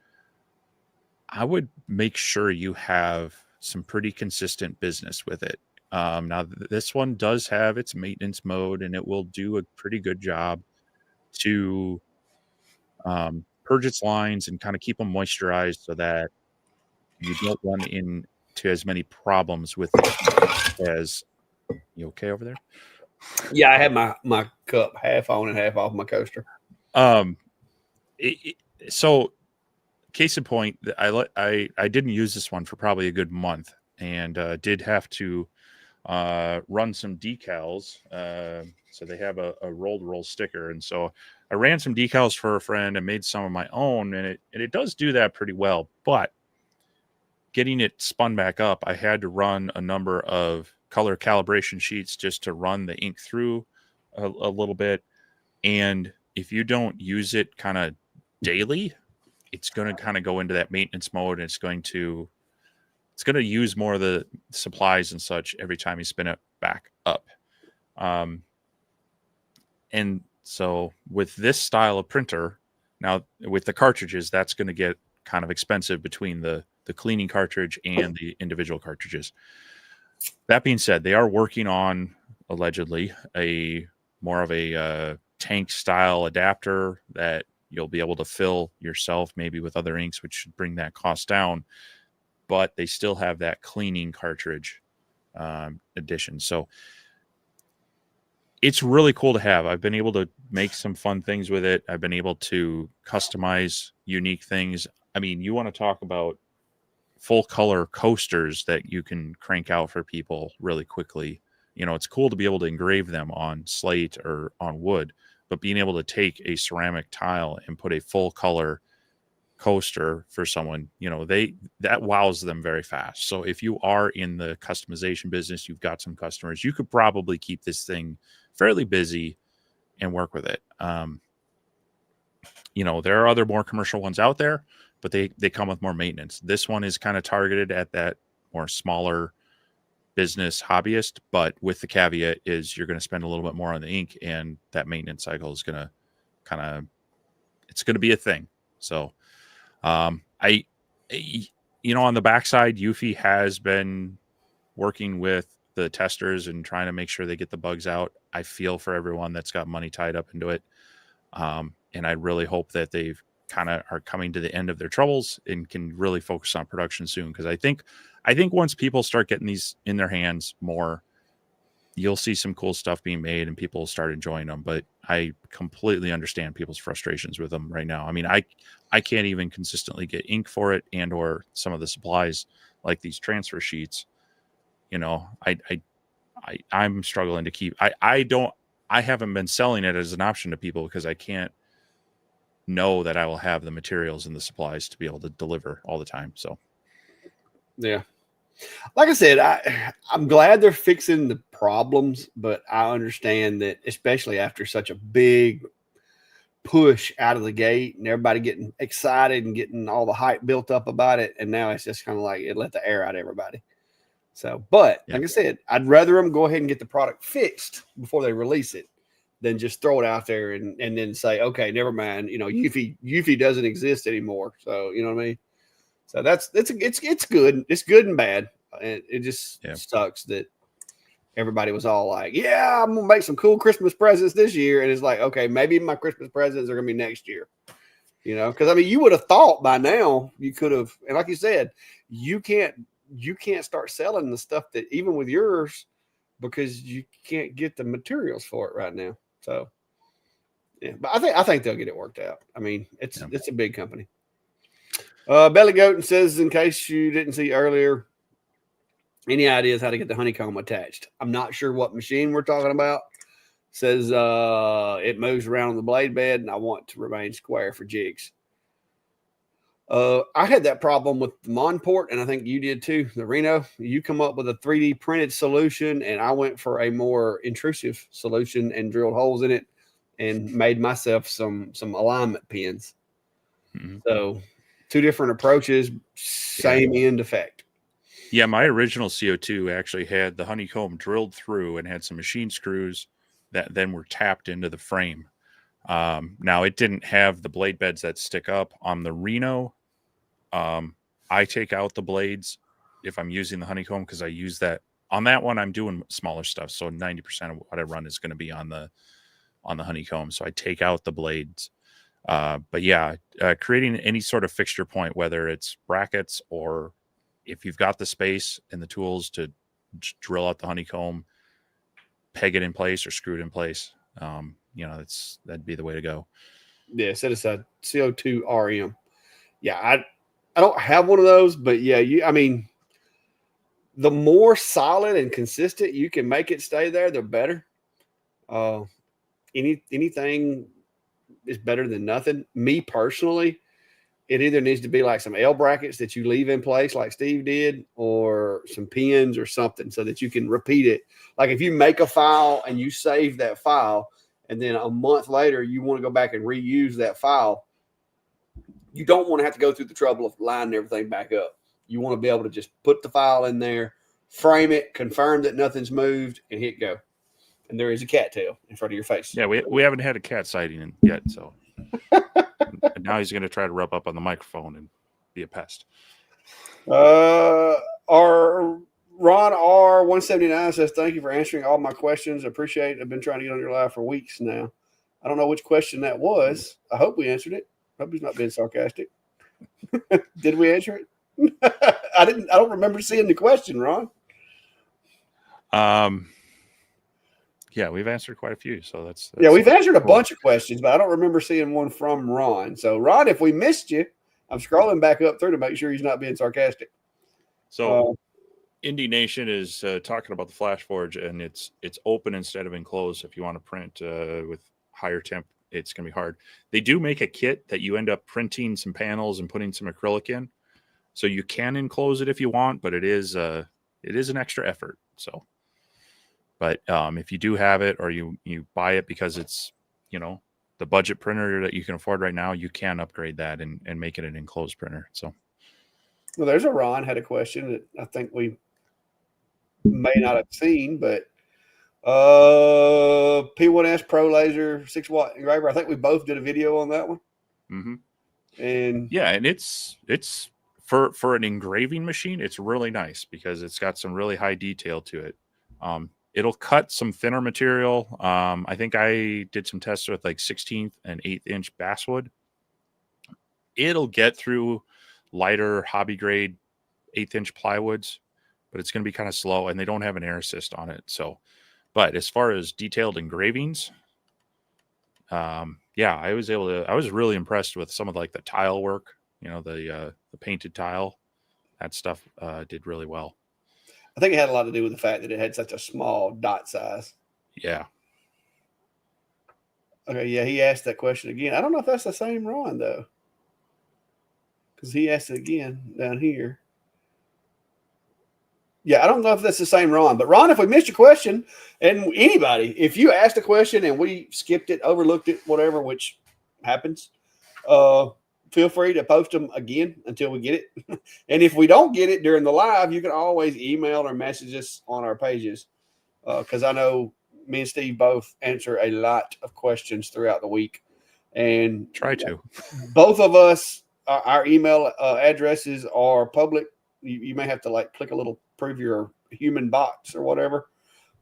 I would make sure you have some pretty consistent business with it. Now, this one does have its maintenance mode, and it will do a pretty good job to purge its lines and kind of keep them moisturized so that you don't run into as many problems with the ink as you okay over there? Yeah, I had my cup half on and half off my coaster. Um, so case in point, I didn't use this one for probably a good month, and did have to run some decals. So they have a roll sticker, and so I ran some decals for a friend and made some of my own, and it does do that pretty well. But getting it spun back up, I had to run a number of color calibration sheets just to run the ink through a little bit. And if you don't use it kind of daily, it's going to kind of go into that maintenance mode, and it's going to use more of the supplies and such every time you spin it back up. And so with this style of printer, now with the cartridges, that's going to get kind of expensive between the cleaning cartridge and the individual cartridges. That being said, they are working on allegedly a more of a tank style adapter that you'll be able to fill yourself, maybe with other inks, which should bring that cost down. But they still have that cleaning cartridge edition. So it's really cool to have. I've been able to make some fun things with it. I've been able to customize unique things. I mean, you want to talk about full color coasters that you can crank out for people really quickly. You know, it's cool to be able to engrave them on slate or on wood, but being able to take a ceramic tile and put a full color coaster for someone, you know, that wows them very fast. So if you are in the customization business, you've got some customers, you could probably keep this thing fairly busy and work with it. You know, there are other more commercial ones out there, but they come with more maintenance. This one is kind of targeted at that more smaller business hobbyist, but with the caveat is you're going to spend a little bit more on the ink, and that maintenance cycle is going to it's going to be a thing. So I you know, on the backside, Eufy has been working with the testers and trying to make sure they get the bugs out. I feel for everyone that's got money tied up into it. And I really hope that they've kind of are coming to the end of their troubles and can really focus on production soon. Because I think once people start getting these in their hands more, you'll see some cool stuff being made and people will start enjoying them. But I completely understand people's frustrations with them right now. I mean, I can't even consistently get ink for it and or some of the supplies like these transfer sheets. You know, I'm struggling to keep. I haven't been selling it as an option to people because I can't know that I will have the materials and the supplies to be able to deliver all the time. So, yeah, like I said, I'm glad they're fixing the problems, but I understand that, especially after such a big push out of the gate and everybody getting excited and getting all the hype built up about it, and now it's just kind of like it let the air out of everybody. So, but yeah. like I said, I'd rather them go ahead and get the product fixed before they release it than just throw it out there and then say, okay, never mind. You know, Eufy doesn't exist anymore. So, you know what I mean? So it's good. It's good and bad. It just sucks that everybody was all like, yeah, I'm going to make some cool Christmas presents this year. And it's like, okay, maybe my Christmas presents are going to be next year. You know, because I mean, you would have thought by now you could have, and like you said, you can't start selling the stuff that even with yours because you can't get the materials for it right now. So yeah, but I think they'll get it worked out. I mean, it's a big company. Belly Goat says, in case you didn't see earlier, any ideas how to get the honeycomb attached? I'm not sure what machine we're talking about. Says it moves around on the blade bed, and I want to remain square for jigs. I had that problem with the Monport, and I think you did too, the Reno. You come up with a 3D printed solution, and I went for a more intrusive solution and drilled holes in it and made myself some alignment pins. Mm-hmm. So 2 different approaches, same end effect. Yeah, my original CO2 actually had the honeycomb drilled through and had some machine screws that then were tapped into the frame. Now, it didn't have the blade beds that stick up. On the Reno, I take out the blades if I'm using the honeycomb because I use that. On that one, I'm doing smaller stuff, so 90% of what I run is going to be on the honeycomb. So I take out the blades. But yeah, creating any sort of fixture point, whether it's brackets or if you've got the space and the tools to drill out the honeycomb, peg it in place or screw it in place, that'd be the way to go. Yeah, set aside CO2 RM. Yeah, I don't have one of those, but yeah, I mean, the more solid and consistent you can make it stay there, the better. Anything is better than nothing. Me personally, it either needs to be like some L brackets that you leave in place, like Steve did, or some pins or something so that you can repeat it. Like if you make a file and you save that file, and then a month later you want to go back and reuse that file, you don't want to have to go through the trouble of lining everything back up. You want to be able to just put the file in there, frame it, confirm that nothing's moved, and hit go. And there is a cattail in front of your face. Yeah, we haven't had a cat sighting yet, so and now he's going to try to rub up on the microphone and be a pest. Our Ron R179 says, "Thank you for answering all my questions. I appreciate it. I've been trying to get on your live for weeks now. I don't know which question that was. I hope we answered it. I hope he's not being sarcastic. Did we answer it? I don't remember seeing the question, Ron. Yeah, we've answered quite a few. So that's yeah, we've answered a bunch of questions, but I don't remember seeing one from Ron. So, Ron, if we missed you, I'm scrolling back up through to make sure he's not being sarcastic. So, Indie Nation is talking about the Flash Forge, and it's open instead of enclosed. If you want to print with higher temp, it's going to be hard. They do make a kit that you end up printing some panels and putting some acrylic in, so you can enclose it if you want, but it is an extra effort. So, but if you do have it, or you buy it because it's the budget printer that you can afford right now, you can upgrade that and make it an enclosed printer. So, well, there's a Ron had a question that I think we may not have seen, but P1S Pro Laser 6-watt engraver. I think we both did a video on that one. Mm-hmm. And yeah, and it's for an engraving machine, it's really nice because it's got some really high detail to it. It'll cut some thinner material. I think I did some tests with like 16th and 1/8 inch basswood. It'll get through lighter hobby grade 1/8 inch plywoods, but it's going to be kind of slow, and they don't have an air assist on it. So, but as far as detailed engravings, yeah, I was really impressed with some of like the tile work, the painted tile. That stuff did really well. I think it had a lot to do with the fact that it had such a small dot size. Yeah. Okay, yeah, he asked that question again. I don't know if that's the same Ron, though, because he asked it again down here. Yeah, I don't know if that's the same Ron, but Ron, if we missed your question, and anybody, if you asked a question and we skipped it, overlooked it, whatever, which happens, feel free to post them again until we get it. And if we don't get it during the live, you can always email or message us on our pages, because I know me and Steve both answer a lot of questions throughout the week. And try to. Both of us, our email addresses are public. You may have to like click a little prove your human box or whatever.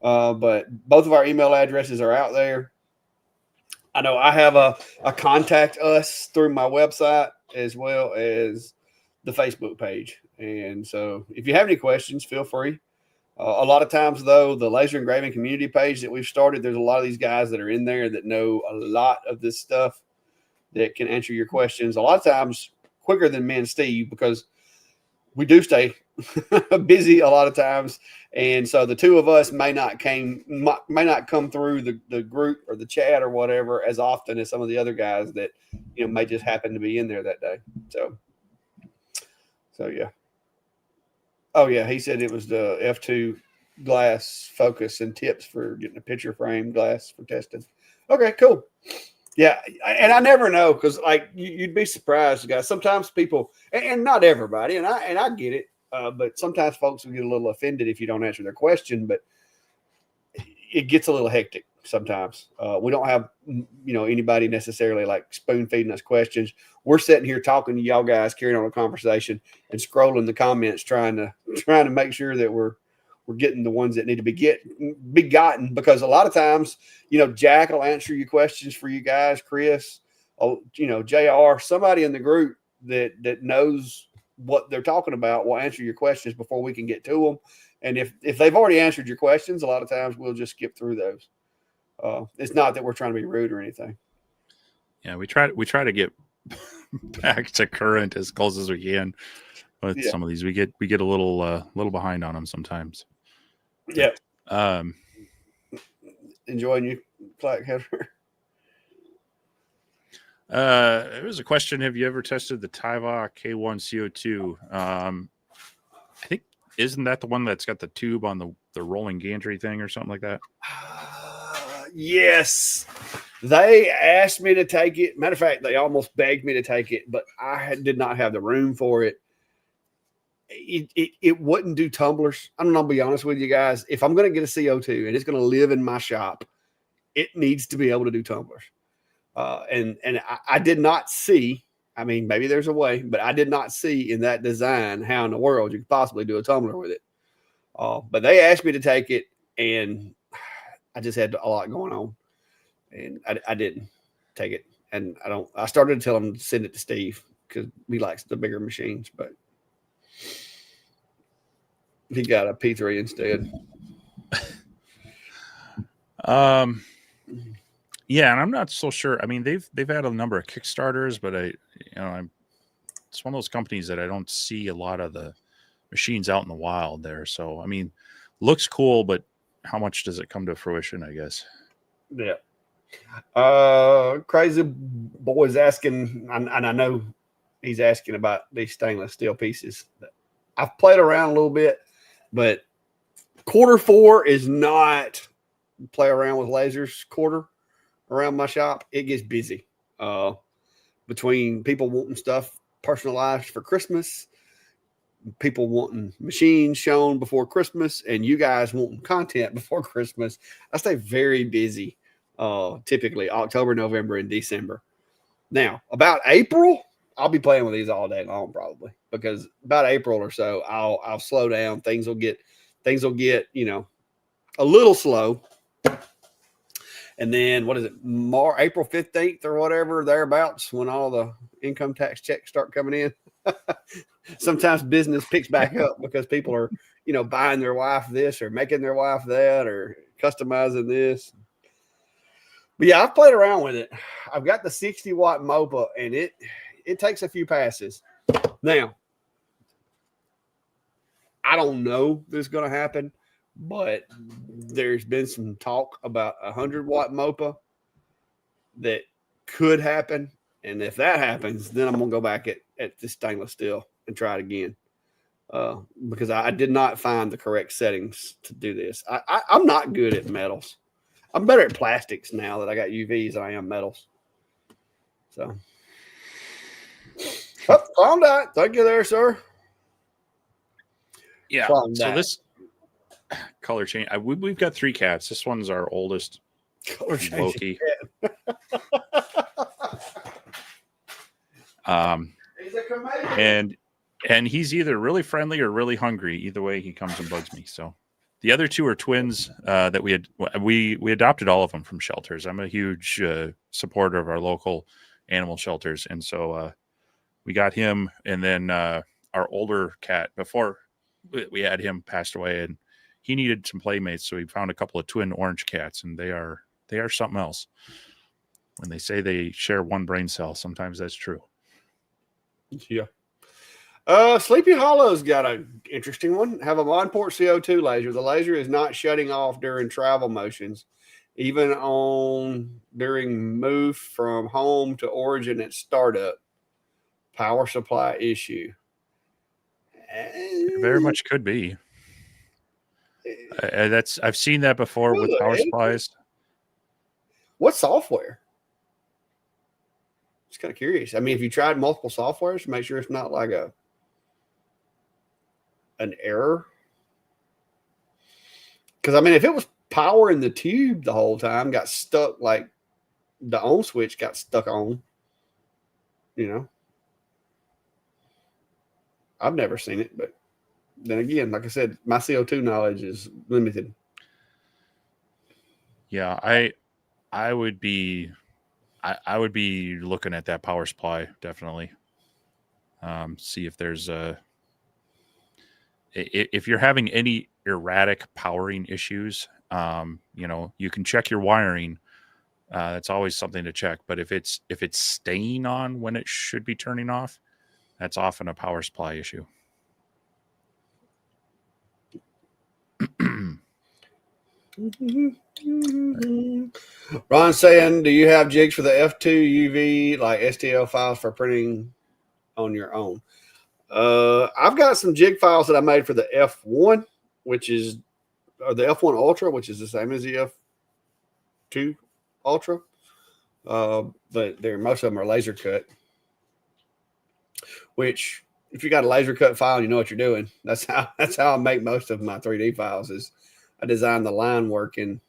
But both of our email addresses are out there. I know I have a contact us through my website as well as the Facebook page. And so if you have any questions, feel free. A lot of times, though, the laser engraving community page that we've started, there's a lot of these guys that are in there that know a lot of this stuff that can answer your questions. A lot of times quicker than me and Steve, because we do stay busy a lot of times. And so the two of us may not come through the group or the chat or whatever as often as some of the other guys that, may just happen to be in there that day. So yeah. Oh yeah. He said it was the F2 glass focus and tips for getting a picture frame glass for testing. Okay, cool. Yeah, and I never know, because like you'd be surprised, guys. Sometimes people, and not everybody, and I get it, but sometimes folks will get a little offended if you don't answer their question. But it gets a little hectic sometimes. We don't have anybody necessarily like spoon feeding us questions. We're sitting here talking to y'all guys, carrying on a conversation, and scrolling the comments, trying to make sure that we're getting the ones that need to be gotten, because a lot of times, Jack will answer your questions for you guys, Chris. JR, somebody in the group that knows what they're talking about will answer your questions before we can get to them. And if they've already answered your questions, a lot of times we'll just skip through those. It's not that we're trying to be rude or anything. Yeah, we try to get back to current as close as we can with some of these. We get a little behind on them sometimes. Yeah. Um, Enjoying you, Clark Heather. It was a question. Have you ever tested the Taiva K1 CO2? I think, isn't that the one that's got the tube on the rolling gantry thing or something like that? Yes. They asked me to take it. Matter of fact, they almost begged me to take it, but I did not have the room for it. It wouldn't do tumblers. I'm going to be honest with you guys. If I'm going to get a CO2 and it's going to live in my shop, it needs to be able to do tumblers. And I did not see, I mean, maybe there's a way, but I did not see in that design how in the world you could possibly do a tumbler with it. But they asked me to take it, and I just had a lot going on, and I didn't take it. And I started to tell him to send it to Steve because he likes the bigger machines, but he got a P3 instead. Yeah, and I'm not so sure. I mean, they've had a number of Kickstarters, but it's one of those companies that I don't see a lot of the machines out in the wild there. So, I mean, looks cool, but how much does it come to fruition, I guess? Yeah. Crazy boy's asking, and I know he's asking about these stainless steel pieces. I've played around a little bit, but Q4 is not play around with lasers quarter around my shop. It gets busy between people wanting stuff personalized for Christmas, people wanting machines shown before Christmas, and you guys wanting content before Christmas. I stay very busy, typically October, November, and December. Now, about April, I'll be playing with these all day long probably, because about April or so, I'll slow down. Things will get a little slow. And then what is it, April 15th or whatever, thereabouts, when all the income tax checks start coming in. Sometimes business picks back up because people are, buying their wife this or making their wife that or customizing this. But yeah, I've played around with it. I've got the 60-watt MOPA, and it takes a few passes. Now, I don't know if it's going to happen, but there's been some talk about 100-watt MOPA that could happen. And if that happens, then I'm going to go back at the stainless steel and try it again. Because I did not find the correct settings to do this. I'm not good at metals. I'm better at plastics now that I got UVs than I am metals. So, calm down. Thank you there, sir. Yeah. So this color change, we've got 3 cats. This one's our oldest. Color change. Loki. And he's either really friendly or really hungry. Either way, he comes and bugs me. So the other 2 are twins that we adopted all of them from shelters. I'm a huge supporter of our local animal shelters, and so we got him. And then our older cat, before we had him, passed away, and he needed some playmates. So we found a couple of twin orange cats, and they are something else. When they say they share one brain cell, sometimes that's true. Yeah. Sleepy Hollow's got an interesting one. Have a Monport CO2 laser. The laser is not shutting off during travel motions, even during move from home to origin at startup. Power supply issue. It very much could be. I've seen that before with power supplies. What software? Just kind of curious. I mean, have you tried multiple softwares to make sure it's not like an error? Because I mean, if it was power in the tube the whole time, got stuck, like the on switch got stuck on, I've never seen it. But then again, like I said, my CO2 knowledge is limited. Yeah, I would be I would be looking at that power supply definitely. See if there's if you're having any erratic powering issues, you can check your wiring. That's always something to check. But if it's staying on when it should be turning off, that's often a power supply issue. Ron saying, do you have jigs for the F2 UV like STL files for printing on your own? I've got some jig files that I made for the F1, which is the F1 Ultra, which is the same as the F2 Ultra, but most of them are laser cut. Which, if you got a laser cut file, you know what you're doing. That's how I make most of my 3D files. Is I design the line work in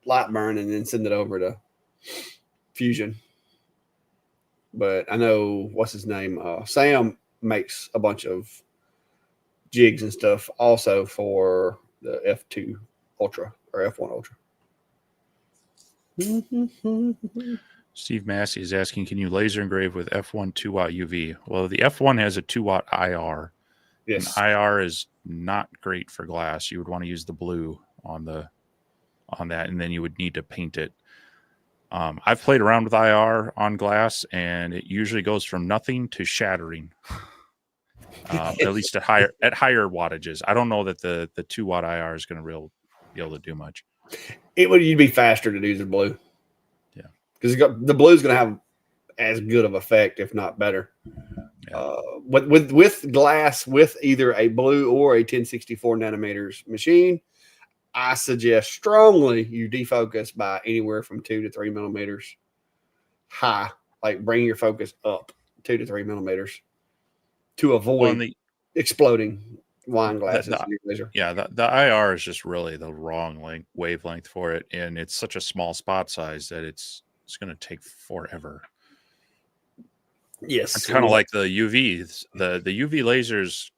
Lightburn and then send it over to Fusion. But I know what's his name. Sam makes a bunch of jigs and stuff also for the F2 Ultra or F1 Ultra. Steve Massey is asking, can you laser engrave with F1 2-watt UV? Well, the F1 has a 2-watt IR. Yes. And IR is not great for glass. You would want to use the blue on that, and then you would need to paint it. I've played around with IR on glass, and it usually goes from nothing to shattering. At least at higher wattages. I don't know that the 2-watt IR is going to be able to do much. You'd be faster to use the blue. Yeah, because the blue is going to have as good of effect, if not better. Yeah. With glass, with either a blue or a 1064 nanometers machine, I suggest strongly you defocus by anywhere from 2 to 3 millimeters high. Like bring your focus up 2 to 3 millimeters to avoid exploding wine glasses. The IR is just really the wrong wavelength for it, and it's such a small spot size that it's going to take forever. Yes, it's kind of like the UVs. The UV lasers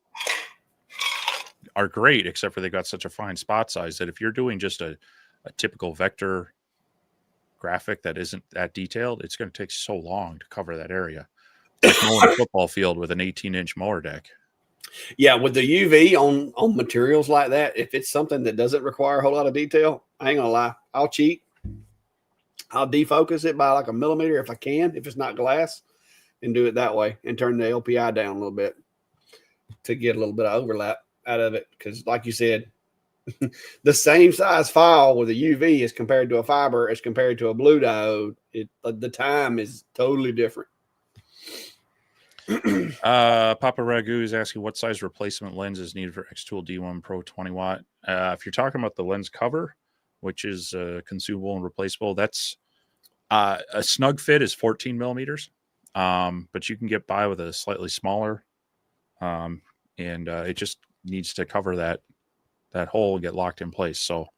are great, except for they got such a fine spot size that if you're doing just a typical vector graphic that isn't that detailed, it's going to take so long to cover that area. Like mowing a football field with an 18-inch mower deck. Yeah, with the UV on materials like that, if it's something that doesn't require a whole lot of detail, I ain't gonna lie, I'll cheat. I'll defocus it by like a millimeter if I can, if it's not glass, and do it that way and turn the LPI down a little bit to get a little bit of overlap out of it. Because like you said, the same size file with a UV as compared to a fiber as compared to a blue diode, the time is totally different. Papa Ragu is asking what size replacement lens is needed for X-Tool D1 Pro 20 watt. If you're talking about the lens cover, which is consumable and replaceable, that's a snug fit is 14 millimeters, but you can get by with a slightly smaller, and it just needs to cover that hole and get locked in place. So,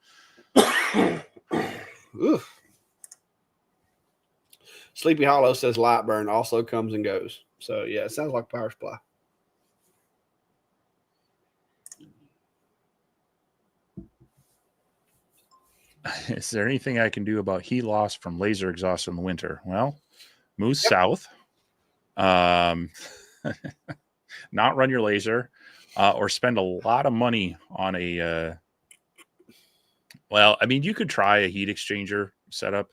Sleepy Hollow says Lightburn also comes and goes. So, yeah, it sounds like power supply. Is there anything I can do about heat loss from laser exhaust in the winter? Well, move south. Not run your laser, or spend a lot of money on a. You could try a heat exchanger setup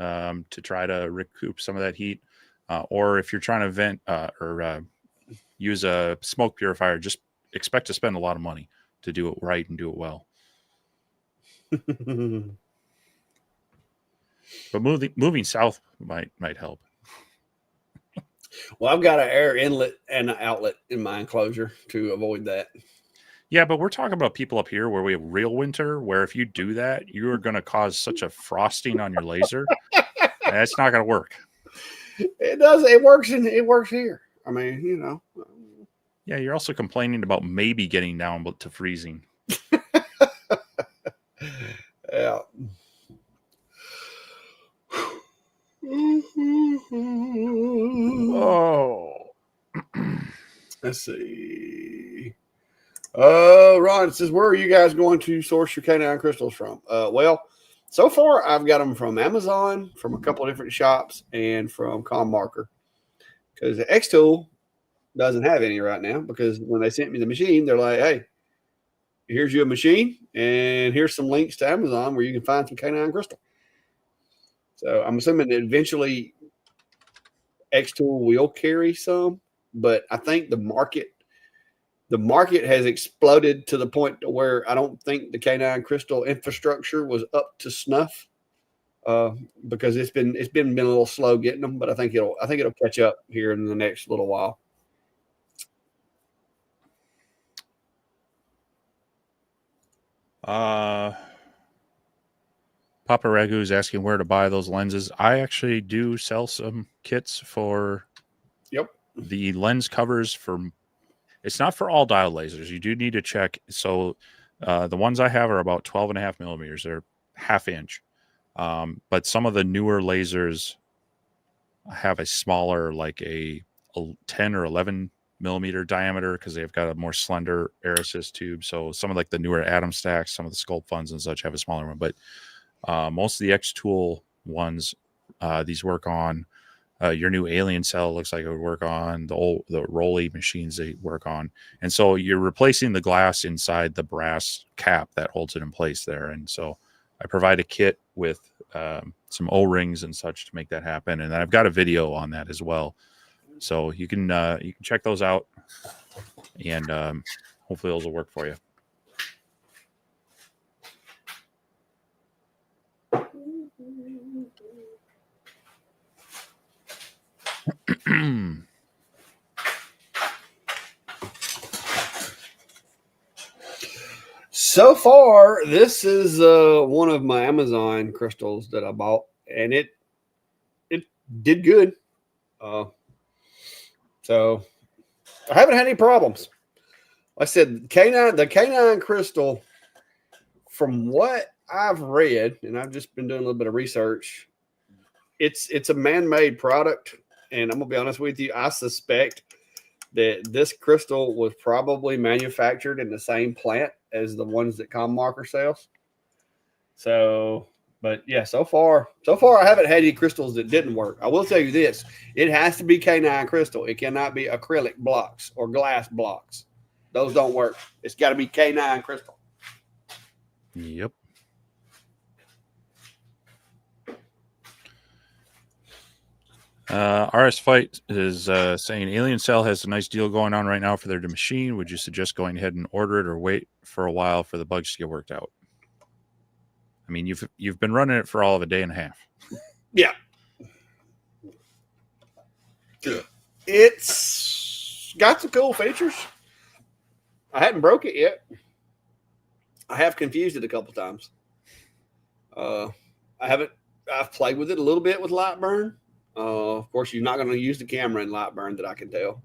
to try to recoup some of that heat. Or if you're trying to vent or use a smoke purifier, just expect to spend a lot of money to do it right and do it well. But moving south might help. Well, I've got an air inlet and an outlet in my enclosure to avoid that. Yeah, but we're talking about people up here where we have real winter, where if you do that, you are going to cause such a frosting on your laser. That's not going to work. It does. It works. It works here. I mean, you know. Yeah, you're also complaining about maybe getting down to freezing. Yeah. Oh. Let's see. Ron says, where are you guys going to source your canine crystals from? Well, So far, I've got them from Amazon, from a couple of different shops, and from Com Marker. Because the X Tool doesn't have any right now. Because when they sent me the machine, they're like, "Hey, here's your machine, and here's some links to Amazon where you can find some canine crystal." So I'm assuming that eventually X Tool will carry some, but I think the market has exploded to the point to where I don't think the canine crystal infrastructure was up to snuff, because it's been a little slow getting them, but I think it'll catch up here in the next little while. Papa Ragu is asking where to buy those lenses. I actually do sell some kits for the lens covers for. It's not for all diode lasers. You do need to check. So the ones I have are about 12.5 millimeters. They're half inch. But some of the newer lasers have a smaller, like a 10 or 11 millimeter diameter, because they've got a more slender air assist tube. So some of like the newer Atom Stacks, some of the Sculpt Funds and such have a smaller one. But most of the X Tool ones, these work on. Your new Alien Cell looks like it would work on the Rolly machines they work on. And so you're replacing the glass inside the brass cap that holds it in place there. And so I provide a kit with some O-rings and such to make that happen. And I've got a video on that as well. So you can check those out, and hopefully those will work for you. So far, this is one of my Amazon crystals that I bought, and it did good. So I haven't had any problems. Like I said, the canine crystal, from what I've read, and I've just been doing a little bit of research, it's a man-made product, and I'm gonna be honest with you, I suspect that this crystal was probably manufactured in the same plant as the ones that Com Marker sells. So, but yeah, so far I haven't had any crystals that didn't work. I will tell you this: it has to be canine crystal. It cannot be acrylic blocks or glass blocks. Those don't work. It's got to be canine crystal. Yep. RS Fight is saying Alien Cell has a nice deal going on right now for their machine. Would you suggest going ahead and order it, or wait for a while for the bugs to get worked out? I mean, you've been running it for all of a day and a half. Yeah. It's got some cool features. I hadn't broke it yet. I have confused it a couple times. I've played with it a little bit with Lightburn. Of course, you're not going to use the camera in Lightburn, that I can tell.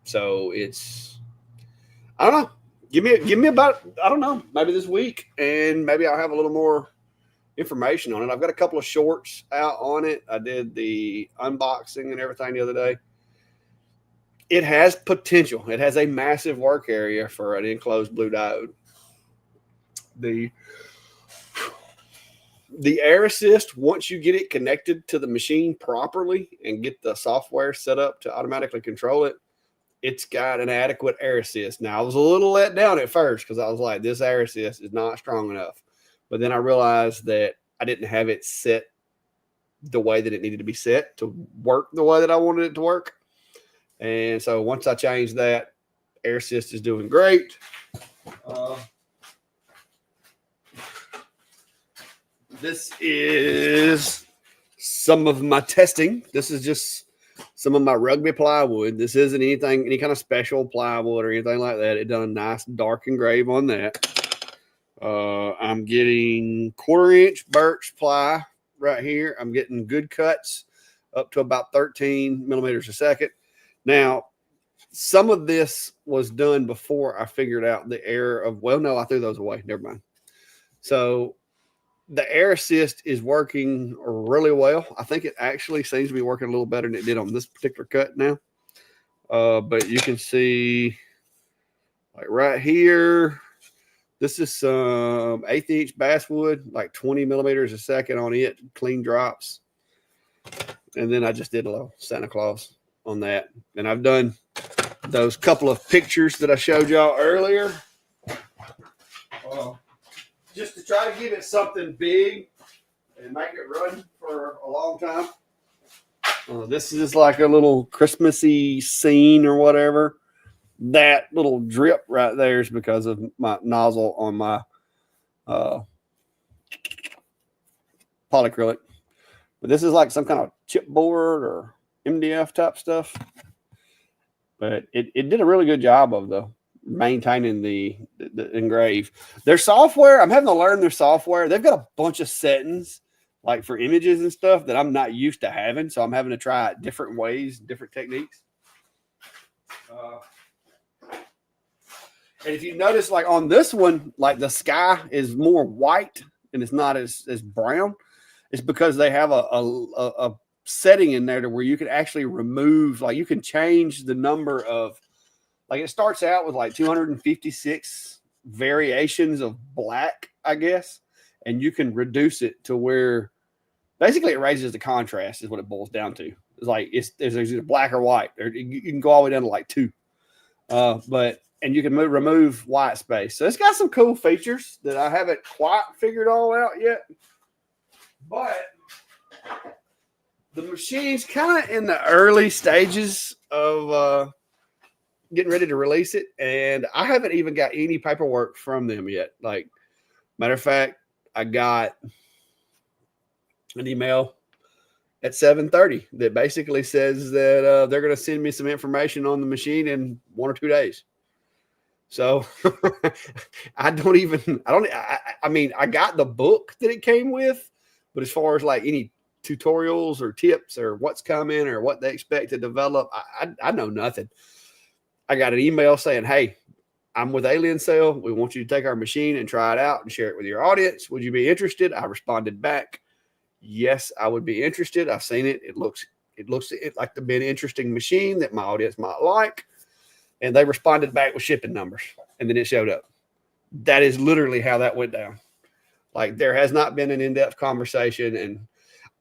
So it's, I don't know. Give me about, I don't know, maybe this week, and maybe I'll have a little more information on it. I've got a couple of shorts out on it. I did the unboxing and everything the other day. It has potential. It has a massive work area for an enclosed blue diode. The air assist, once you get it connected to the machine properly and get the software set up to automatically control it, it's got an adequate air assist. Now, I was a little let down at first because I was like, this air assist is not strong enough. But then I realized that I didn't have it set the way that it needed to be set to work the way that I wanted it to work. And so once I changed that, air assist is doing great. This is some of my testing. This is just some of my rugby plywood. This isn't any kind of special plywood or anything like that. It done a nice dark engrave on that. I'm getting 1/4-inch birch ply right here. I'm getting good cuts up to about 13 millimeters a second. Now, some of this was done before I figured out the error of, well, no, I threw those away. Never mind. So the air assist is working really well. I think it actually seems to be working a little better than it did on this particular cut now. But you can see, like right here, This is some 1/8 inch basswood, like 20 millimeters a second on it, clean drops. And then I just did a little Santa Claus on that. And I've done those couple of pictures that I showed y'all earlier. Just to try to give it something big and make it run for a long time. This is like a little Christmassy scene or whatever. That little drip right there is because of my nozzle on my polyacrylic. But this is like some kind of chipboard or MDF type stuff. But it did a really good job of maintaining the engrave. Their software, I'm having to learn their software. They've got a bunch of settings like for images and stuff that I'm not used to having. So I'm having to try different ways, different techniques. And if you notice, like on this one, like the sky is more white and it's not as brown. It's because they have a setting in there to where you can actually remove, like you can change the number of, like it starts out with like 256 variations of black, I guess, and you can reduce it to where basically it raises the contrast is what it boils down to. It's like there's either black or white. You can go all the way down to like 2. And you can remove white space. So it's got some cool features that I haven't quite figured all out yet. But the machine's kind of in the early stages of getting ready to release it. And I haven't even got any paperwork from them yet. Like, matter of fact, I got an email at 7:30 that basically says that they're going to send me some information on the machine in 1 or 2 days. So I mean, I got the book that it came with, but as far as like any tutorials or tips or what's coming or what they expect to develop, I know nothing. I got an email saying, hey, I'm with Alien Cell. We want you to take our machine and try it out and share it with your audience. Would you be interested? I responded back, yes, I would be interested. I've seen it. It looks like to be an interesting machine that my audience might like. And they responded back with shipping numbers, and then it showed up. That is literally how that went down. Like, there has not been an in-depth conversation, and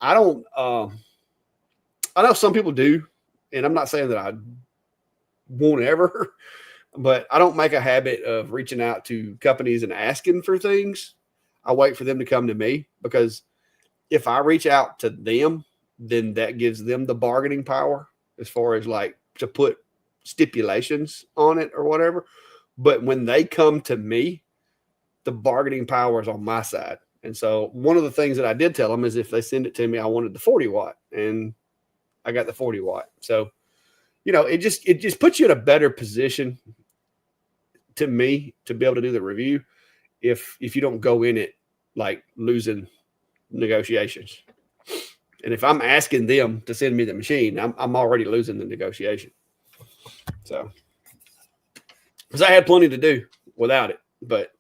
I know some people do, and I'm not saying that I won't ever, but I don't make a habit of reaching out to companies and asking for things. I wait for them to come to me, because if I reach out to them, then that gives them the bargaining power as far as like to put stipulations on it or whatever. But when they come to me, the bargaining power is on my side. And so one of the things that I did tell them is if they send it to me, I wanted the 40 watt, and I got the 40 watt. So, you know, it just puts you in a better position to me to be able to do the review if you don't go in it like losing negotiations. And if I'm asking them to send me the machine, I'm already losing the negotiation. So, because I had plenty to do without it, but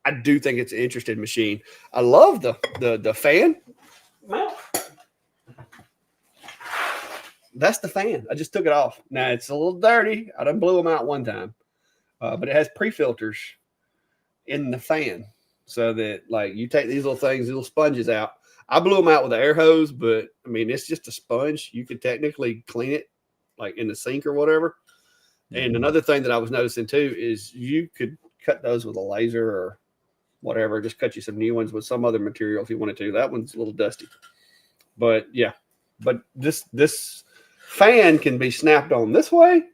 I do think it's an interesting machine. I love the fan. Well, that's the fan. I just took it off. Now it's a little dirty. I done blew them out one time, but it has pre-filters in the fan, so that like you take these little sponges out. I blew them out with an air hose, but I mean it's just a sponge. You could technically clean it like in the sink or whatever. And another thing that I was noticing too is you could cut those with a laser or whatever, just cut you some new ones with some other material if you wanted to. That one's a little dusty. But yeah, but this fan can be snapped on this way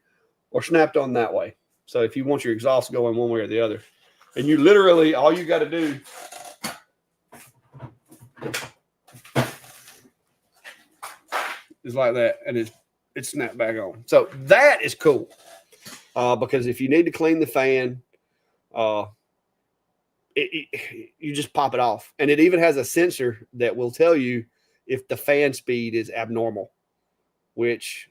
or snapped on that way. So if you want your exhaust going one way or the other, and you literally, all you got to do is like that, and it's snapped back on. So that is cool. Because if you need to clean the fan, you just pop it off. And it even has a sensor that will tell you if the fan speed is abnormal, which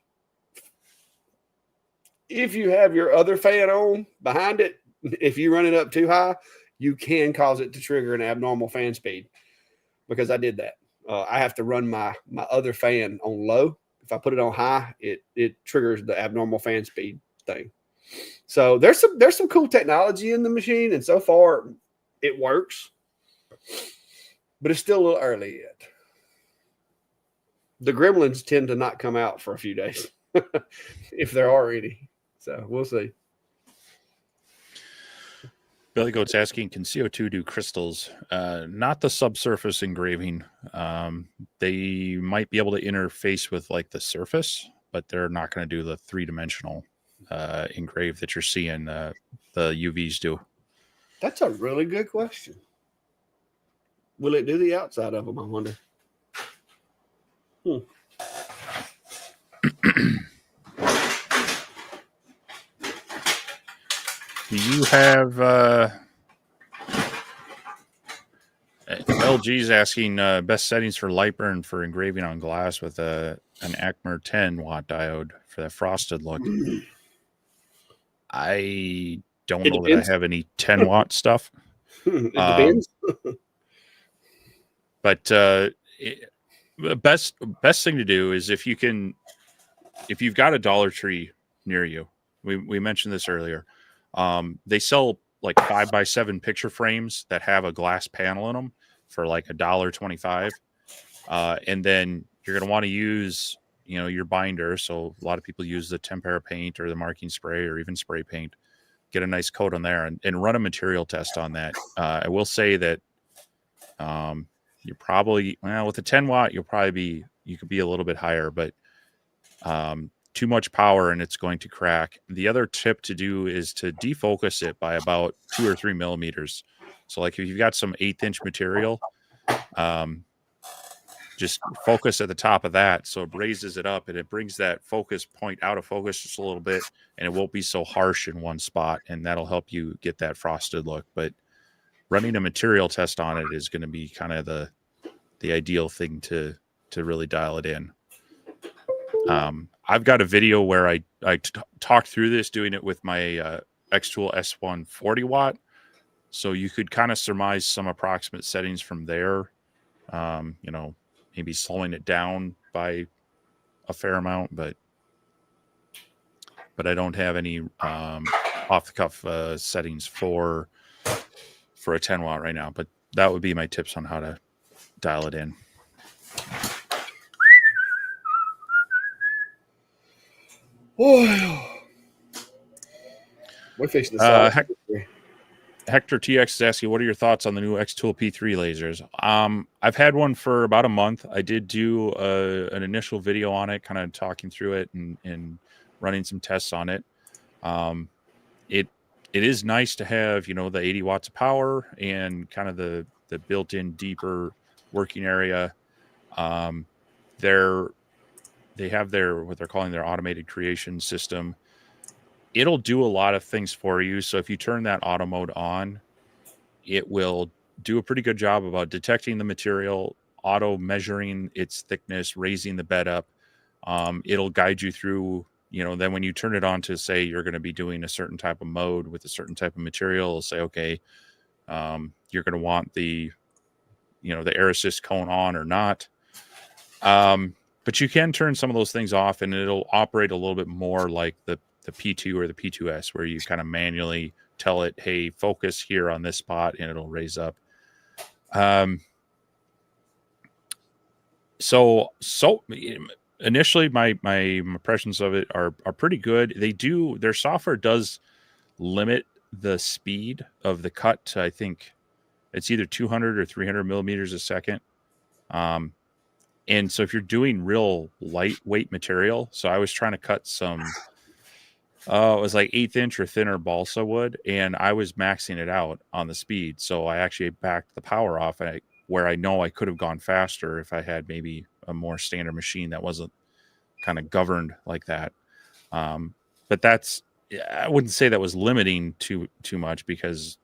if you have your other fan on behind it, if you run it up too high, you can cause it to trigger an abnormal fan speed, because I did that. I have to run my other fan on low. If I put it on high, it triggers the abnormal fan speed thing. So there's some cool technology in the machine, and so far it works, but it's still a little early yet. The gremlins tend to not come out for a few days, if there are any. So we'll see. Billy Goat's asking, can CO2 do crystals? Not the subsurface engraving. They might be able to interface with like the surface, but they're not going to do the 3-dimensional engrave that you're seeing the UVs do. That's a really good question. Will it do the outside of them, I wonder? Do you have LG's asking best settings for light burn for engraving on glass with an Acmer 10 watt diode for that frosted look? I don't know that I have any 10 watt stuff. It depends. But the best thing to do is if you've got a Dollar Tree near you, we mentioned this earlier. They sell like 5x7 picture frames that have a glass panel in them for like $1.25. And then you're going to want to use, your binder. So a lot of people use the tempera paint or the marking spray or even spray paint, get a nice coat on there and run a material test on that. I will say that, you're probably, with the 10 watt, you could be a little bit higher, but, too much power and it's going to crack. The other tip to do is to defocus it by about 2 or 3 millimeters. So like if you've got some 1/8-inch material, just focus at the top of that. So it raises it up and it brings that focus point out of focus just a little bit and it won't be so harsh in one spot. And that'll help you get that frosted look. But running a material test on it is going to be kind of the ideal thing to really dial it in. I've got a video where I talked through this, doing it with my X-Tool S1 40 watt. So you could kind of surmise some approximate settings from there. Maybe slowing it down by a fair amount, but I don't have any off the cuff settings for a 10 watt right now. But that would be my tips on how to dial it in. We're fixing this. Hector TX is asking, what are your thoughts on the new X-Tool P3 lasers? I've had one for about a month. I did do an initial video on it, kind of talking through it and running some tests on it. It is nice to have, the 80 watts of power and kind of the built-in deeper working area. They have what they're calling their automated creation system. It'll do a lot of things for you. So if you turn that auto mode on, it will do a pretty good job about detecting the material, auto measuring its thickness, raising the bed up. It'll guide you through, then when you turn it on to say you're going to be doing a certain type of mode with a certain type of material, it'll say, okay, you're going to want the air assist cone on or not. But you can turn some of those things off and it'll operate a little bit more like the P2 or the P2S, where you kind of manually tell it, hey, focus here on this spot, and it'll raise up. So initially my impressions of it are pretty good. Their software does limit the speed of the cut to, I think it's either 200 or 300 millimeters a second. And so if you're doing real lightweight material, so I was trying to cut some, it was like 1/8-inch or thinner balsa wood, and I was maxing it out on the speed. So I actually backed the power off, where I know I could have gone faster if I had maybe a more standard machine that wasn't kind of governed like that. But I wouldn't say that was limiting too much, because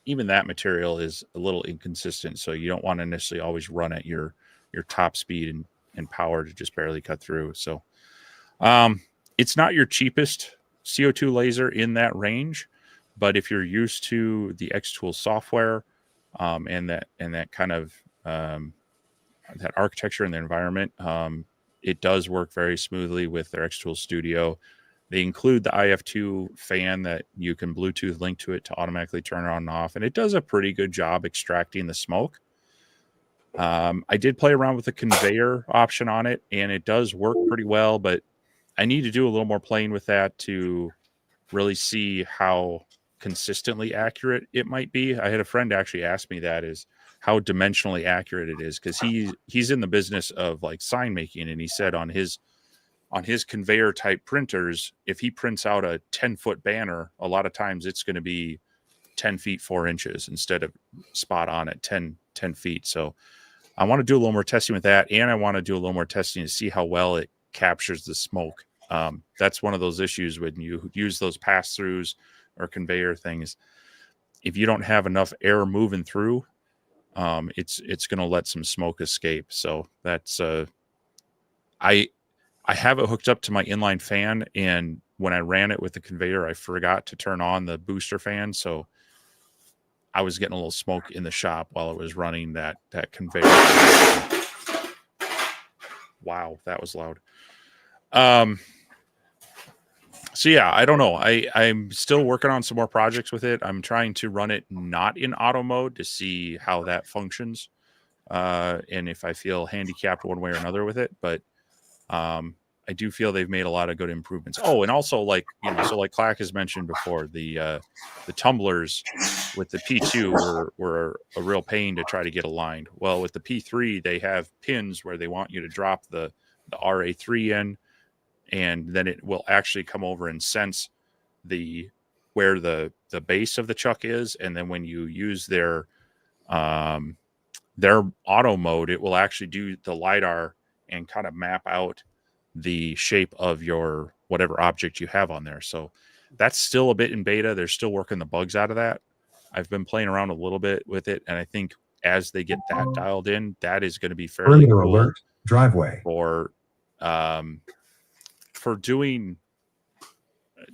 even that material is a little inconsistent. So you don't want to necessarily always run at your top speed and power to just barely cut through. So it's not your cheapest CO2 laser in that range, but if you're used to the X-Tool software and that kind of that architecture and the environment, it does work very smoothly with their X-Tool Studio. They include the IF2 fan that you can Bluetooth link to it to automatically turn it on and off, and it does a pretty good job extracting the smoke. I did play around with the conveyor option on it, and it does work pretty well, but I need to do a little more playing with that to really see how consistently accurate it might be. I had a friend actually ask me that, is how dimensionally accurate it is, because he's in the business of like sign making, and he said on his conveyor type printers, if he prints out a 10-foot banner, a lot of times it's going to be 10 feet 4 inches instead of spot on at 10 feet. So I want to do a little more testing with that, and I want to do a little more testing to see how well it captures the smoke. That's one of those issues when you use those pass-throughs or conveyor things. If you don't have enough air moving through, it's going to let some smoke escape. So that's I have it hooked up to my inline fan, and when I ran it with the conveyor, I forgot to turn on the booster fan, so I was getting a little smoke in the shop while it was running that conveyor. Wow, that was loud. So yeah, I don't know. I'm still working on some more projects with it. I'm trying to run it not in auto mode to see how that functions, and if I feel handicapped one way or another with it. But I do feel they've made a lot of good improvements. Oh, and also like Clack has mentioned before, the tumblers with the P2 were a real pain to try to get aligned. Well, with the P3, they have pins where they want you to drop the RA3 in, and then it will actually come over and sense where the base of the chuck is, and then when you use their auto mode, it will actually do the LiDAR and kind of map out the shape of your whatever object you have on there. So that's still a bit in beta. They're still working the bugs out of that. I've been playing around a little bit with it, and I think as they get that dialed in, that is going to be fairly Perimeter cool alert. Driveway. For doing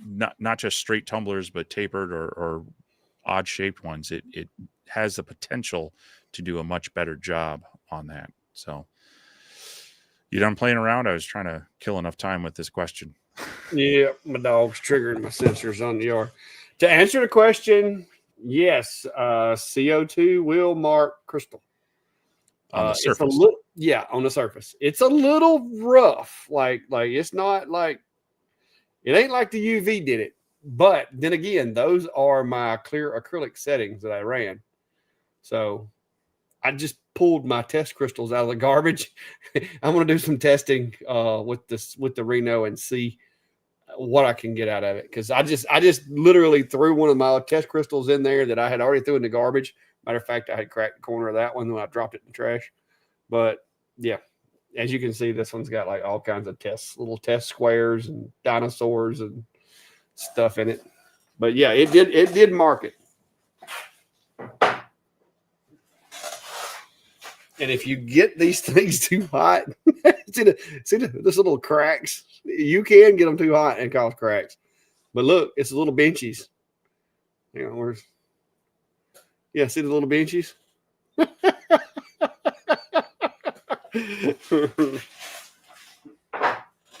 not just straight tumblers, but tapered or odd shaped ones. It has the potential to do a much better job on that. So you done playing around? I was trying to kill enough time with this question. Yeah, my dog's triggering my sensors on the yard. To answer the question, yes, CO2 will mark crystal. On the surface. On the surface. It's a little rough. Like it's not like, it ain't like the UV did it. But then again, those are my clear acrylic settings that I ran. So I just pulled my test crystals out of the garbage. I'm going to do some testing with the Reno and see what I can get out of it. Because I just literally threw one of my test crystals in there that I had already threw in the garbage. Matter of fact, I had cracked the corner of that one when I dropped it in the trash. But yeah, as you can see, this one's got like all kinds of little test squares and dinosaurs and stuff in it. But yeah, it did mark it. And if you get these things too hot, see this little cracks. You can get them too hot and cause cracks. But look, it's the little benchies. See the little benchies?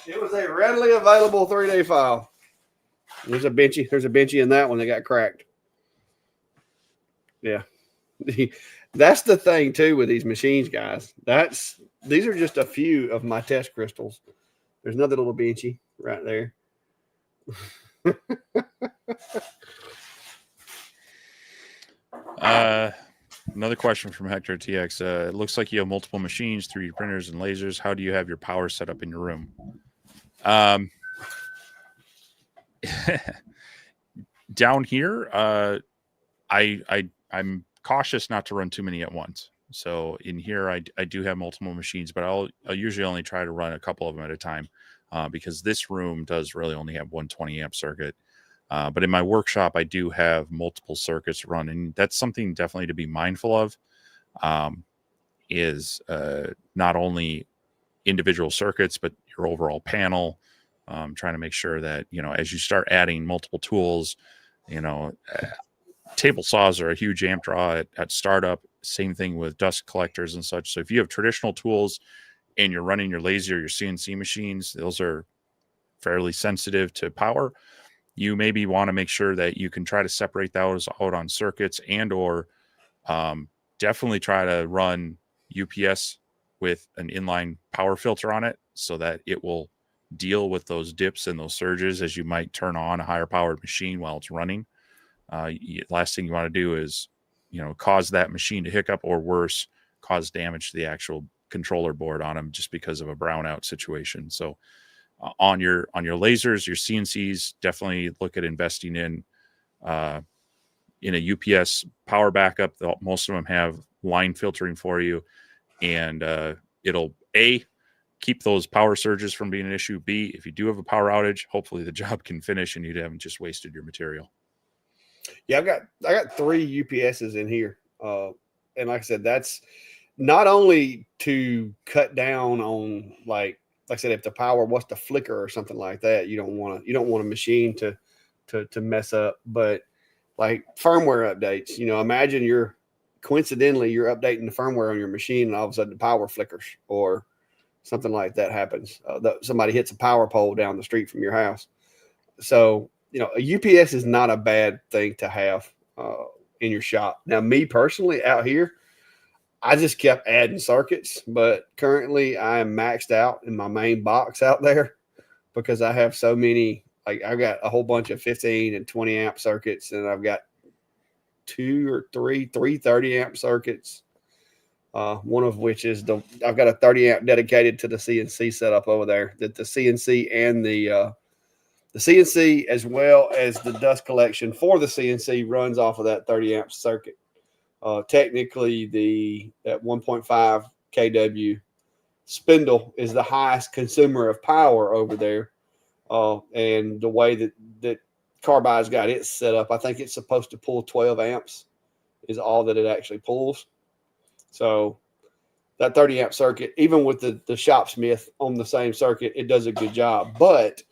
It was a readily available 3-day file. There's a benchy in that one that got cracked. Yeah. That's the thing too with these machines, guys. These are just a few of my test crystals. There's another little benchy right there. Another question from Hector TX. It looks like you have multiple machines, 3D printers, and lasers. How do you have your power set up in your room? Down here, I'm cautious not to run too many at once. So in here, I do have multiple machines, but I'll usually only try to run a couple of them at a time because this room does really only have 120 amp circuit. But in my workshop, I do have multiple circuits running. That's something definitely to be mindful of, is not only individual circuits, but your overall panel, trying to make sure that, as you start adding multiple tools, table saws are a huge amp draw at startup. Same thing with dust collectors and such. So if you have traditional tools and you're running your laser, your CNC machines, those are fairly sensitive to power, you maybe want to make sure that you can try to separate those out on circuits, and or definitely try to run UPS with an inline power filter on it so that it will deal with those dips and those surges as you might turn on a higher powered machine while it's running. Last thing you want to do is, cause that machine to hiccup, or worse, cause damage to the actual controller board on them just because of a brownout situation. So on your lasers, your CNCs, definitely look at investing in a UPS power backup. Most of them have line filtering for you, and it'll keep those power surges from being an issue. B, if you do have a power outage, hopefully the job can finish and you haven't just wasted your material. Yeah, I got 3 UPSs in here, and like I said, that's not only to cut down on like I said, if the power was to flicker or something like that, you don't want a machine to mess up, but like firmware updates. Imagine you're updating the firmware on your machine, and all of a sudden the power flickers or something like that happens. Somebody hits a power pole down the street from your house. So a UPS is not a bad thing to have in your shop. Now, me personally, out here, I just kept adding circuits, but currently I am maxed out in my main box out there because I have so many. Like, I've got a whole bunch of 15 and 20 amp circuits, and I've got 2 or 3 30 amp circuits. One of which is I've got a 30 amp dedicated to the CNC setup over there. That the CNC and the CNC, as well as the dust collection for the CNC, runs off of that 30 amp circuit. Technically, that 1.5 kW spindle is the highest consumer of power over there. And the way that Carbide's got it set up, I think it's supposed to pull 12 amps is all that it actually pulls. So that 30 amp circuit, even with the Shopsmith on the same circuit, it does a good job. But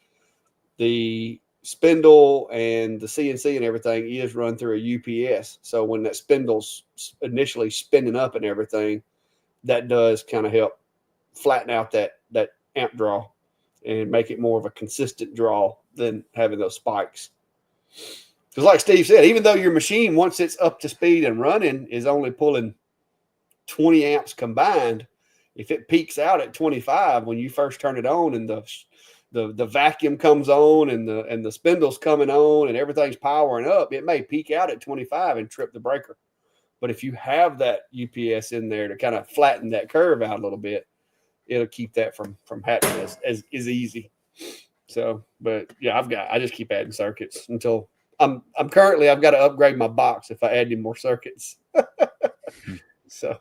the spindle and the CNC and everything is run through a UPS. So when that spindle's initially spinning up and everything, that does kind of help flatten out that amp draw and make it more of a consistent draw than having those spikes. Because like Steve said, even though your machine, once it's up to speed and running, is only pulling 20 amps combined, if it peaks out at 25 when you first turn it on, and the vacuum comes on and the spindle's coming on and everything's powering up, it may peak out at 25 and trip the breaker. But if you have that UPS in there to kind of flatten that curve out a little bit, it'll keep that from happening as easy. So, but yeah, I just keep adding circuits until I've got to upgrade my box if I add any more circuits. So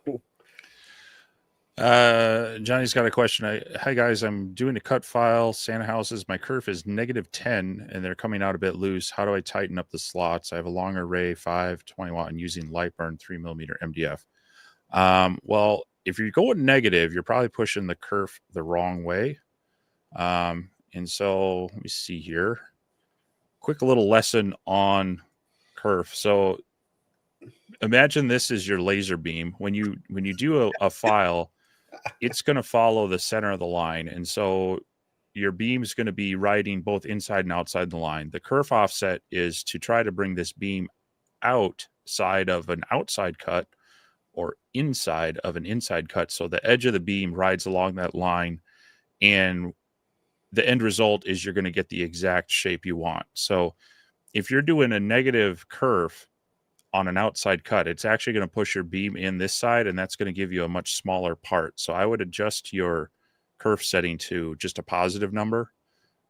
Johnny's got a question. Hi guys, I'm doing a cut file, Santa houses. My kerf is -10 and they're coming out a bit loose. How do I tighten up the slots? I have a long array, 5, 20 watt, and using Lightburn 3mm MDF. Well, if you're going negative, you're probably pushing the kerf the wrong way. And so let me see here. Quick little lesson on kerf. So imagine this is your laser beam. When you do a file, it's going to follow the center of the line. And so your beam is going to be riding both inside and outside the line. The kerf offset is to try to bring this beam outside of an outside cut or inside of an inside cut. So the edge of the beam rides along that line, and the end result is you're going to get the exact shape you want. So if you're doing a negative kerf on an outside cut, it's actually going to push your beam in this side, and that's going to give you a much smaller part. So I would adjust your kerf setting to just a positive number,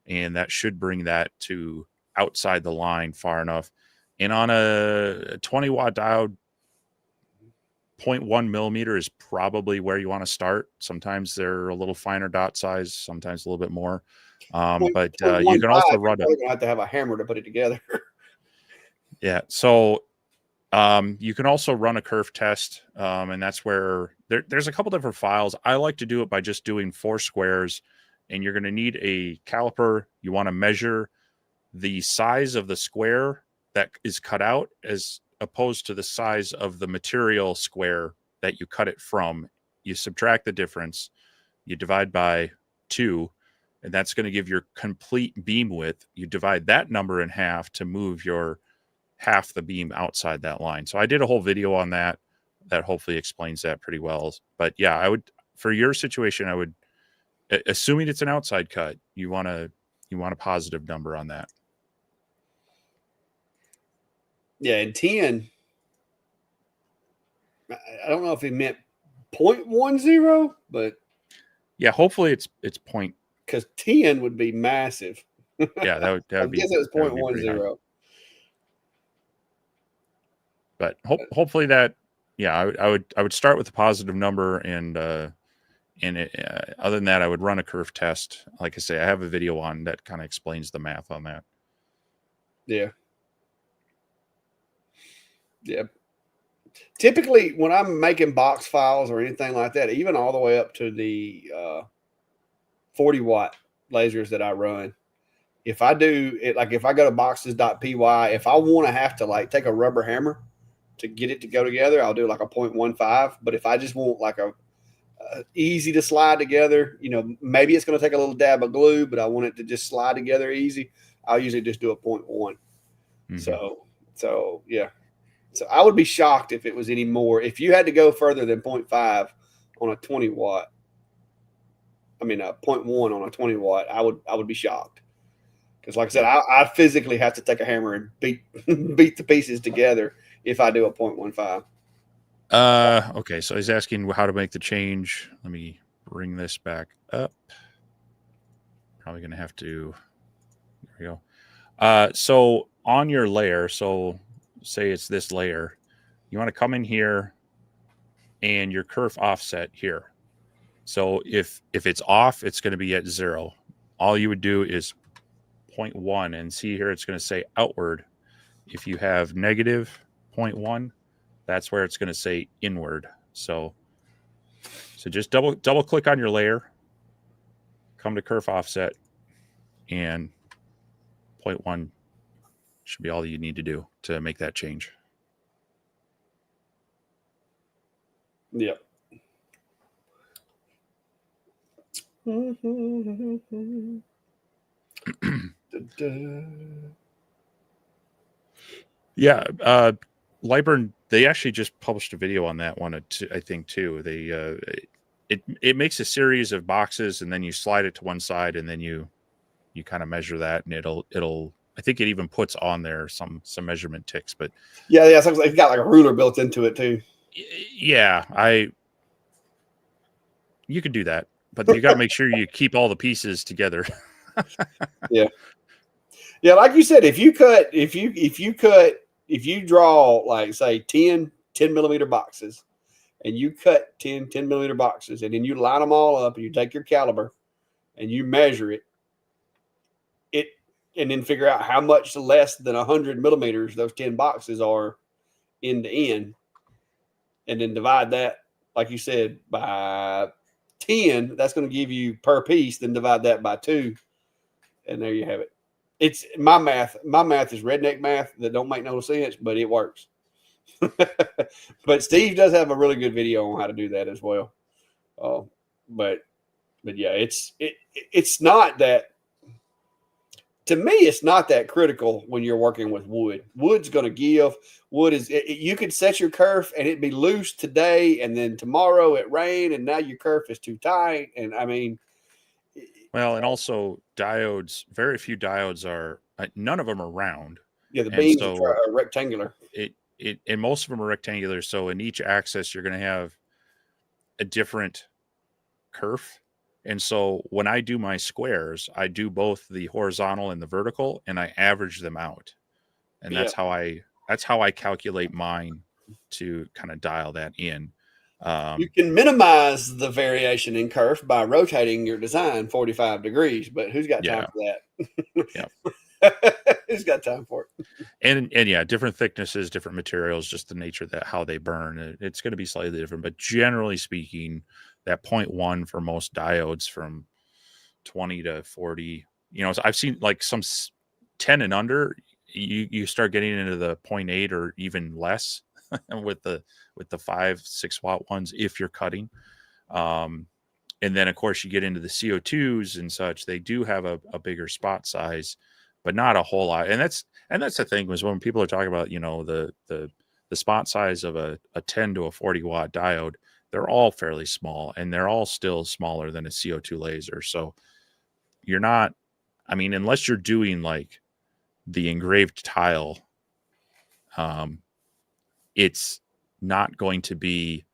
and that should bring that to outside the line far enough. And on a 20 watt diode, 0.1 millimeter is probably where you want to start. Sometimes they're a little finer dot size, sometimes a little bit more. But you can also run it. You have to have a hammer to put it together. Yeah. So you can also run a kerf test, and that's where there's a couple different files. I like to do it by just doing 4 squares, and you're going to need a caliper. You want to measure the size of the square that is cut out as opposed to the size of the material square that you cut it from. You subtract the difference, you divide by 2, and that's going to give your complete beam width. You divide that number in half to move your half the beam outside that line. So I did a whole video on that hopefully explains that pretty well. But yeah, I would, for your situation, I would, assuming it's an outside cut, you want a positive number on that. Yeah, and 10, I don't know if he meant 0.10, but yeah, hopefully it's point, because 10 would be massive. Yeah, that I would be. guess it was 0.10. But hopefully that, yeah, I would start with a positive number, and other than that, I would run a kerf test. Like I say, I have a video on that kind of explains the math on that. Yeah. Yeah. Typically, when I'm making box files or anything like that, even all the way up to the 40-watt lasers that I run, if I do it, like if I go to boxes.py, if I want to have to like take a rubber hammer to get it to go together, I'll do like a 0.15. But if I just want like a easy to slide together, maybe it's going to take a little dab of glue, but I want it to just slide together easy, I'll usually just do a 0.1. Mm-hmm. So yeah. So I would be shocked if it was any more. If you had to go further than 0.5 on a 20-watt, a 0.1 on a 20-watt, I would be shocked. Because like I said, I physically have to take a hammer and beat the pieces together if I do a 0.15. Okay, so he's asking how to make the change. Let me bring this back up. Probably going to have to. There we go. So on your layer, so say it's this layer, you want to come in here and your kerf offset here. So if it's off, it's going to be at 0. All you would do is 0.1, and see here it's going to say outward. If you have negative 0.1, that's where it's going to say inward. So just double click on your layer, come to kerf offset, and 0.1 should be all you need to do to make that change. Yep. Yeah, Lightburn, they actually just published a video on that one, I think, too. They it makes a series of boxes, and then you slide it to one side, and then you kind of measure that, and it'll I think it even puts on there some measurement ticks. But yeah, it's got like a ruler built into it too. Yeah, you could do that, but you got to make sure you keep all the pieces together. Yeah, like you said, if you draw like say 10 millimeter boxes, and you cut 10 millimeter boxes, and then you line them all up, and you take your caliber and you measure it, and then figure out how much less than 100 millimeters those 10 boxes are end to end, and then divide that, like you said, by 10, that's going to give you per piece, then divide that by 2, and there you have it. It's my math is redneck math that don't make no sense, but it works. But Steve does have a really good video on how to do that as well. But yeah, it's not that, to me, it's not that critical when you're working with wood. Wood's going to give. Wood is, you could set your kerf and it'd be loose today, and then tomorrow it rained, and now your kerf is too tight. And well, and also diodes, very few diodes are, none of them are round. Yeah, the beams are rectangular. And most of them are rectangular. So in each axis, you're going to have a different kerf. And so when I do my squares, I do both the horizontal and the vertical, and I average them out. And that's how I calculate mine to kind of dial that in. You can minimize the variation in kerf by rotating your design 45 degrees, but who's got time for that? Yeah. Who's got time for it? And yeah, different thicknesses, different materials, just the nature of that, how they burn. It's going to be slightly different, but generally speaking, that 0.1 for most diodes from 20 to 40, I've seen like some 10 and under, you start getting into the 0.8 or even less with the 5-6 watt ones if you're cutting. And then, of course, you get into the CO2s and such. They do have a bigger spot size, but not a whole lot. And that's the thing, was when people are talking about, the spot size of a 10 to a 40 watt diode, they're all fairly small, and they're all still smaller than a CO2 laser. So you're not, unless you're doing like the engraved tile, it's not going to be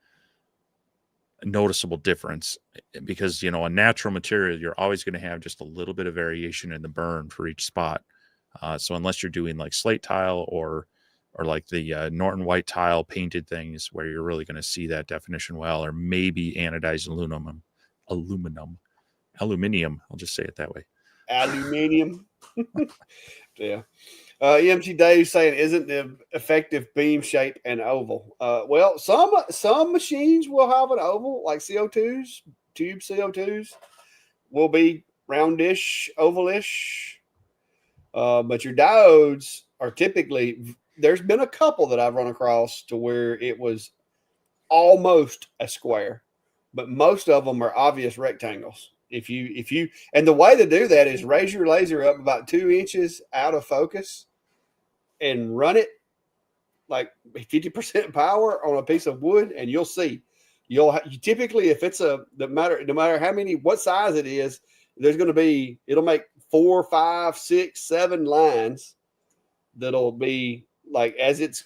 a noticeable difference, because, a natural material, you're always going to have just a little bit of variation in the burn for each spot. So unless you're doing like slate tile or like the Norton white tile painted things, where you're really going to see that definition well, or maybe anodized aluminum, I'll just say it that way. Aluminium. Yeah. EMT Dave saying, isn't the effective beam shape an oval? Well, some machines will have an oval, like CO2s, tube CO2s will be roundish, ovalish. But your diodes are typically, there's been a couple that I've run across to where it was almost a square, but most of them are obvious rectangles. If you, and the way to do that is raise your laser up about 2 inches out of focus and run it like 50% power on a piece of wood, and you'll see. You typically, if it's no matter how many, what size it is, there's going to be, it'll make 4, 5, 6, 7 lines that'll be like, as it's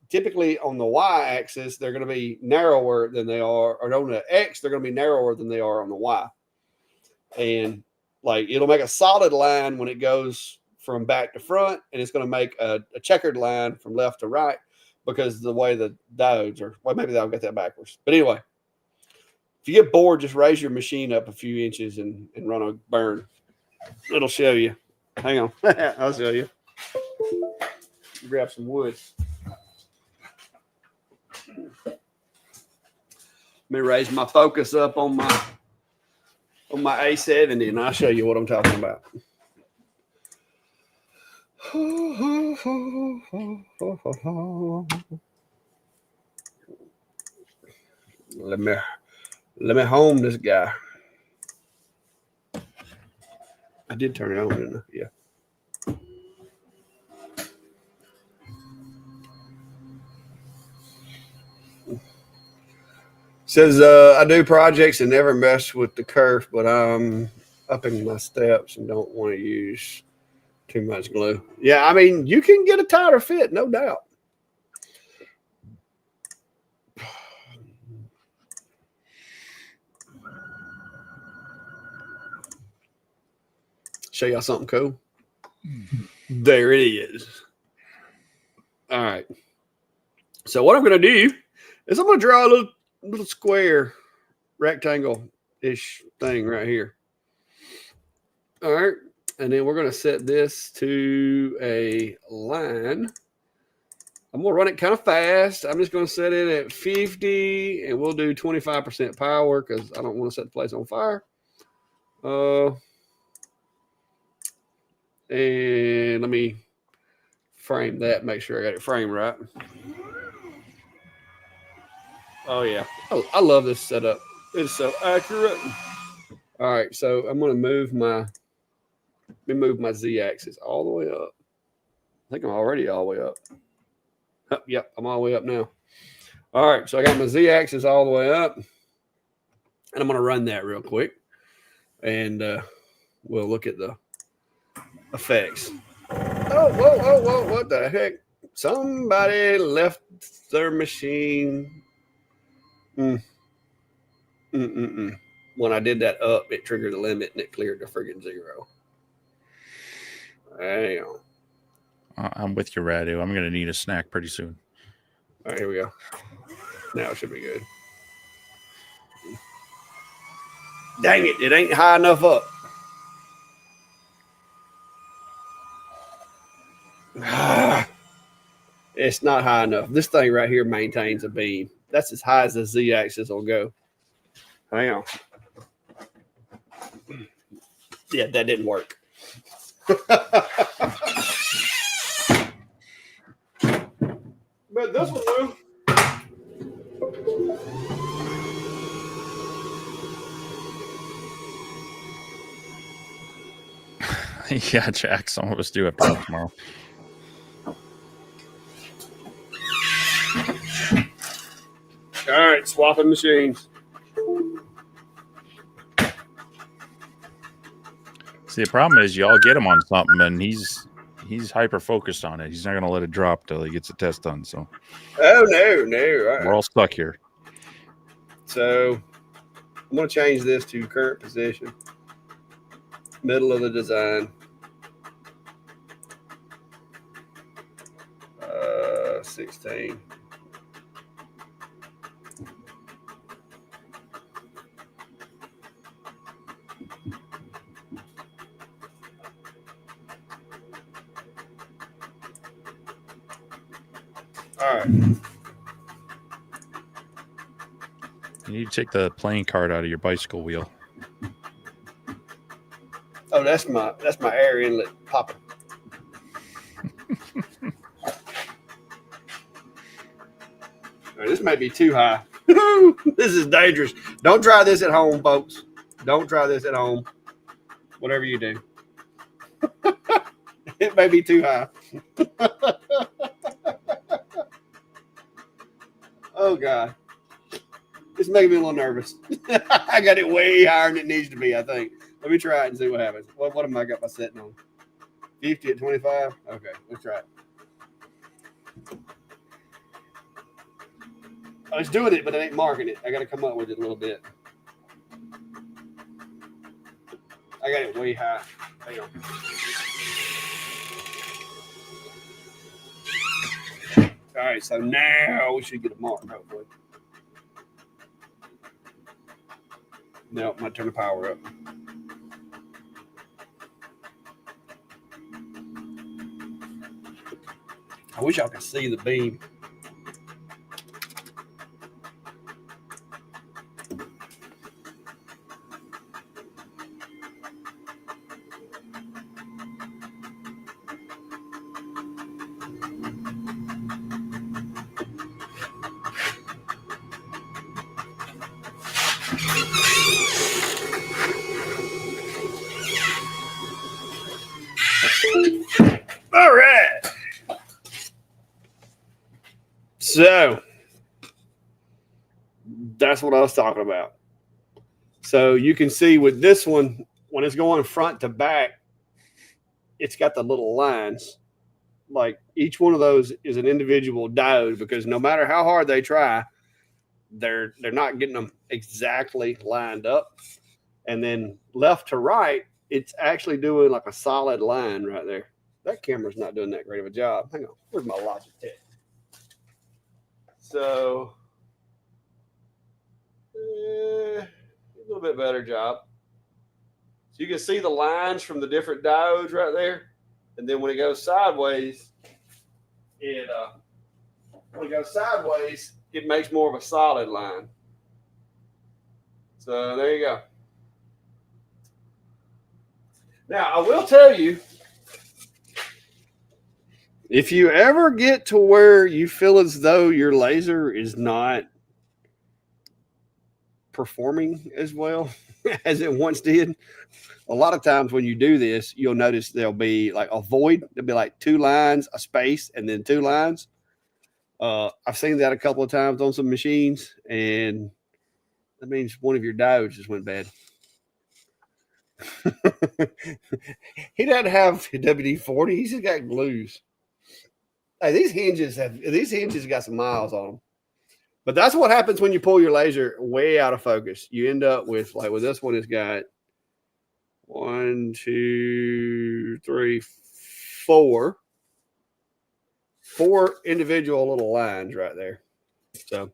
typically on the Y axis, they're going to be narrower than they are, or on the X, they're going to be narrower than they are on the Y. And like, it'll make a solid line when it goes from back to front, and it's going to make a checkered line from left to right, because the way the diodes are. Well, maybe I'll get that backwards. But anyway, if you get bored, just raise your machine up a few inches and run a burn. It'll show you. Hang on. I'll show you. Grab some wood. Let me raise my focus up on my A70, and I'll show you what I'm talking about. Let me home this guy. I did turn it on, didn't I? Yeah. Says, I do projects and never mess with the kerf, but I'm upping my steps and don't want to use too much glue. Yeah, you can get a tighter fit, no doubt. Show y'all something cool. There it is. All right. So what I'm going to do is I'm going to draw a little square rectangle-ish thing right here. All right. And then we're going to set this to a line. I'm going to run it kind of fast. I'm just going to set it at 50, and we'll do 25% power because I don't want to set the place on fire. And let me frame that, make sure I got it framed right. Oh, yeah. I love this setup. It's so accurate. All right, so I'm going to move my Z-axis all the way up. I think I'm already all the way up. Oh, yep, I'm all the way up now. All right, so I got my Z-axis all the way up. And I'm going to run that real quick. And we'll look at the effects. Oh, what the heck? Somebody left their machine. When I did that up, it triggered the limit and it cleared the friggin' 0. Hang on. I'm with you, Radu. I'm going to need a snack pretty soon. All right, here we go. Now it should be good. Dang it, it ain't high enough up. It's not high enough. This thing right here maintains a beam. That's as high as the Z-axis will go. Hang on. Yeah, that didn't work. But this one will. Yeah, Jack. Some of us do have to work tomorrow. All right, swapping machines. See, the problem is y'all get him on something, and he's hyper focused on it. He's not going to let it drop till he gets the test done. So, Oh no. we're all stuck here. So I'm going to change this to current position, middle of the design. 16. All right. You need to take the playing card out of your bicycle wheel. Oh, that's my air inlet popping. Right, this may be too high. This is dangerous. Don't try this at home, folks. Don't try this at home. Whatever you do. It may be too high. Oh, God. It's making me a little nervous. I got it way higher than it needs to be, I think. Let me try it and see what happens. What am I got my setting on? 50 at 25? Okay, let's try it. I was doing it, but it ain't marking it. I got to come up with it a little bit. I got it way high. Hang on. All right, so now we should get a mark, hopefully. No, I might turn the power up. I wish y'all could see the beam. All right. So that's what I was talking about. So you can see with this one, when it's going front to back, it's got the little lines. Like each one of those is an individual diode because no matter how hard they try, they're not getting them exactly lined up. And then left to right, it's actually doing like a solid line right there. That camera's not doing that great of a job. Hang on, where's my Logitech? So, a little bit better job. So you can see the lines from the different diodes right there. And then when it goes sideways, it makes more of a solid line. So there you go. Now, I will tell you, if you ever get to where you feel as though your laser is not performing as well as it once did, a lot of times when you do this, you'll notice there'll be like a void. There'll be like two lines, a space, and then two lines. I've seen that a couple of times on some machines, and that means one of your diodes just went bad. He doesn't have WD-40. He's just got glues. Hey, these hinges got some miles on them. But that's what happens when you pull your laser way out of focus. You end up with, like with this one, it's got 1, 2, 3, 4 individual little lines right there. So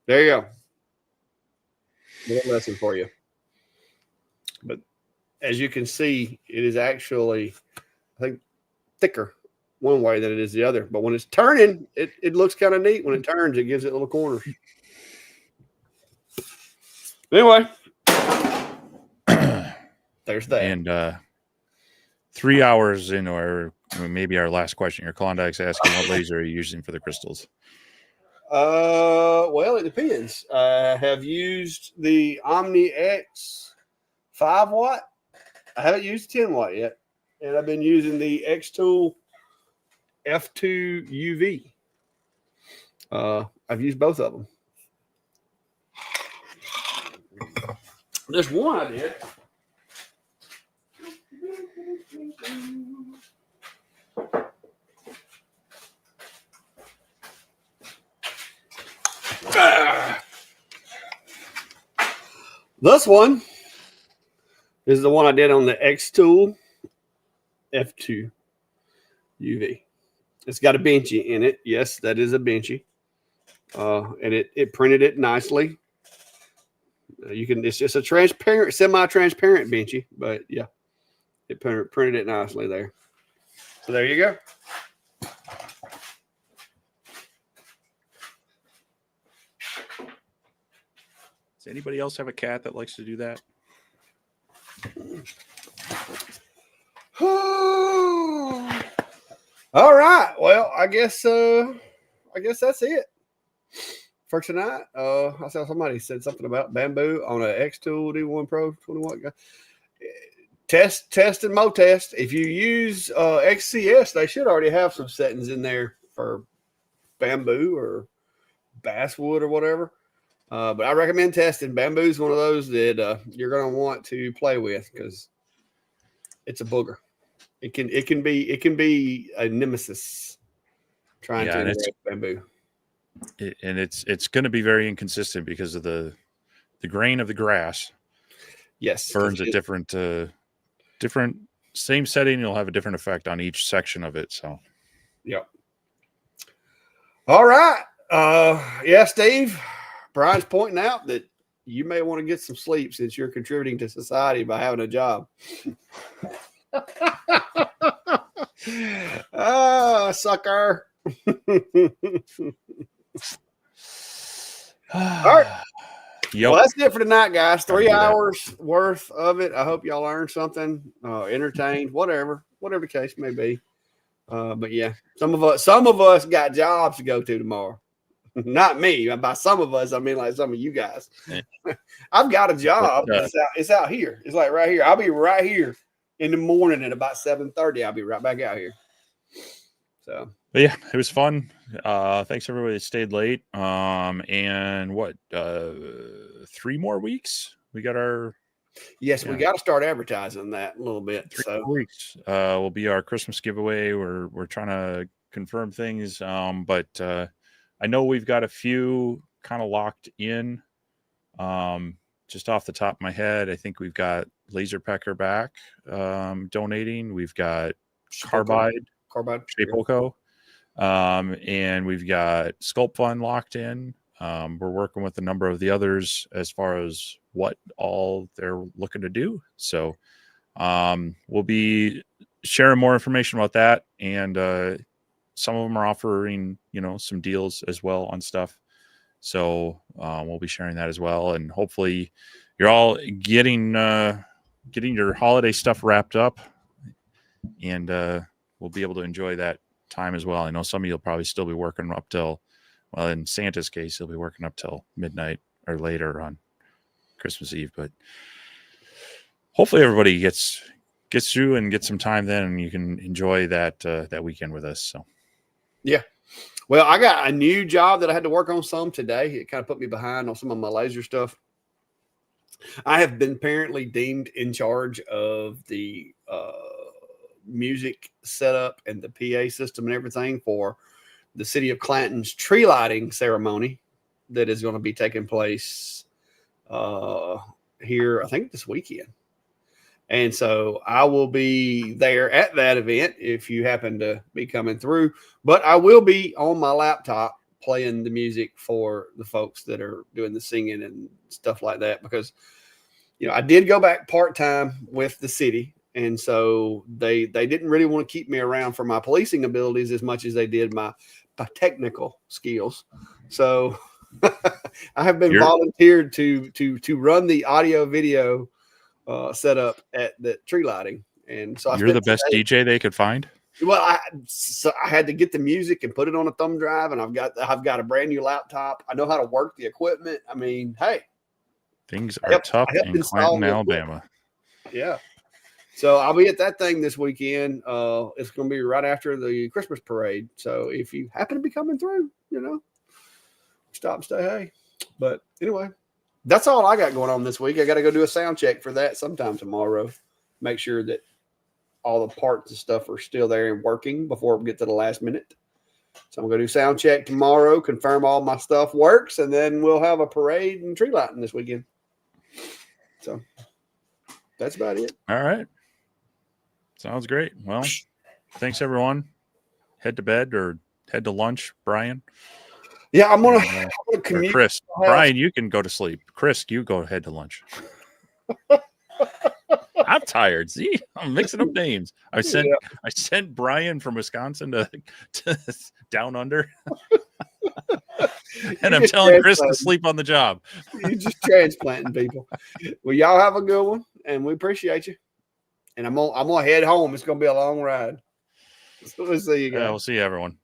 there you go. Little lesson for you. But as you can see, it is actually, I think, thicker one way than it is the other. But when it's turning, it looks kind of neat. When it turns, it gives it little corners. Anyway, there's that. And 3 hours in, or maybe our last question here, Klondike's asking, what laser are you using for the crystals? Well, it depends. I have used the Omni X 5 watt. I haven't used 10 watt yet. and I've been using the X-Tool F2 UV. I've used both of them. There's one I did. This one is the one I did on the X-Tool F2 UV. It's got a benchy in it. Yes, that is a benchy. And it printed it nicely. It's just a transparent, semi-transparent benchy, but yeah, it printed it nicely there. So there you go. Does anybody else have a cat that likes to do that? All right. Well, I guess that's it for tonight. I saw somebody said something about bamboo on an X-Tool D1 Pro 21. Test and mo test. If you use XCS, they should already have some settings in there for bamboo or basswood or whatever. But I recommend testing. Bamboo is one of those that you're going to want to play with because it's a booger. It can be a nemesis trying to engrave bamboo. And it's going to be very inconsistent because of the grain of the grass. Yes, burns a different same setting. You'll have a different effect on each section of it. So, yep. All right. Yeah, Steve. Brian's pointing out that you may want to get some sleep since you're contributing to society by having a job. Sucker. All right. Yep. Well, that's it for tonight, guys. 3 hours worth of it. I hope y'all learned something, entertained, whatever the case may be. But yeah, some of us got jobs to go to tomorrow. Not me. By some of us, I mean like some of you guys. I've got a job. It's out here. It's like right here. I'll be right here in the morning at about 7:30. I'll be right back out here. So, but yeah, it was fun. Thanks everybody that stayed late. And what? 3 more weeks. We got our. Yes, we got to start advertising that a little bit. 3 more weeks will be our Christmas giveaway. We're trying to confirm things. But I know we've got a few kind of locked in. Just off the top of my head, I think we've got Laser Pecker back donating. We've got Carbide Shapeco. And we've got Sculpt Fund locked in. We're working with a number of the others as far as what all they're looking to do. So we'll be sharing more information about that. And some of them are offering, some deals as well on stuff. So we'll be sharing that as well. And hopefully you're all getting your holiday stuff wrapped up. And we'll be able to enjoy that time as well. I know some of you will probably still be working up till, well, in Santa's case, he'll be working up till midnight or later on Christmas Eve. But hopefully everybody gets through and gets some time then, and you can enjoy that weekend with us. So, yeah. Well, I got a new job that I had to work on some today. It kind of put me behind on some of my laser stuff. I have been apparently deemed in charge of the music setup and the PA system and everything for the city of Clanton's tree lighting ceremony that is going to be taking place here, I think this weekend. And so I will be there at that event if you happen to be coming through, but I will be on my laptop playing the music for the folks that are doing the singing and stuff like that, because, I did go back part-time with the city. And so they didn't really want to keep me around for my policing abilities as much as they did my technical skills. So I have been volunteered to run the audio video setup at the tree lighting. And so you're the best DJ they could find. Well, I had to get the music and put it on a thumb drive, and I've got a brand new laptop. I know how to work the equipment. I mean, hey, things are tough in Clanton, Alabama. Yeah. So I'll be at that thing this weekend. It's going to be right after the Christmas parade. So if you happen to be coming through, stop and say hey. But anyway, that's all I got going on this week. I got to go do a sound check for that sometime tomorrow. Make sure that all the parts and stuff are still there and working before we get to the last minute. So I'm going to do sound check tomorrow, confirm all my stuff works, and then we'll have a parade and tree lighting this weekend. So that's about it. All right. Sounds great. Well, thanks everyone. Head to bed or head to lunch, Brian. Yeah, I'm gonna commute. Chris, Brian, you can go to sleep. Chris, you go ahead to lunch. I'm tired. See, I'm mixing up names. I sent Brian from Wisconsin to down under, and I'm telling Chris to sleep on the job. You're just transplanting people. Well, y'all have a good one, and we appreciate you. And I'm gonna head home. It's gonna be a long ride. So we'll see you guys. Yeah, we'll see you, everyone.